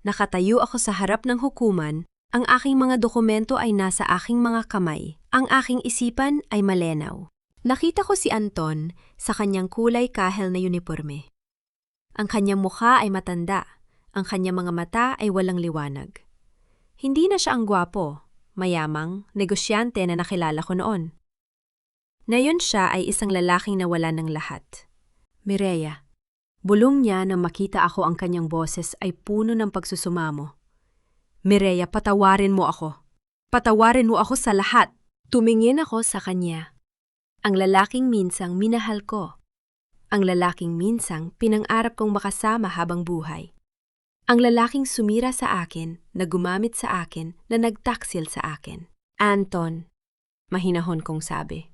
Nakatayo ako sa harap ng hukuman, ang aking mga dokumento ay nasa aking mga kamay, ang aking isipan ay malenaw. Nakita ko si Anton sa kanyang kulay kahel na uniforme. Ang kanyang mukha ay matanda, ang kanyang mga mata ay walang liwanag. Hindi na siya ang gwapo, mayamang, negosyante na nakilala ko noon. Ngayon siya ay isang lalaking nawala ng lahat. Mireya, bulong niya nang makita ako, ang kanyang boses ay puno ng pagsusumamo. Mireya, patawarin mo ako. Patawarin mo ako sa lahat. Tumingin ako sa kanya. Ang lalaking minsang minahal ko. Ang lalaking minsang pinang-arap kong makasama habang buhay. Ang lalaking sumira sa akin, na gumamit sa akin, na nagtaksil sa akin. Anton, mahinahon kong sabi.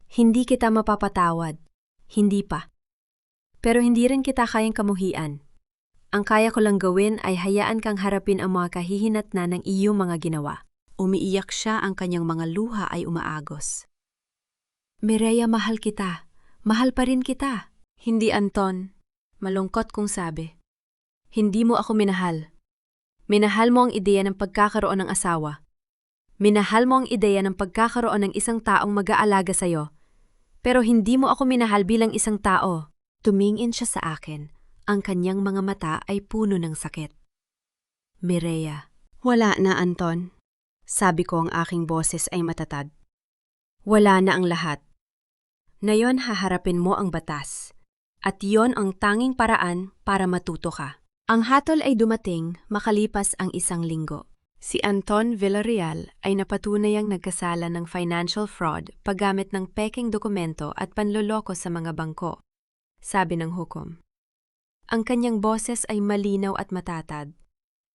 Hindi kita mapapatawad. Hindi pa. Pero hindi rin kita kayang kamuhian. Ang kaya ko lang gawin ay hayaan kang harapin ang mga kahihinatnan ng iyong mga ginawa. Umiiyak siya, ang kanyang mga luha ay umaagos. Mireya, mahal kita. Mahal pa rin kita. Hindi, Anton. Malungkot kong sabi. Hindi mo ako minahal. Minahal mo ang ideya ng pagkakaroon ng asawa. Minahal mo ang ideya ng pagkakaroon ng isang taong mag-aalaga sa'yo. Pero hindi mo ako minahal bilang isang tao. Tumingin siya sa akin. Ang kanyang mga mata ay puno ng sakit. Mireya, wala na, Anton. Sabi ko, ang aking boses ay matatag. Wala na ang lahat. Ngayon haharapin mo ang batas. At yon ang tanging paraan para matuto ka. Ang hatol ay dumating makalipas ang 1 linggo. Si Anton Villarreal ay napatunayang nagkasala ng financial fraud paggamit ng peking dokumento at panloloko sa mga bangko, sabi ng hukom. Ang kanyang boses ay malinaw at matatag.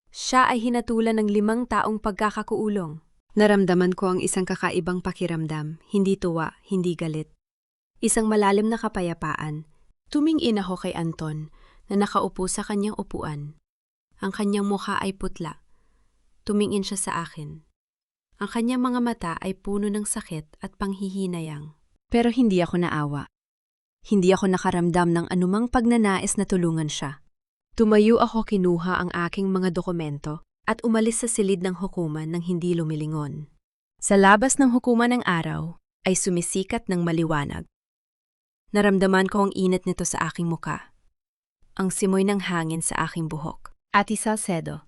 Siya ay hinatulan ng 5 taong pagkakakulong. Naramdaman ko ang isang kakaibang pakiramdam, hindi tuwa, hindi galit. Isang malalim na kapayapaan. Tumingin ako kay Anton na nakaupo sa kanyang upuan. Ang kanyang mukha ay putla. Tumingin siya sa akin. Ang kanyang mga mata ay puno ng sakit at panghihinayang. Pero hindi ako naawa. Hindi ako nakaramdam ng anumang pagnanais na tulungan siya. Tumayo ako, kinuha ang aking mga dokumento at umalis sa silid ng hukuman nang hindi lumilingon. Sa labas ng hukuman ng araw ay sumisikat ng maliwanag. Naramdaman ko ang init nito sa aking muka. Ang simoy ng hangin sa aking buhok. Ate Salcedo.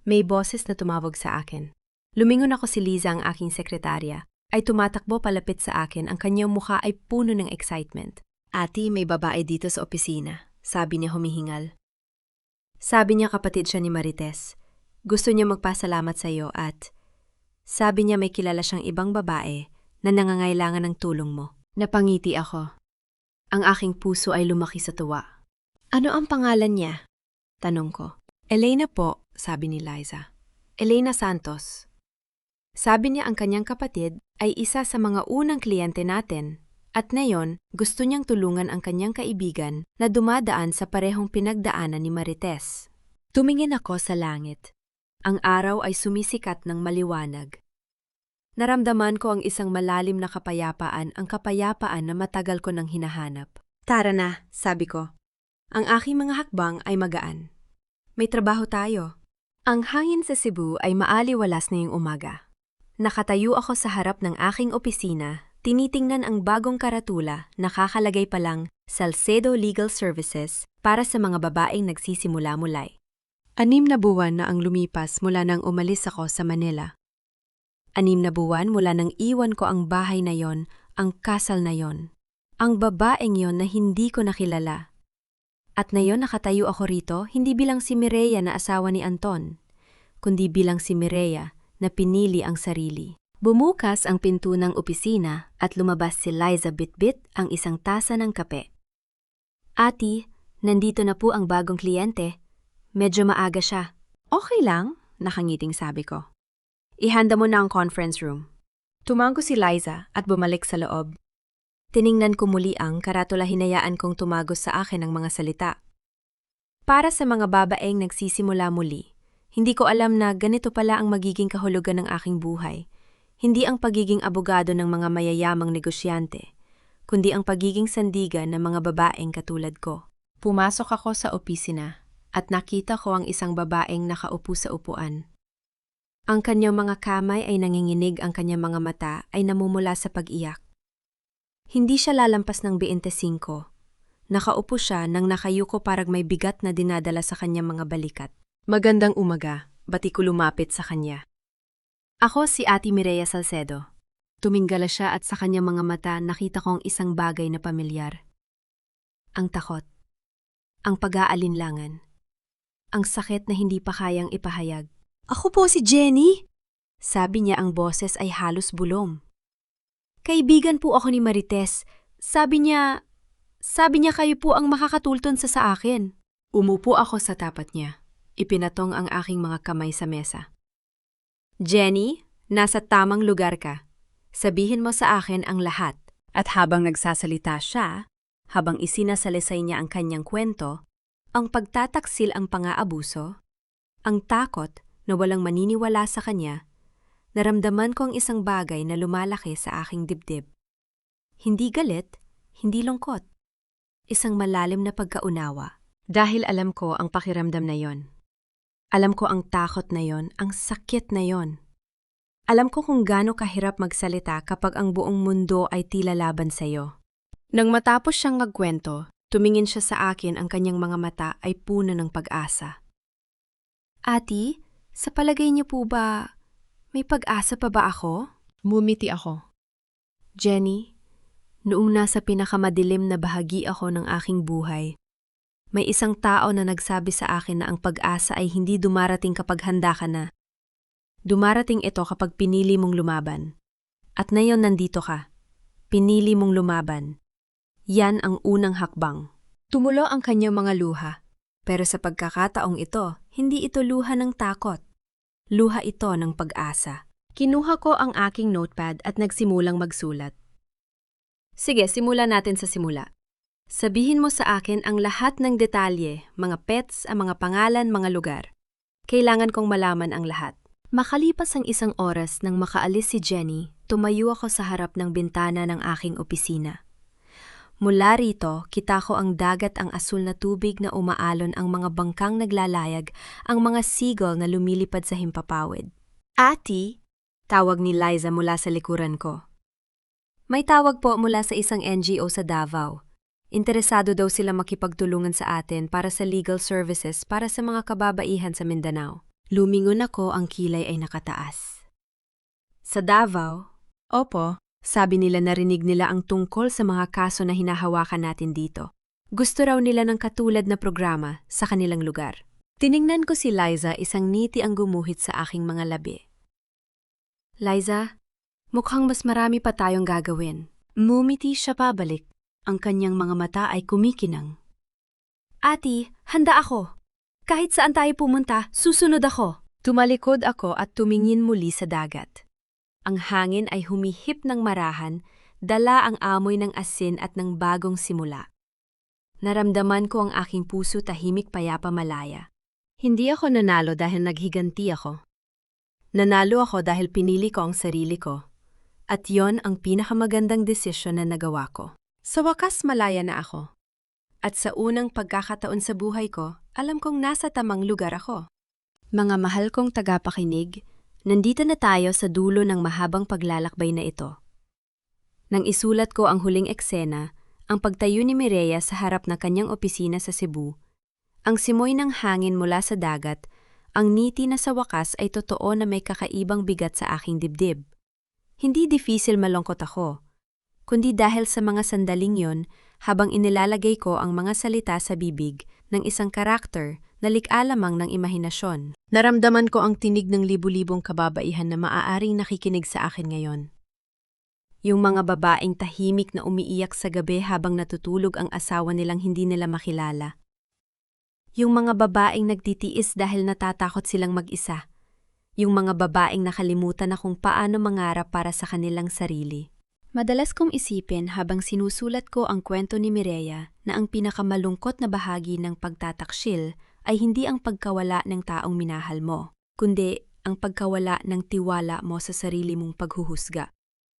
May boses na tumawag sa akin. Lumingon ako. Si Liza, ang aking sekretarya, ay tumatakbo palapit sa akin. Ang kanyang mukha ay puno ng excitement. Ate, may babae dito sa opisina, sabi niya humihingal. Sabi niya kapatid siya ni Marites. Gusto niya magpasalamat sa iyo at sabi niya may kilala siyang ibang babae na nangangailangan ng tulong mo. Napangiti ako. Ang aking puso ay lumaki sa tuwa. Ano ang pangalan niya? Tanong ko. Elena po, sabi ni Liza. Elena Santos. Sabi niya ang kanyang kapatid ay isa sa mga unang kliyente natin at ngayon gusto niyang tulungan ang kanyang kaibigan na dumadaan sa parehong pinagdaanan ni Marites. Tumingin ako sa langit. Ang araw ay sumisikat ng maliwanag. Naramdaman ko ang isang malalim na kapayapaan, ang kapayapaan na matagal ko nang hinahanap. Tara na, sabi ko. Ang aking mga hakbang ay magaan. May trabaho tayo. Ang hangin sa Cebu ay maaliwalas na yung umaga. Nakatayo ako sa harap ng aking opisina, tinitingnan ang bagong karatula, nakakalagay pa lang, Salcedo Legal Services, para sa mga babaeng nagsisimula-mulay. 6 na buwan na ang lumipas mula nang umalis ako sa Manila. 6 na buwan mula nang iwan ko ang bahay na yon, ang kasal na yon. Ang babaeng yon na hindi ko nakilala. At ngayon nakatayo ako rito hindi bilang si Mireya na asawa ni Anton, kundi bilang si Mireya na pinili ang sarili. Bumukas ang pinto ng opisina at lumabas si Liza bitbit ang isang tasa ng kape. Ati, nandito na po ang bagong kliyente. Medyo maaga siya. Okay lang, nakangiting sabi ko. Ihanda mo na ang conference room. Tumango si Liza at bumalik sa loob. Tiningnan ko muli ang karatula, hinayaan kong tumagos sa akin ang mga salita. Para sa mga babaeng nagsisimula muli, hindi ko alam na ganito pala ang magiging kahulugan ng aking buhay. Hindi ang pagiging abogado ng mga mayayamang negosyante, kundi ang pagiging sandigan ng mga babaeng katulad ko. Pumasok ako sa opisina at nakita ko ang isang babaeng nakaupo sa upuan. Ang kanyang mga kamay ay nanginginig, ang kanyang mga mata ay namumula sa pag-iyak. Hindi siya lalampas ng 25. Nakaupo siya nang nakayuko, parang may bigat na dinadala sa kanyang mga balikat. Magandang umaga, bati ko lumapit sa kanya. Ako si Ate Mireya Salcedo. Tuminggala siya at sa kanyang mga mata nakita kong isang bagay na pamilyar. Ang takot. Ang pag-aalinlangan. Ang sakit na hindi pa kayang ipahayag. Ako po si Jenny. Sabi niya, ang boses ay halos bulong. Kaibigan po ako ni Marites. Sabi niya kayo po ang makakatulton sa akin. Umupo ako sa tapat niya. Ipinatong ang aking mga kamay sa mesa. Jenny, nasa tamang lugar ka. Sabihin mo sa akin ang lahat. At habang nagsasalita siya, habang isinasalisay niya ang kanyang kwento, ang pagtataksil, ang pang-aabuso, ang takot na walang maniniwala sa kanya, naramdaman ko ang isang bagay na lumalaki sa aking dibdib. Hindi galit, hindi lungkot. Isang malalim na pagkaunawa. Dahil alam ko ang pakiramdam na yon. Alam ko ang takot na yon, ang sakit na yon. Alam ko kung gaano kahirap magsalita kapag ang buong mundo ay tila laban sa iyo. Nang matapos siyang magkwento, tumingin siya sa akin, ang kanyang mga mata ay puno ng pag-asa. Ati, sa palagay niyo po ba, may pag-asa pa ba ako? Mumiti ako. Jenny, Noong nasa pinakamadilim na bahagi ako ng aking buhay, may isang tao na nagsabi sa akin na ang pag-asa ay hindi dumarating kapag handa ka na. Dumarating ito kapag pinili mong lumaban. At ngayon nandito ka. Pinili mong lumaban. Yan ang unang hakbang. Tumulo ang kanyang mga luha. Pero sa pagkakataong ito, hindi ito luha ng takot. Luha ito ng pag-asa. Kinuha ko ang aking notepad at nagsimulang magsulat. Sige, simulan natin sa simula. Sabihin mo sa akin ang lahat ng detalye, mga pets, ang mga pangalan, mga lugar. Kailangan kong malaman ang lahat. Makalipas ang isang oras nang makaalis si Jenny, tumayo ako sa harap ng bintana ng aking opisina. Mula rito, kita ko ang dagat, ang asul na tubig na umaalon, ang mga bangkang naglalayag, ang mga seagull na lumilipad sa himpapawid. Ati, tawag ni Liza mula sa likuran ko. May tawag po mula sa isang NGO sa Davao. Interesado daw sila makipagtulungan sa atin para sa legal services para sa mga kababaihan sa Mindanao. Lumingon ako, ang kilay ay nakataas. Sa Davao? Opo. Sabi nila narinig nila ang tungkol sa mga kaso na hinahawakan natin dito. Gusto raw nila ng katulad na programa sa kanilang lugar. Tiningnan ko si Liza, isang ngiti ang gumuhit sa aking mga labi. Liza, mukhang mas marami pa tayong gagawin. Mumiti siya pabalik. Ang kanyang mga mata ay kumikinang. Ati, handa ako. Kahit saan tayo pumunta, susunod ako. Tumalikod ako at tumingin muli sa dagat. Ang hangin ay humihip ng marahan, dala ang amoy ng asin at ng bagong simula. Naramdaman ko ang aking puso tahimik, payapa, malaya. Hindi ako nanalo dahil naghiganti ako. Nanalo ako dahil pinili ko ang sarili ko. At yon ang pinakamagandang desisyon na nagawa ko. Sa wakas, malaya na ako. At sa unang pagkakataon sa buhay ko, alam kong nasa tamang lugar ako. Mga mahal kong tagapakinig, nandito na tayo sa dulo ng mahabang paglalakbay na ito. Nang isulat ko ang huling eksena, ang pagtayo ni Mireya sa harap ng kanyang opisina sa Cebu, ang simoy ng hangin mula sa dagat, ang ngiti na sa wakas ay totoo na may kakaibang bigat sa aking dibdib. Hindi difícil malungkot ako, kundi dahil sa mga sandaling yon, habang inilalagay ko ang mga salita sa bibig ng isang karakter na likha lamang ng imahinasyon. Naramdaman ko ang tinig ng libu-libong kababaihan na maaaring nakikinig sa akin ngayon. Yung mga babaeng tahimik na umiiyak sa gabi habang natutulog ang asawa nilang hindi nila makilala. Yung mga babaeng nagtitiis dahil natatakot silang mag-isa. Yung mga babaeng nakalimutan na kung paano mangarap para sa kanilang sarili. Madalas kong isipin habang sinusulat ko ang kwento ni Mireya na ang pinakamalungkot na bahagi ng pagtataksil ay hindi ang pagkawala ng taong minahal mo, kundi ang pagkawala ng tiwala mo sa sarili mong paghuhusga.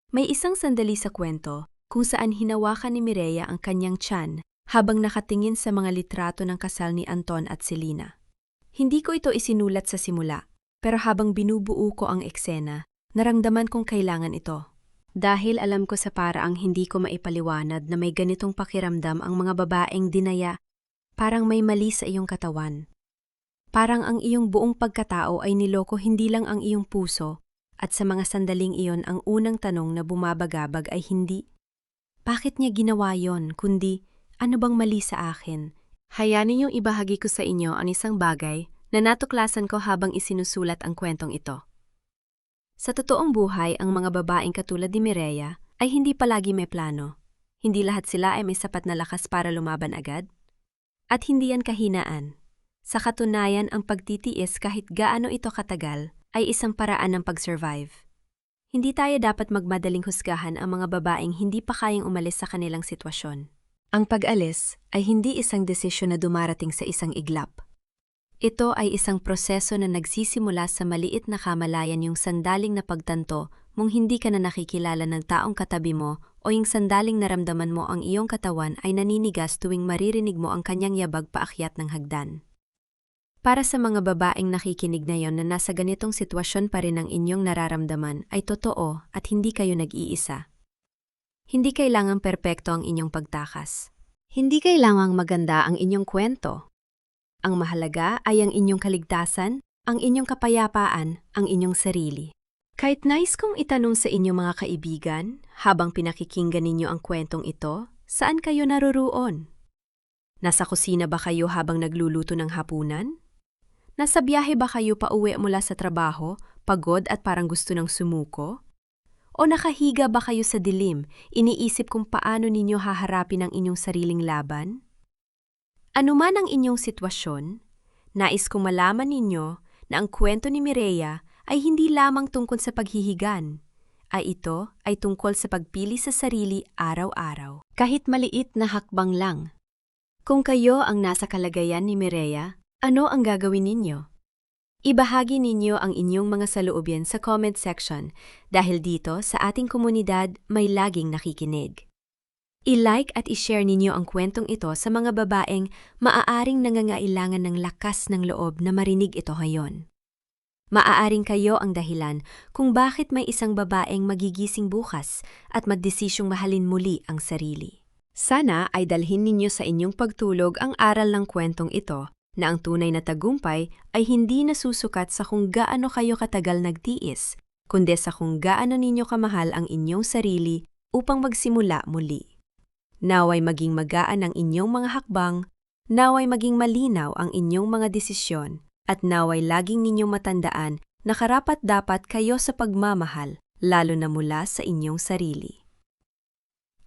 May isang sandali sa kwento kung saan hinawakan ni Mireya ang kanyang tiyan habang nakatingin sa mga litrato ng kasal ni Anton at Selena. Hindi ko ito isinulat sa simula, pero habang binubuo ko ang eksena, naramdaman kong kailangan ito. Dahil alam ko sa paraang hindi ko maipaliwanag na may ganitong pakiramdam ang mga babaeng dinaya, parang may mali sa iyong katawan. Parang ang iyong buong pagkatao ay niloko, hindi lang ang iyong puso, at sa mga sandaling iyon ang unang tanong na bumabagabag ay hindi, bakit niya ginawa yon, kundi, ano bang mali sa akin? Hayanin niyong ibahagi ko sa inyo ang isang bagay na natuklasan ko habang isinusulat ang kwentong ito. Sa totoong buhay, ang mga babaeng katulad ni Mireya ay hindi palagi may plano. Hindi lahat sila ay may sapat na lakas para lumaban agad. At hindi yan kahinaan. Sa katunayan, ang pagtitiis kahit gaano ito katagal ay isang paraan ng pag-survive. Hindi tayo dapat magmadaling husgahan ang mga babaeng hindi pa kayang umalis sa kanilang sitwasyon. Ang pag-alis ay hindi isang desisyon na dumarating sa isang iglap. Ito ay isang proseso na nagsisimula sa maliit na kamalayan, yung sandaling na pagtanto mong hindi ka na nakikilala ng taong katabi mo o yung sandaling naramdaman mo ang iyong katawan ay naninigas tuwing maririnig mo ang kanyang yabag paakyat ng hagdan. Para sa mga babaeng nakikinig ngayon na nasa ganitong sitwasyon pa rin ang inyong nararamdaman ay totoo at hindi kayo nag-iisa. Hindi kailangang perpekto ang inyong pagtakas. Hindi kailangang maganda ang inyong kwento. Ang mahalaga ay ang inyong kaligtasan, ang inyong kapayapaan, ang inyong sarili. Kahit nais kong itanong sa inyo mga kaibigan, habang pinakikinggan ninyo ang kwentong ito, saan kayo naruroon? Nasa kusina ba kayo habang nagluluto ng hapunan? Nasa biyahe ba kayo pauwi mula sa trabaho, pagod at parang gusto ng sumuko? O nakahiga ba kayo sa dilim, iniisip kung paano ninyo haharapin ang inyong sariling laban? Ano man ang inyong sitwasyon, nais kong malaman ninyo na ang kwento ni Mireya ay hindi lamang tungkol sa paghihigan, ito ay tungkol sa pagpili sa sarili araw-araw. Kahit maliit na hakbang lang. Kung kayo ang nasa kalagayan ni Mireya, ano ang gagawin ninyo? Ibahagi ninyo ang inyong mga saloobin sa comment section dahil dito sa ating komunidad may laging nakikinig. I-like at i-share ninyo ang kwentong ito sa mga babaeng maaaring nangangailangan ng lakas ng loob na marinig ito ngayon. Maaaring kayo ang dahilan kung bakit may isang babaeng magigising bukas at magdesisyong mahalin muli ang sarili. Sana ay dalhin ninyo sa inyong pagtulog ang aral ng kwentong ito na ang tunay na tagumpay ay hindi nasusukat sa kung gaano kayo katagal nagtiis, kundi sa kung gaano ninyo kamahal ang inyong sarili upang magsimula muli. Naway maging magaan ang inyong mga hakbang, naway maging malinaw ang inyong mga desisyon, at naway laging ninyong matandaan na karapat-dapat kayo sa pagmamahal, lalo na mula sa inyong sarili.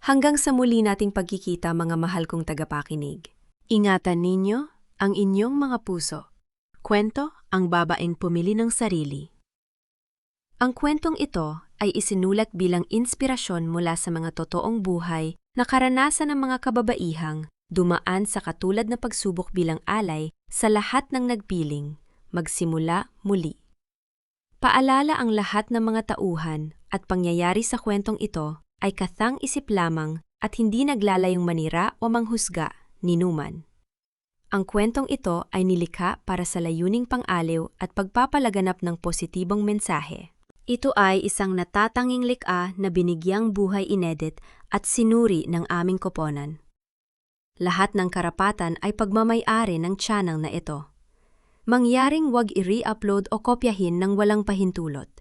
Hanggang sa muli nating pagkikita mga mahal kong tagapakinig. Ingatan ninyo ang inyong mga puso. Kwento, ang babaeng pumili ng sarili. Ang kwentong ito ay isinulat bilang inspirasyon mula sa mga totoong buhay na karanasan ng mga kababaihang dumaan sa katulad na pagsubok bilang alay sa lahat ng nagpiling, magsimula muli. Paalala ang lahat ng mga tauhan at pangyayari sa kwentong ito ay kathang-isip lamang at hindi naglalayong manira o manghusga ni numan. Ang kwentong ito ay nilikha para sa layuning pang-aliw at pagpapalaganap ng positibong mensahe. Ito ay isang natatanging likha na binigyang buhay inedit at sinuri ng aming koponan. Lahat ng karapatan ay pagmamay-ari ng channel na ito. Mangyaring wag i-re-upload o kopyahin ng walang pahintulot.